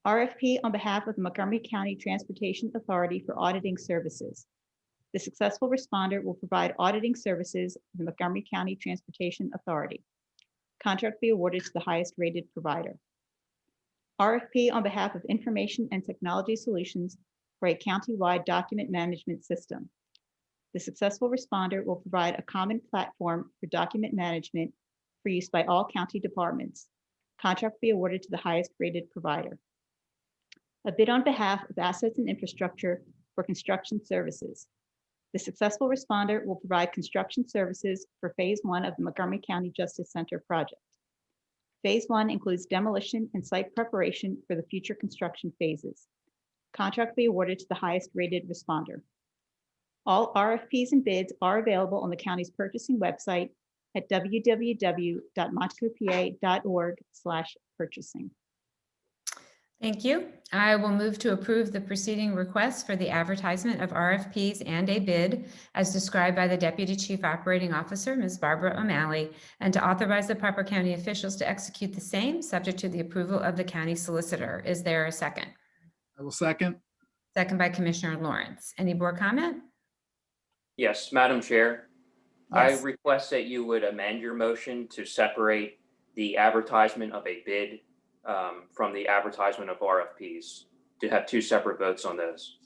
RFP on behalf of the Montgomery County Transportation Authority for auditing services. The successful responder will provide auditing services for the Montgomery County Transportation Authority. Contract be awarded to the highest rated provider. RFP on behalf of Information and Technology Solutions for a county-wide document management system. The successful responder will provide a common platform for document management for use by all county departments. Contract be awarded to the highest rated provider. A bid on behalf of Assets and Infrastructure for construction services. The successful responder will provide construction services for Phase 1 of the Montgomery County Justice Center project. Phase 1 includes demolition and site preparation for the future construction phases. Contract be awarded to the highest rated responder. All RFPs and bids are available on the county's purchasing website at www.montcopa.org/purchasing. Thank you. I will move to approve the preceding request for the advertisement of RFPs and a bid as described by the Deputy Chief Operating Officer, Ms. Barbara O'Malley, and to authorize the proper county officials to execute the same, subject to the approval of the county solicitor. Is there a second? I will second. Second by Commissioner Lawrence. Any board comment? Yes, Madam Chair. I Yes. request that you would amend your motion to separate the advertisement of a bid from the advertisement of RFPs, to have two separate votes on those.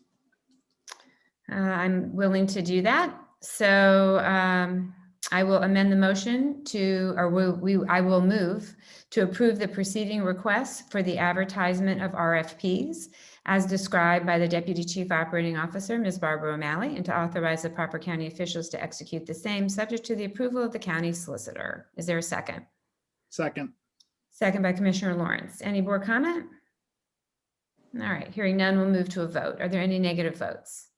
I'm willing to do that. So I will amend the motion to, or I will move to approve the preceding requests for the advertisement of RFPs as described by the Deputy Chief Operating Officer, Ms. Barbara O'Malley, and to authorize the proper county officials to execute the same, subject to the approval of the county solicitor. Is there a second? Second. Second by Commissioner Lawrence. Any board comment? All right, hearing none, we'll move to a vote. Are there any negative votes?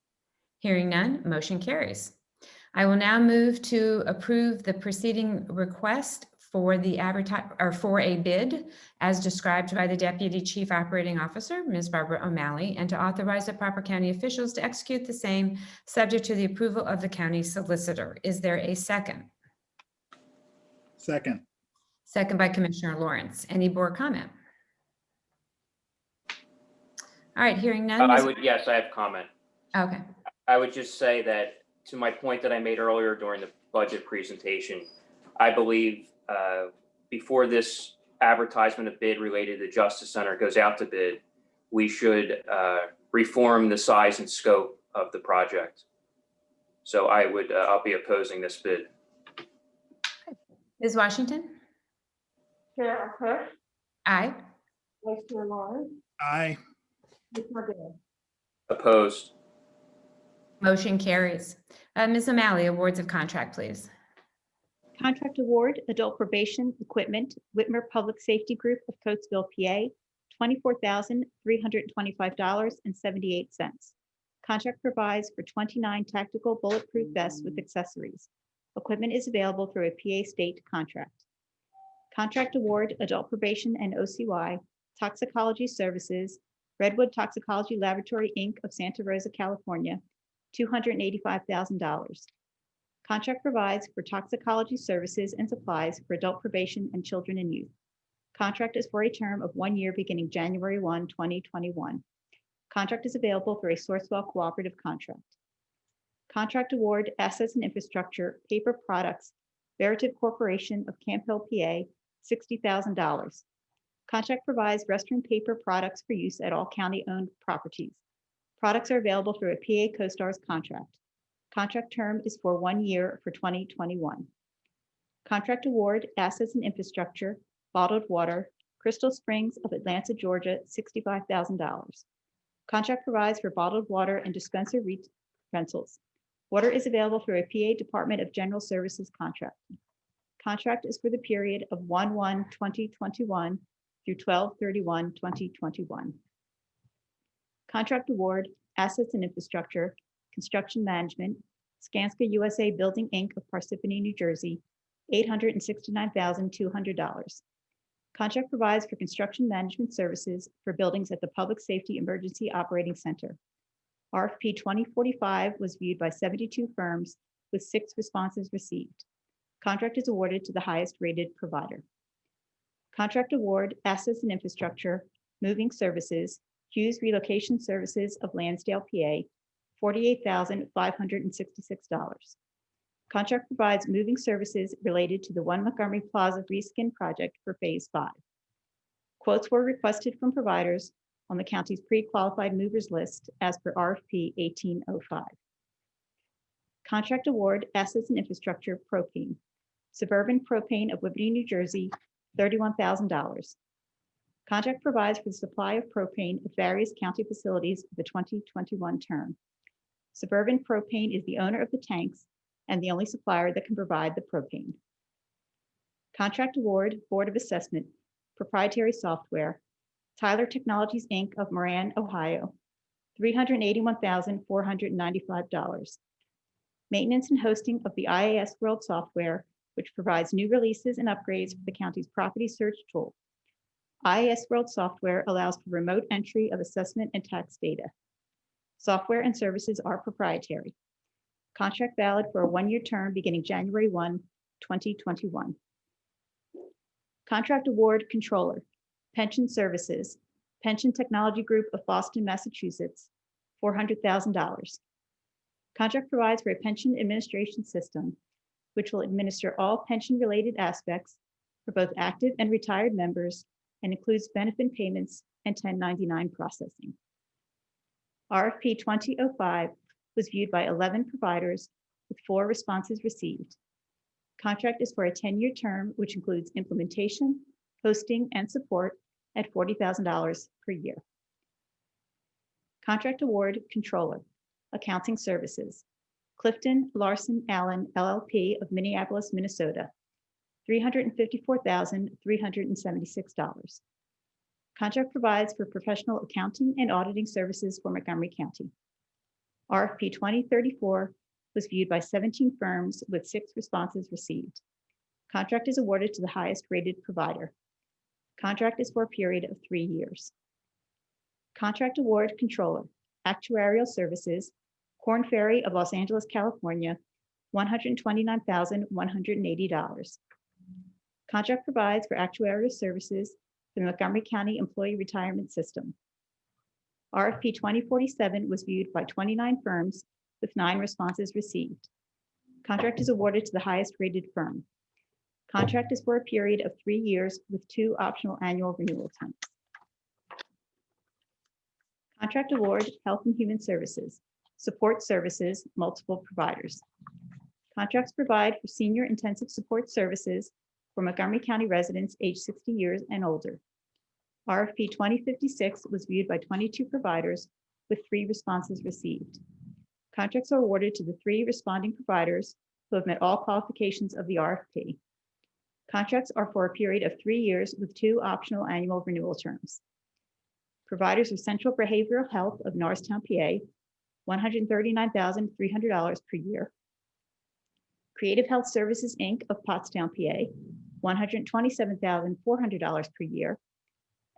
Hearing none, motion carries. I will now move to approve the preceding request for the for a bid as described by the Deputy Chief Operating Officer, Ms. Barbara O'Malley, and to authorize the proper county officials to execute the same, subject to the approval of the county solicitor. Is there a second? Second. Second by Commissioner Lawrence. Any board comment? All right, hearing none. Yes, I have comment. Okay. I would just say that, to my point that I made earlier during the budget presentation, I believe before this advertisement of bid related to the Justice Center goes out to bid, we should reform the size and scope of the project. So I'll be opposing this bid. Ms. Washington? Chair Arkoosh, Aye. Vice Chair Lawrence, Aye. Commissioner Gale. Opposed. Motion carries. Ms. O'Malley, awards of contract, please. Contract award, adult probation equipment, Whitmer Public Safety Group of Coatesville, PA, $24,325.78. Contract provides for 29 tactical bulletproof vests with accessories. Equipment is available through a PA state contract. Contract award, adult probation and OCY, toxicology services, Redwood Toxicology Laboratory, Inc. of Santa Rosa, California, $285,000. Contract provides for toxicology services and supplies for adult probation and children and youth. Contract is for a term of 1 year beginning January 1, 2021. Contract is available through a Sourcewell cooperative contract. Contract award, assets and infrastructure, paper products, Veritiv Corporation of Camp Hill, PA, $60,000. Contract provides restroom paper products for use at all county-owned properties. Products are available through a PA CoStars contract. Contract term is for 1 year for 2021. Contract award, assets and infrastructure, bottled water, Crystal Springs of Atlanta, Georgia, $65,000. Contract provides for bottled water and dispenser rentals. Water is available through a PA Department of General Services contract. Contract is for the period of 1/1/2021 through 12/31/2021. Contract award, assets and infrastructure, construction management, Skanska USA Building Inc. of Parsippany, New Jersey, $869,200. Contract provides for construction management services for buildings at the Public Safety Emergency Operating Center. RFP 2045 was viewed by 72 firms with 6 responses received. Contract is awarded to the highest rated provider. Contract award, assets and infrastructure, moving services, Hughes Relocation Services of Lansdale, PA, $48,566. Contract provides moving services related to the One Montgomery Plaza reskin project for Phase 5. Quotes were requested from providers on the county's pre-qualified movers list as per RFP 1805. Contract award, assets and infrastructure, propane. Suburban Propane of Whippany, New Jersey, $31,000. Contract provides for the supply of propane at various county facilities for the 2021 term. Suburban Propane is the owner of the tanks and the only supplier that can provide the propane. Contract award, Board of Assessment, proprietary software, Tyler Technologies, Inc. of Moran, Ohio, $381,495. Maintenance and hosting of the IAS World software, which provides new releases and upgrades for the county's property search tool. IAS World software allows for remote entry of assessment and tax data. Software and services are proprietary. Contract valid for a 1-year term beginning January 1, 2021. Contract award, controller, pension services, Pension Technology Group of Boston, Massachusetts, $400,000. Contract provides for a pension administration system, which will administer all pension-related aspects for both active and retired members and includes benefit payments and 1099 processing. RFP 2005 was viewed by 11 providers with 4 responses received. Contract is for a 10-year term, which includes implementation, hosting, and support at $40,000 per year. Contract award, Controller, Accounting Services, Clifton Larson Allen LLP of Minneapolis, Minnesota, $354,376. Contract provides for professional accounting and auditing services for Montgomery County. RFP 2034 was viewed by 17 firms with 6 responses received. Contract is awarded to the highest rated provider. Contract is for a period of 3 years. Contract award, Controller, Actuarial Services, Korn Ferry of Los Angeles, California, $129,180. Contract provides for actuarial services for the Montgomery County Employee Retirement System. RFP 2047 was viewed by 29 firms with 9 responses received. Contract is awarded to the highest rated firm. Contract is for a period of 3 years with 2 optional annual renewal terms. Contract award, Health and Human Services, Support Services, multiple providers. Contracts provide for senior intensive support services for Montgomery County residents aged 60 years and older. RFP 2056 was viewed by 22 providers with 3 responses received. Contracts are awarded to the 3 responding providers who have met all qualifications of the RFP. Contracts are for a period of 3 years with 2 optional annual renewal terms. Providers of Central Behavioral Health of Norristown, PA, $139,300 per year. Creative Health Services, Inc. of Pottstown, PA, $127,400 per year.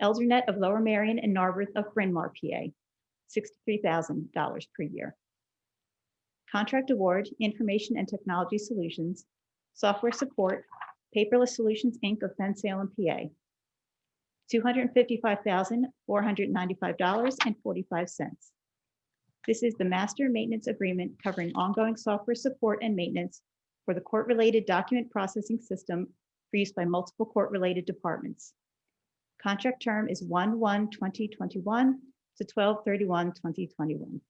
Eldernet of Lower Merion and Narberth of Bryn Mawr, PA, $63,000 per year. Contract award, Information and Technology Solutions, Software Support, Paperless Solutions, Inc. of Penn Salem, PA, $255,495.45. This is the master maintenance agreement covering ongoing software support and maintenance for the court-related document processing system for use by multiple court-related departments. Contract term is 1/1/2021 to 12/31/2021.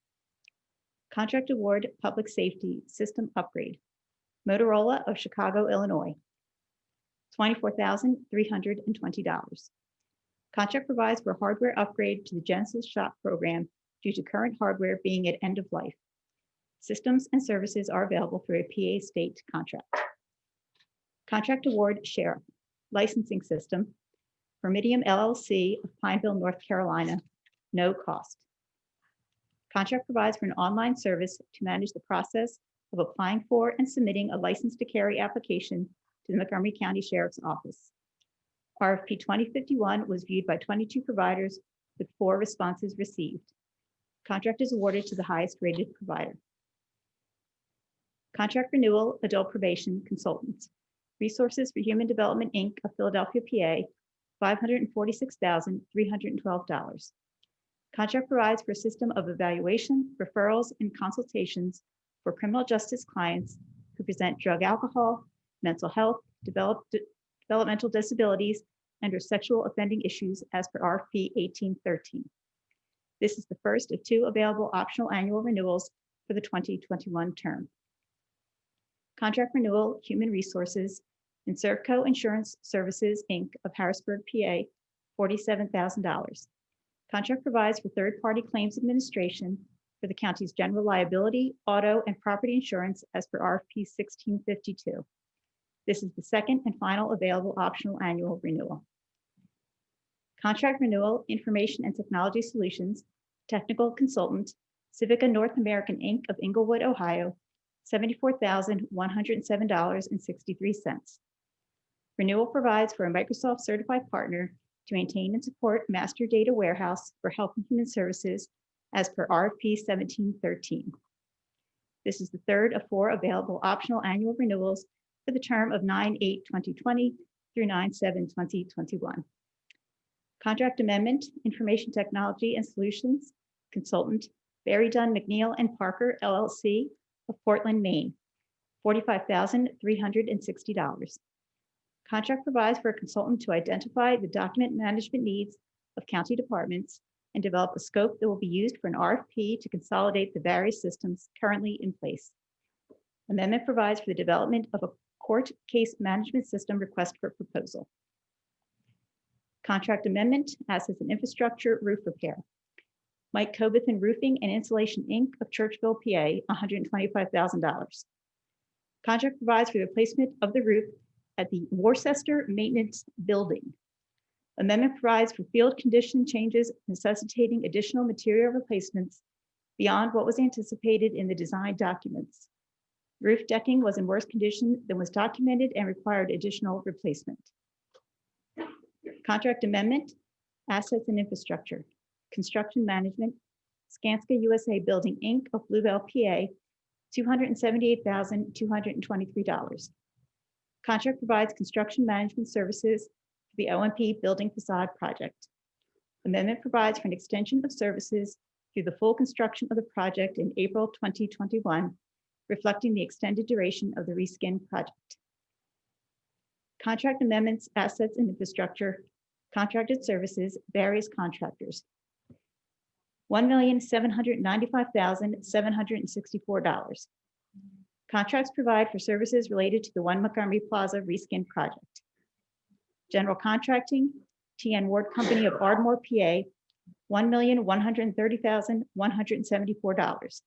Contract award, Public Safety System Upgrade, Motorola of Chicago, Illinois, $24,320. Contract provides for hardware upgrade to the Genesis Shop program due to current hardware being at end of life. Systems and services are available through a PA state contract. Contract award, Sheriff, Licensing System, Vermidium LLC of Pineville, North Carolina, no cost. Contract provides for an online service to manage the process of applying for and submitting a license to carry application to the Montgomery County Sheriff's Office. RFP 2051 was viewed by 22 providers with 4 responses received. Contract is awarded to the highest rated provider. Contract renewal, Adult Probation Consultants, Resources for Human Development, Inc. of Philadelphia, PA, $546,312. Contract provides for a system of evaluation, referrals, and consultations for criminal justice clients who present drug, alcohol, mental health, developmental disabilities, and or sexual offending issues as per RFP 1813. This is the first of 2 available optional annual renewals for the 2021 term. Contract renewal, Human Resources, Inserco Insurance Services, Inc. of Harrisburg, PA, $47,000. Contract provides for third-party claims administration for the county's general liability, auto, and property insurance as per RFP 1652. This is the second and final available optional annual renewal. Contract renewal, Information and Technology Solutions, Technical Consultant, Civica North American, Inc. of Englewood, Ohio, $74,107.63. Renewal provides for a Microsoft certified partner to maintain and support master data warehouse for Health and Human Services as per RFP 1713. This is the third of 4 available optional annual renewals for the term of 9/8/2020 through 9/7/2021. Contract amendment, Information Technology and Solutions Consultant, Barry Dunn McNeil and Parker LLC of Portland, Maine, $45,360. Contract provides for a consultant to identify the document management needs of county departments and develop a scope that will be used for an RFP to consolidate the various systems currently in place. Amendment provides for the development of a court case management system request for proposal. Contract amendment, Assets and Infrastructure Roof Repair. Mike Cobithan Roofing and Insulation, Inc. of Churchville, PA, $125,000. Contract provides for the replacement of the roof at the Worcester Maintenance Building. Amendment provides for field condition changes necessitating additional material replacements beyond what was anticipated in the design documents. Roof decking was in worse condition than was documented and required additional replacement. Contract amendment, assets and infrastructure, construction management, Skanska USA Building, Inc. of Bluebell, PA, $278,223. Contract provides construction management services for the OMP building facade project. Amendment provides for an extension of services through the full construction of the project in April 2021, reflecting the extended duration of the reskin project. Contract amendments, assets and infrastructure, contracted services, various contractors. $1,795,764. Contracts provide for services related to the One Montgomery Plaza reskin project. General contracting, TN Ward Company of Ardmore, PA, $1,130,174.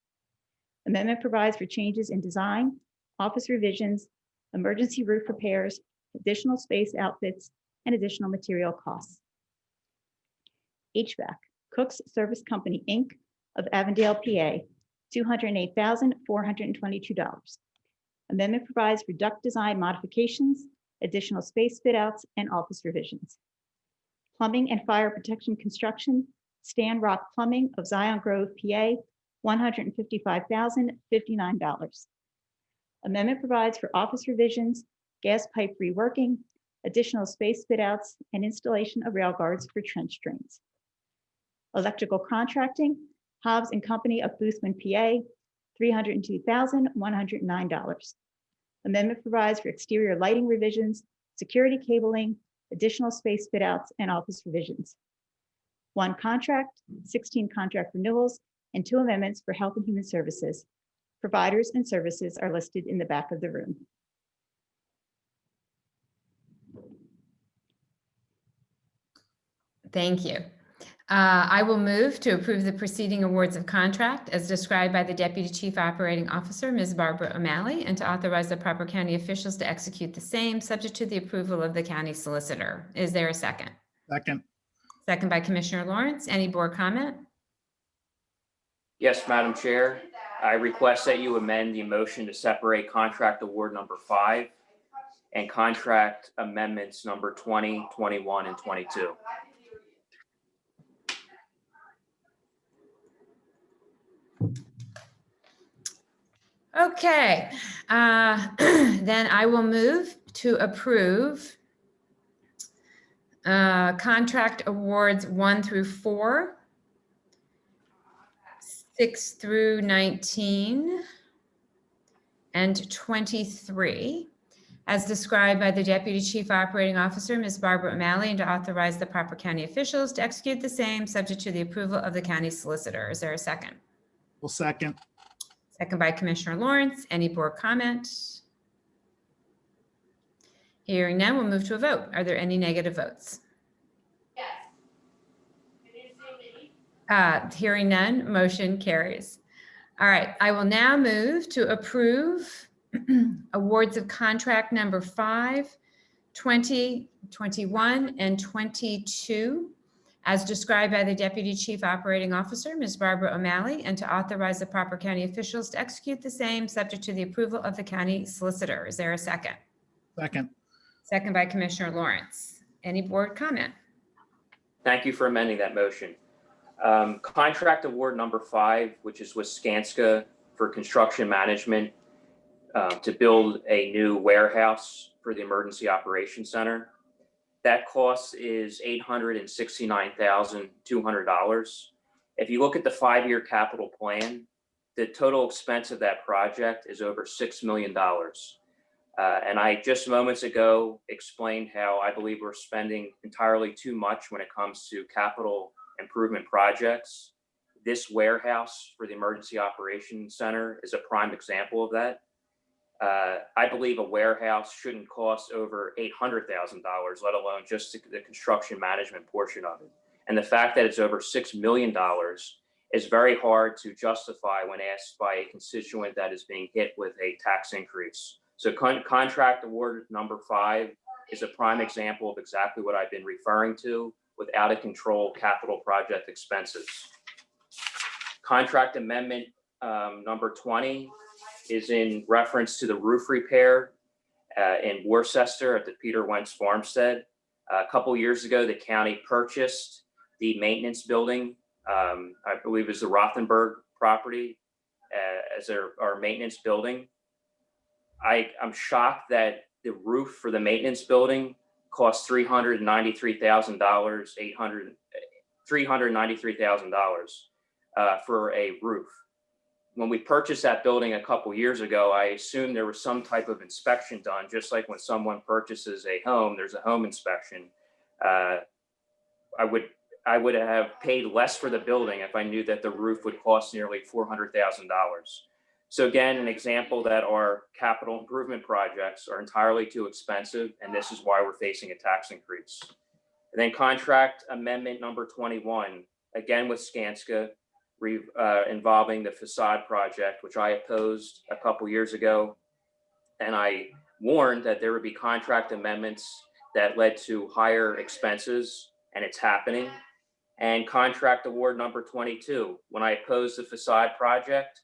Amendment provides for changes in design, office revisions, emergency roof repairs, additional space outfits, and additional material costs. HVAC, Cook's Service Company, Inc. of Avondale, PA, $208,422. Amendment provides for duct design modifications, additional space fit outs, and office revisions. Plumbing and fire protection construction, Stan Rock Plumbing of Zion Grove, PA, $155,059. Amendment provides for office revisions, gas pipe reworking, additional space fit outs, and installation of rail guards for trench drains. Electrical contracting, Hobbs and Company of Boothman, PA, $302,109. Amendment provides for exterior lighting revisions, security cabling, additional space fit outs, and office revisions. 1 contract, 16 contract renewals, and 2 amendments for Health and Human Services. Providers and services are listed in the back of the room. Thank you. I will move to approve the preceding awards of contract as described by the Deputy Chief Operating Officer, Ms. Barbara O'Malley, and to authorize the proper county officials to execute the same, subject to the approval of the county solicitor. Is there a second? Second. Second by Commissioner Lawrence. Any board comment? Yes, Madam Chair. I request that you amend the motion to separate contract award number 5 and contract amendments number 20, 21, and 22. Okay, then I will move to approve contract awards 1 through 4, 6 through 19, and 23, as described by the Deputy Chief Operating Officer, Ms. Barbara O'Malley, and to authorize the proper county officials to execute the same, subject to the approval of the county solicitor. Is there a second? Well, second. Second by Commissioner Lawrence. Any board comment? Hearing none, we'll move to a vote. Are there any negative votes? Yes. Hearing none, motion carries. All right, I will now move to approve awards of contract number 5, 20, 21, and 22, as described by the Deputy Chief Operating Officer, Ms. Barbara O'Malley, and to authorize the proper county officials to execute the same, subject to the approval of the county solicitor. Is there a second? Second. Second by Commissioner Lawrence. Any board comment? Thank you for amending that motion. Contract award number 5, which is with Skanska for construction management to build a new warehouse for the Emergency Operations Center. That cost is $869,200. If you look at the 5-year capital plan, the total expense of that project is over $6 million. And I just moments ago explained how I believe we're spending entirely too much when it comes to capital improvement projects. This warehouse for the Emergency Operations Center is a prime example of that. I believe a warehouse shouldn't cost over $800,000, let alone just the construction management portion of it. And the fact that it's over $6 million is very hard to justify when asked by a constituent that is being hit with a tax increase. So contract award number 5 is a prime example of exactly what I've been referring to with out of control capital project expenses. Contract amendment number 20 is in reference to the roof repair in Worcester at the Peter Wentz Farmstead. A couple years ago, the county purchased the maintenance building. I believe is the Rothenberg property as our maintenance building. I'm shocked that the roof for the maintenance building cost $393,000 for a roof. When we purchased that building a couple years ago, I assumed there was some type of inspection done, just like when someone purchases a home, there's a home inspection. I would have paid less for the building if I knew that the roof would cost nearly $400,000. So again, an example that our capital improvement projects are entirely too expensive, and this is why we're facing a tax increase. And then contract amendment number 21, again with Skanska, involving the facade project, which I opposed a couple years ago. And I warned that there would be contract amendments that led to higher expenses, and it's happening. And contract award number 22, when I opposed the facade project,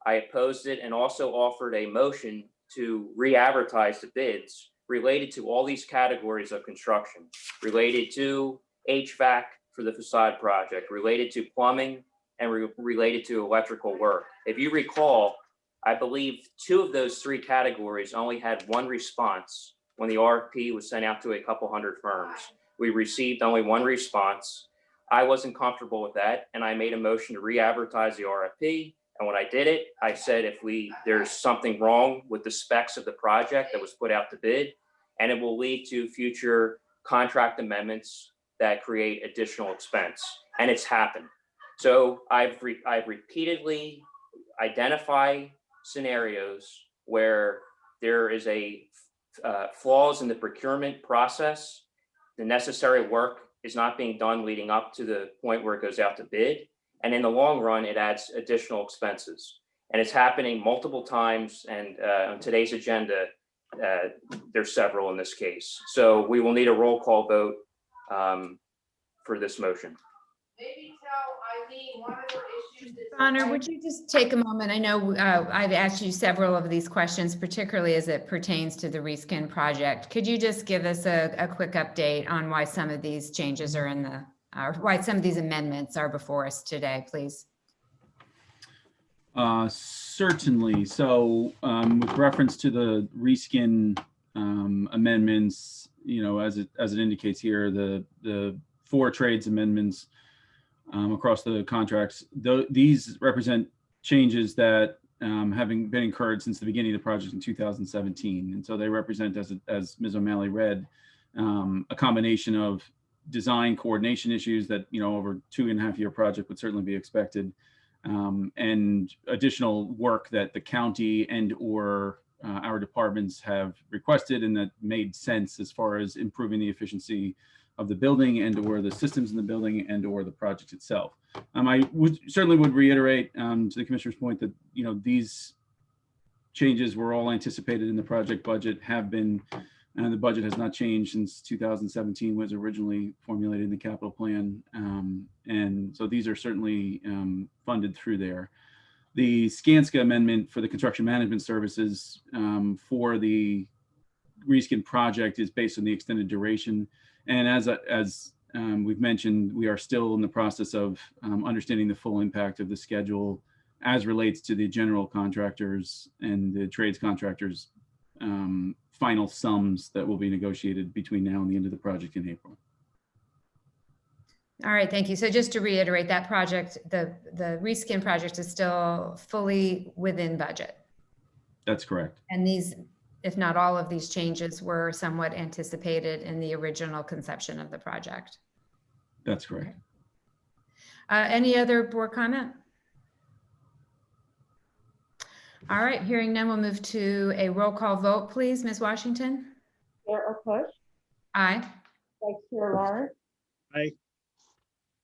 I opposed it and also offered a motion to re-advertise the bids related to all these categories of construction, related to HVAC for the facade project, related to plumbing, and related to electrical work. If you recall, I believe 2 of those 3 categories only had 1 response when the RFP was sent out to a couple hundred firms. We received only 1 response. I wasn't comfortable with that, and I made a motion to re-advertise the RFP. And when I did it, I said if there's something wrong with the specs of the project that was put out to bid, and it will lead to future contract amendments that create additional expense. And it's happened. So I've repeatedly identified scenarios where there is flaws in the procurement process. The necessary work is not being done leading up to the point where it goes out to bid. And in the long run, it adds additional expenses. And it's happening multiple times. And on today's agenda, there's several in this case. So we will need a roll call vote for this motion. Maybe tell Eileen one of the issues. Honor, would you just take a moment? I know I've asked you several of these questions, particularly as it pertains to the reskin project. Could you just give us a quick update on why some of these changes are why some of these amendments are before us today, please? Certainly. So with reference to the reskin amendments, as it indicates here, the 4 trades amendments across the contracts, these represent changes that having been incurred since the beginning of the project in 2017. And so they represent, as Ms. O'Malley read, a combination of design coordination issues that, over 2.5-year project would certainly be expected, and additional work that the county and or our departments have requested and that made sense as far as improving the efficiency of the building and or the systems in the building and or the project itself. I certainly would reiterate to the commissioner's point that, these changes were all anticipated in the project budget, have been, and the budget has not changed since 2017 was originally formulated in the capital plan. And so these are certainly funded through there. The Skanska amendment for the construction management services for the reskin project is based on the extended duration. And as we've mentioned, we are still in the process of understanding the full impact of the schedule as relates to the general contractors and the trades contractors' final sums that will be negotiated between now and the end of the project in April. All right, thank you. So just to reiterate, that project, the reskin project is still fully within budget. That's correct. And these, if not all of these changes, were somewhat anticipated in the original conception of the project. That's correct. Any other board comment? All right, hearing none, we'll move to a roll call vote, please. Ms. Washington? Chair Arkoosh, Aye. Vice Chair Lawrence. Aye.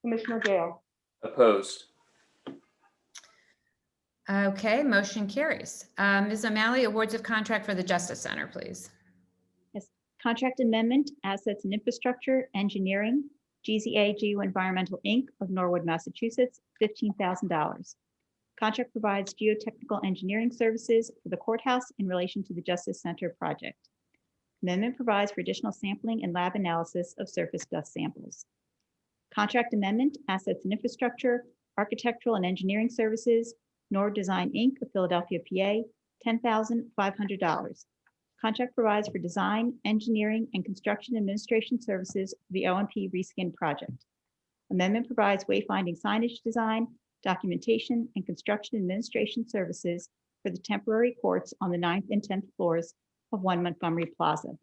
Commissioner Gale. Opposed. Okay, motion carries. Ms. O'Malley, awards of contract for the Justice Center, please. Contract amendment, assets and infrastructure, engineering, GZAG Environmental Inc. of Norwood, Massachusetts, $15,000. Contract provides geotechnical engineering services for the courthouse in relation to the Justice Center project. Amendment provides for additional sampling and lab analysis of surface dust samples. Contract amendment, assets and infrastructure, architectural and engineering services, Nord Design Inc. of Philadelphia, PA, $10,500. Contract provides for design, engineering, and construction administration services for the OMP Reskin project. Amendment provides wayfinding signage design, documentation, and construction administration services for the temporary courts on the 9th and 10th floors of 1 Montgomery Plaza.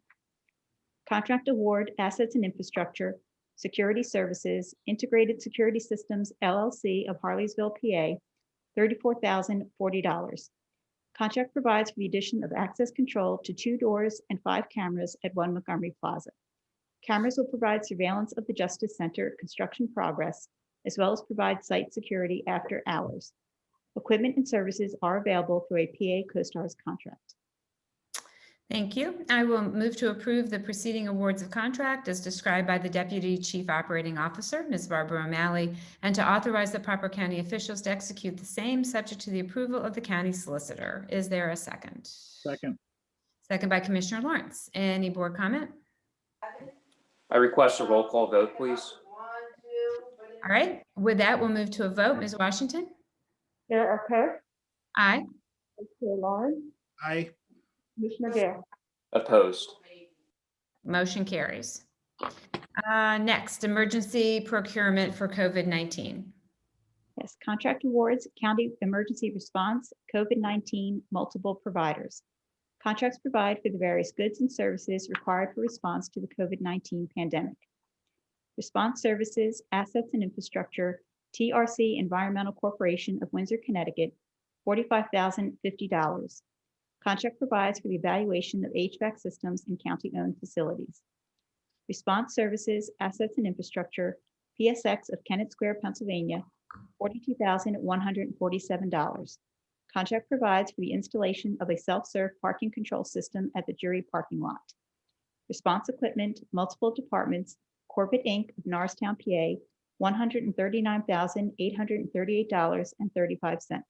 Contract award, assets and infrastructure, security services, Integrated Security Systems LLC of Harleysville, PA, $34,040. Contract provides for the addition of access control to 2 doors and 5 cameras at 1 Montgomery Plaza. Cameras will provide surveillance of the Justice Center construction progress, as well as provide site security after hours. Equipment and services are available through a PA CoStarz contract. Thank you. I will move to approve the preceding awards of contract as described by the Deputy Chief Operating Officer, Ms. Barbara O'Malley, and to authorize the proper county officials to execute the same subject to the approval of the county solicitor. Is there a second? Second. Second by Commissioner Lawrence. Any board comment? I request a roll call vote, please. All right. With that, we'll move to a vote. Ms. Washington? Chair Arkoosh, Aye. Chair Lawrence, Aye. Commissioner Gale. Opposed. Motion carries. Next, emergency procurement for COVID-19. Yes, contract awards, county emergency response, COVID-19, multiple providers. Contracts provide for the various goods and services required for response to the COVID-19 pandemic. Response services, assets and infrastructure, TRC Environmental Corporation of Windsor, Connecticut, $45,050. Contract provides for the evaluation of HVAC systems in county-owned facilities. Response services, assets and infrastructure, PSX of Kenneth Square, Pennsylvania, $42,147. Contract provides for the installation of a self-serve parking control system at the jury parking lot. Response equipment, multiple departments, Corbett Inc. of Norristown, PA, $139,838.35.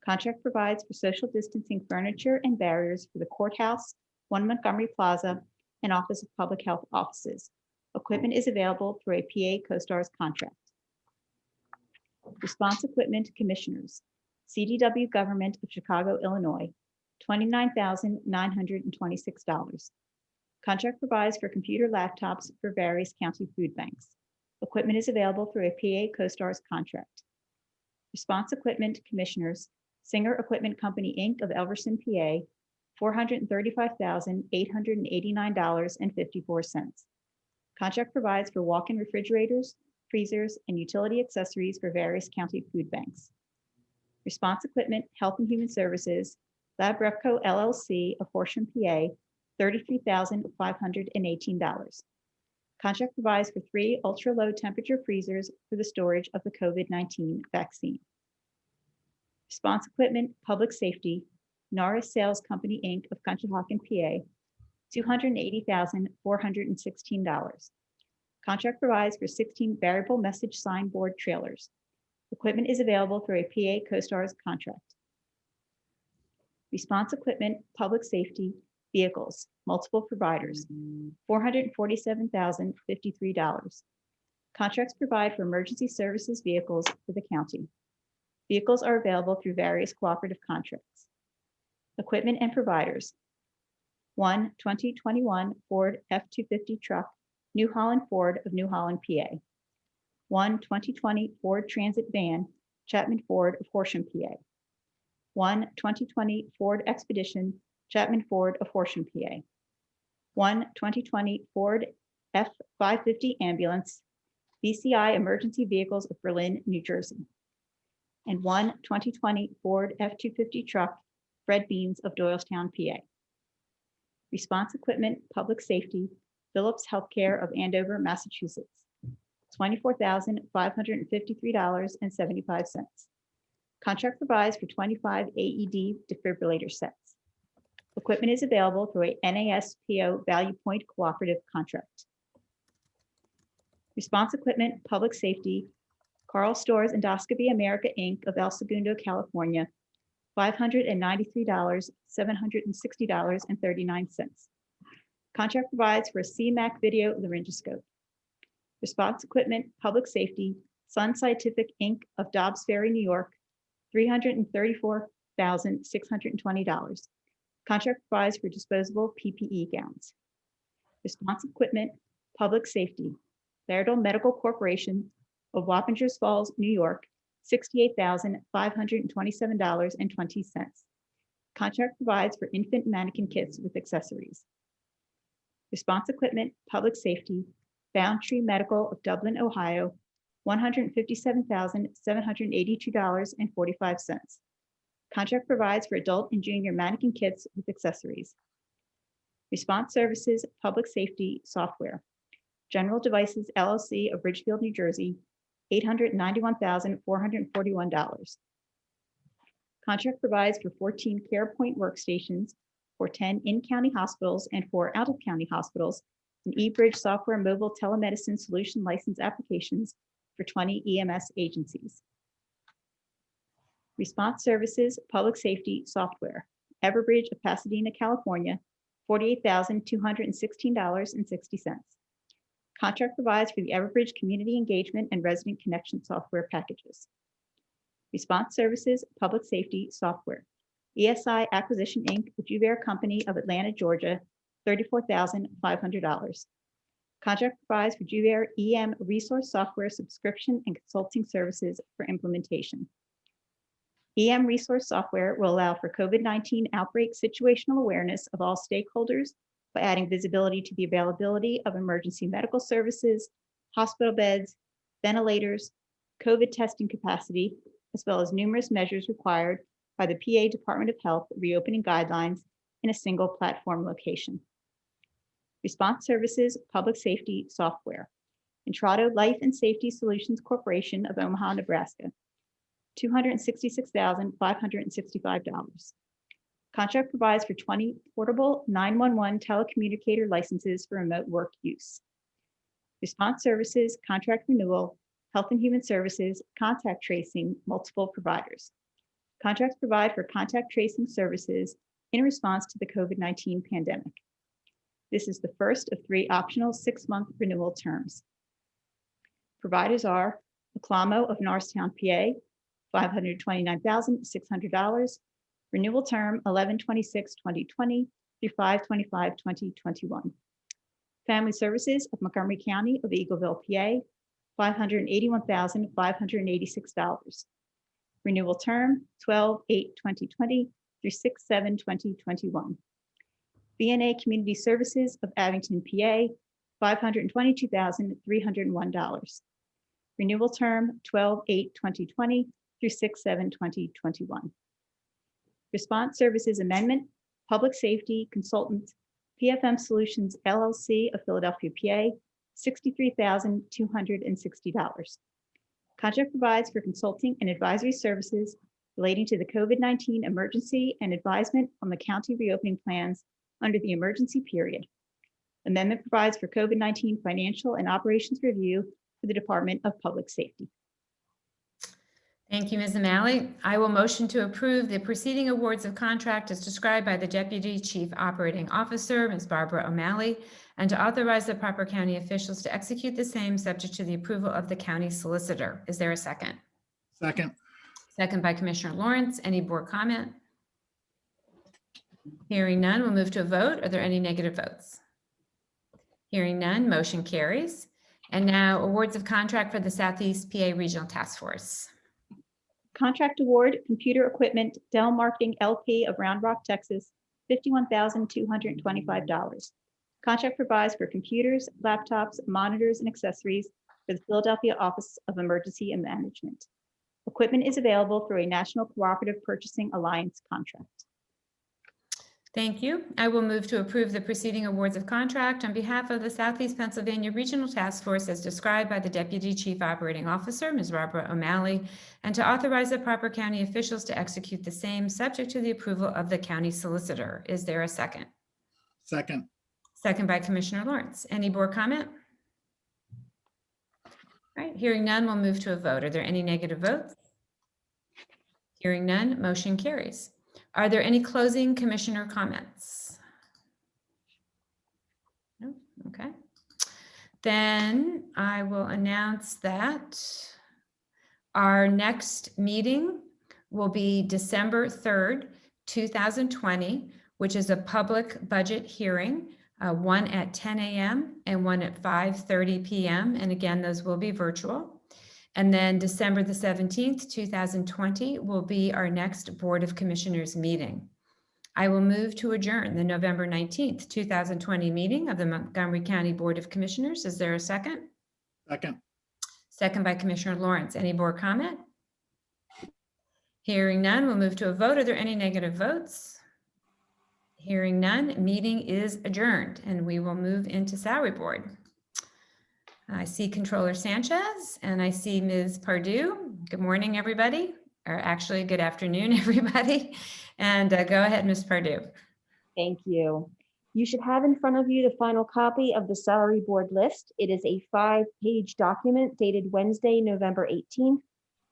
Contract provides for social distancing furniture and barriers for the courthouse, 1 Montgomery Plaza, and Office of Public Health offices. Equipment is available through a PA CoStarz contract. Response equipment commissioners, CDW Government of Chicago, Illinois, $29,926. Contract provides for computer laptops for various county food banks. Equipment is available through a PA CoStarz contract. Response equipment commissioners, Singer Equipment Company, Inc. of Elverson, PA, $435,889.54. Contract provides for walk-in refrigerators, freezers, and utility accessories for various county food banks. Response equipment, Health and Human Services, Lab Repco LLC of Horsham, PA, $33,518. Contract provides for 3 ultra-low temperature freezers for the storage of the COVID-19 vaccine. Response equipment, public safety, Norris Sales Company, Inc. of Conshohocken, PA, $280,416. Contract provides for 16 variable message signboard trailers. Equipment is available through a PA CoStarz contract. Response equipment, public safety, vehicles, multiple providers, $447,053. Contracts provide for emergency services vehicles for the county. Vehicles are available through various cooperative contracts. Equipment and providers. 1 2021 Ford F-250 truck, New Holland Ford of New Holland, PA. 1 2020 Ford Transit van, Chapman Ford of Horsham, PA. 1 2020 Ford Expedition, Chapman Ford of Horsham, PA. 1 2020 Ford F-550 ambulance, BCI Emergency Vehicles of Berlin, New Jersey. And 1 2020 Ford F-250 truck, Fred Beans of Doylestown, PA. Response equipment, public safety, Phillips Healthcare of Andover, Massachusetts, $24,553.75. Contract provides for 25 AED defibrillator sets. Equipment is available through a NASPO Value Point Cooperative contract. Response Equipment, Public Safety, Carl Stores Endoscopy America, Inc. of El Segundo, California, $593, $760.39. Contract provides for a CMAC video laryngoscope. Response Equipment, Public Safety, Sun Scientific, Inc. of Dobbs Ferry, New York, $334,620. Contract provides for disposable PPE gowns. Response Equipment, Public Safety, Laerdal Medical Corporation of Wappingers Falls, New York, $68,527.20. Contract provides for infant mannequin kits with accessories. Response Equipment, Public Safety, Boundtree Medical of Dublin, Ohio, $157,782.45. Contract provides for adult and junior mannequin kits with accessories. Response Services, Public Safety Software, General Devices LLC of Ridgefield, New Jersey, $891,441. Contract provides for 14 CarePoint workstations for 10 in-county hospitals and 4 out-of-county hospitals, and eBridge software mobile telemedicine solution license applications for 20 EMS agencies. Response Services, Public Safety Software, Everbridge of Pasadena, California, $48,216.60. Contract provides for the Everbridge Community Engagement and Resident Connection software packages. Response Services, Public Safety Software, ESI Acquisition, Inc., the Juvere Company of Atlanta, Georgia, $34,500. Contract provides for Juvere EM Resource Software subscription and consulting services for implementation. EM Resource Software will allow for COVID-19 outbreak situational awareness of all stakeholders by adding visibility to the availability of emergency medical services, hospital beds, ventilators, COVID testing capacity, as well as numerous measures required by the PA Department of Health reopening guidelines in a single platform location. Response Services, Public Safety Software, Entrado Life and Safety Solutions Corporation of Omaha, Nebraska, $266,565. Contract provides for 20 portable 911 telecommunicator licenses for remote work use. Response Services, Contract Renewal, Health and Human Services, Contact Tracing, multiple providers. Contracts provide for contact tracing services in response to the COVID-19 pandemic. This is the first of 3 optional 6-month renewal terms. Providers are Acclamo of Norristown, PA, $529,600. Renewal term 11/26/2020 through 5/25/2021. Family Services of Montgomery County of Eagleville, PA, $581,586. Renewal term 12/8/2020 through 6/7/2021. VNA Community Services of Abington, PA, $522,301. Renewal term 12/8/2020 through 6/7/2021. Response Services Amendment, Public Safety Consultant, PFM Solutions LLC of Philadelphia, PA, $63,260. Contract provides for consulting and advisory services relating to the COVID-19 emergency and advisement on the county reopening plans under the emergency period. Amendment provides for COVID-19 financial and operations review for the Department of Public Safety. Thank you, Ms. O'Malley. I will motion to approve the preceding awards of contract as described by the Deputy Chief Operating Officer, Ms. Barbara O'Malley, and to authorize the proper county officials to execute the same subject to the approval of the county solicitor. Is there a second? Second. Second by Commissioner Lawrence. Any board comment? Hearing none, we'll move to a vote. Are there any negative votes? Hearing none, motion carries. And now awards of contract for the Southeast PA Regional Task Force. Contract award, computer equipment, Dell Marketing LP of Round Rock, Texas, $51,225. Contract provides for computers, laptops, monitors, and accessories for the Philadelphia Office of Emergency and Management. Equipment is available through a National Cooperative Purchasing Alliance contract. Thank you. I will move to approve the preceding awards of contract on behalf of the Southeast Pennsylvania Regional Task Force as described by the Deputy Chief Operating Officer, Ms. Barbara O'Malley, and to authorize the proper county officials to execute the same, subject to the approval of the county solicitor. Is there a second? Second. Second by Commissioner Lawrence. Any board comment? All right, hearing none, we'll move to a vote. Are there any negative votes? Hearing none, motion carries. Are there any closing commissioner comments? No, okay. Then I will announce that our next meeting will be December 3rd, 2020, which is a public budget hearing, one at 10 a.m. and one at 5:30 p.m. And again, those will be virtual. And then December the 17th, 2020 will be our next Board of Commissioners meeting. I will move to adjourn the November 19th, 2020 meeting of the Montgomery County Board of Commissioners. Is there a second? Second. Second by Commissioner Lawrence. Any board comment? Hearing none, we'll move to a vote. Are there any negative votes? Hearing none, meeting is adjourned, and we will move into Salary Board. I see Controller Sanchez and I see Ms. Pardue. Good morning, everybody, or actually good afternoon, everybody. And go ahead, Ms. Pardue. Thank you. You should have in front of you the final copy of the salary board list. It is a 5-page document dated Wednesday, November 18th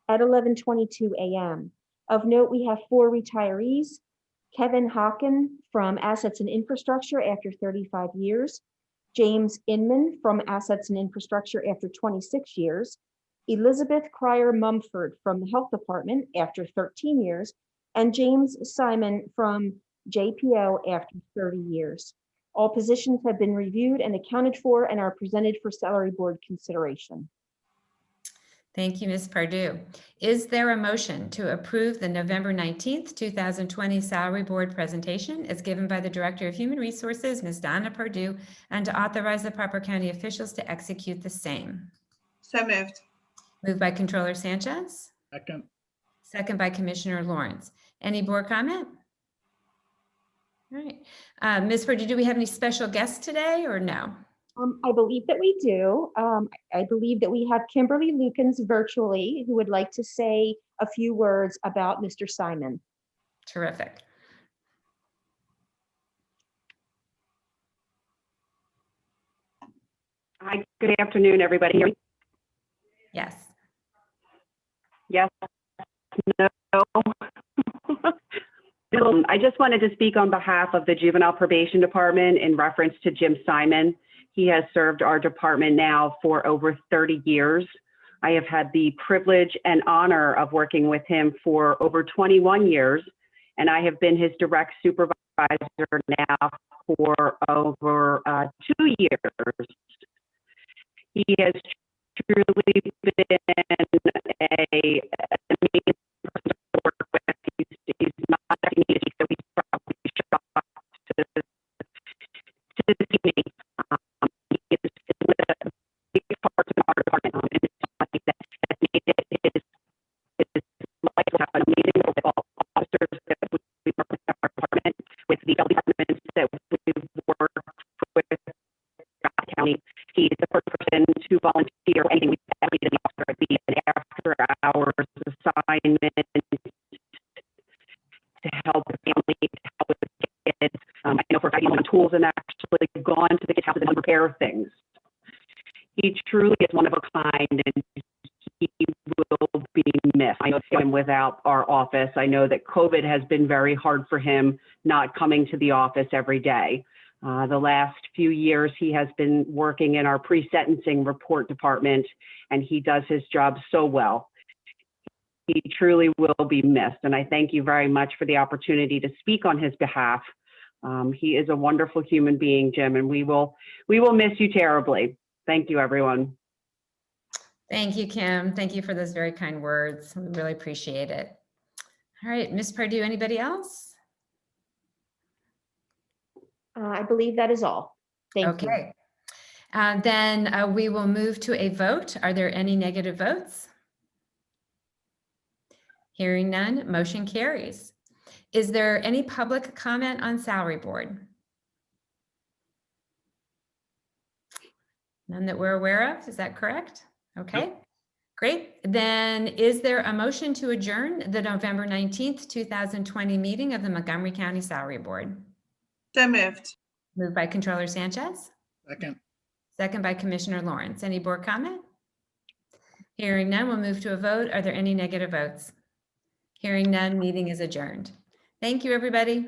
at 11:22 a.m. Of note, we have 4 retirees. Kevin Hocken from Assets and Infrastructure after 35 years. James Inman from Assets and Infrastructure after 26 years. Elizabeth Cryer Mumford from the Health Department after 13 years. And James Simon from JPO after 30 years. All positions have been reviewed and accounted for and are presented for salary board consideration. Thank you, Ms. Pardue. Is there a motion to approve the November 19th, 2020 Salary Board presentation as given by the Director of Human Resources, Ms. Donna Pardue, and to authorize the proper county officials to execute the same? So moved. Moved by Controller Sanchez. Second. Second by Commissioner Lawrence. Any board comment? All right. Ms. Pardue, do we have any special guests today or no? I believe that we do. I believe that we have Kimberly Lukens virtually who would like to say a few words about Mr. Simon. Terrific. Hi, good afternoon, everybody. Yes. Yes, no. I just wanted to speak on behalf of the Juvenile Probation Department in reference to Jim Simon. He has served our department now for over 30 years. I have had the privilege and honor of working with him for over 21 years, and I have been his direct supervisor now for over 2 years. He has truly been an amazing person to work with. He's not easy, so he's probably shocked to see me. He is a big part of our department, and it's something that has made it his life to have an amazing role with all officers that we work with in our department, with the departments that we work with throughout the county. He's the first person to volunteer for anything we have in the officer, be an after hours assignment to help the family, to help with the kids. I know for a fact he's on tools and actually gone to the kids' houses and repair things. He truly is one of a kind, and he will be missed. I know him without our office. I know that COVID has been very hard for him, not coming to the office every day. The last few years, he has been working in our pre-sentencing report department, and he does his job so well. He truly will be missed, and I thank you very much for the opportunity to speak on his behalf. He is a wonderful human being, Jim, and we will miss you terribly. Thank you, everyone. Thank you, Kim. Thank you for those very kind words. We really appreciate it. All right, Ms. Pardue, anybody else? I believe that is all. Thank you. Okay. Then we will move to a vote. Are there any negative votes? Hearing none, motion carries. Is there any public comment on salary board? None that we're aware of, is that correct? Okay, great. Then is there a motion to adjourn the November 19th, 2020 meeting of the Montgomery County Salary Board? So moved. Moved by Controller Sanchez, Second. second by Commissioner Lawrence. Any board comment? Hearing none, we'll move to a vote. Are there any negative votes? Hearing none, meeting is adjourned. Thank you, everybody.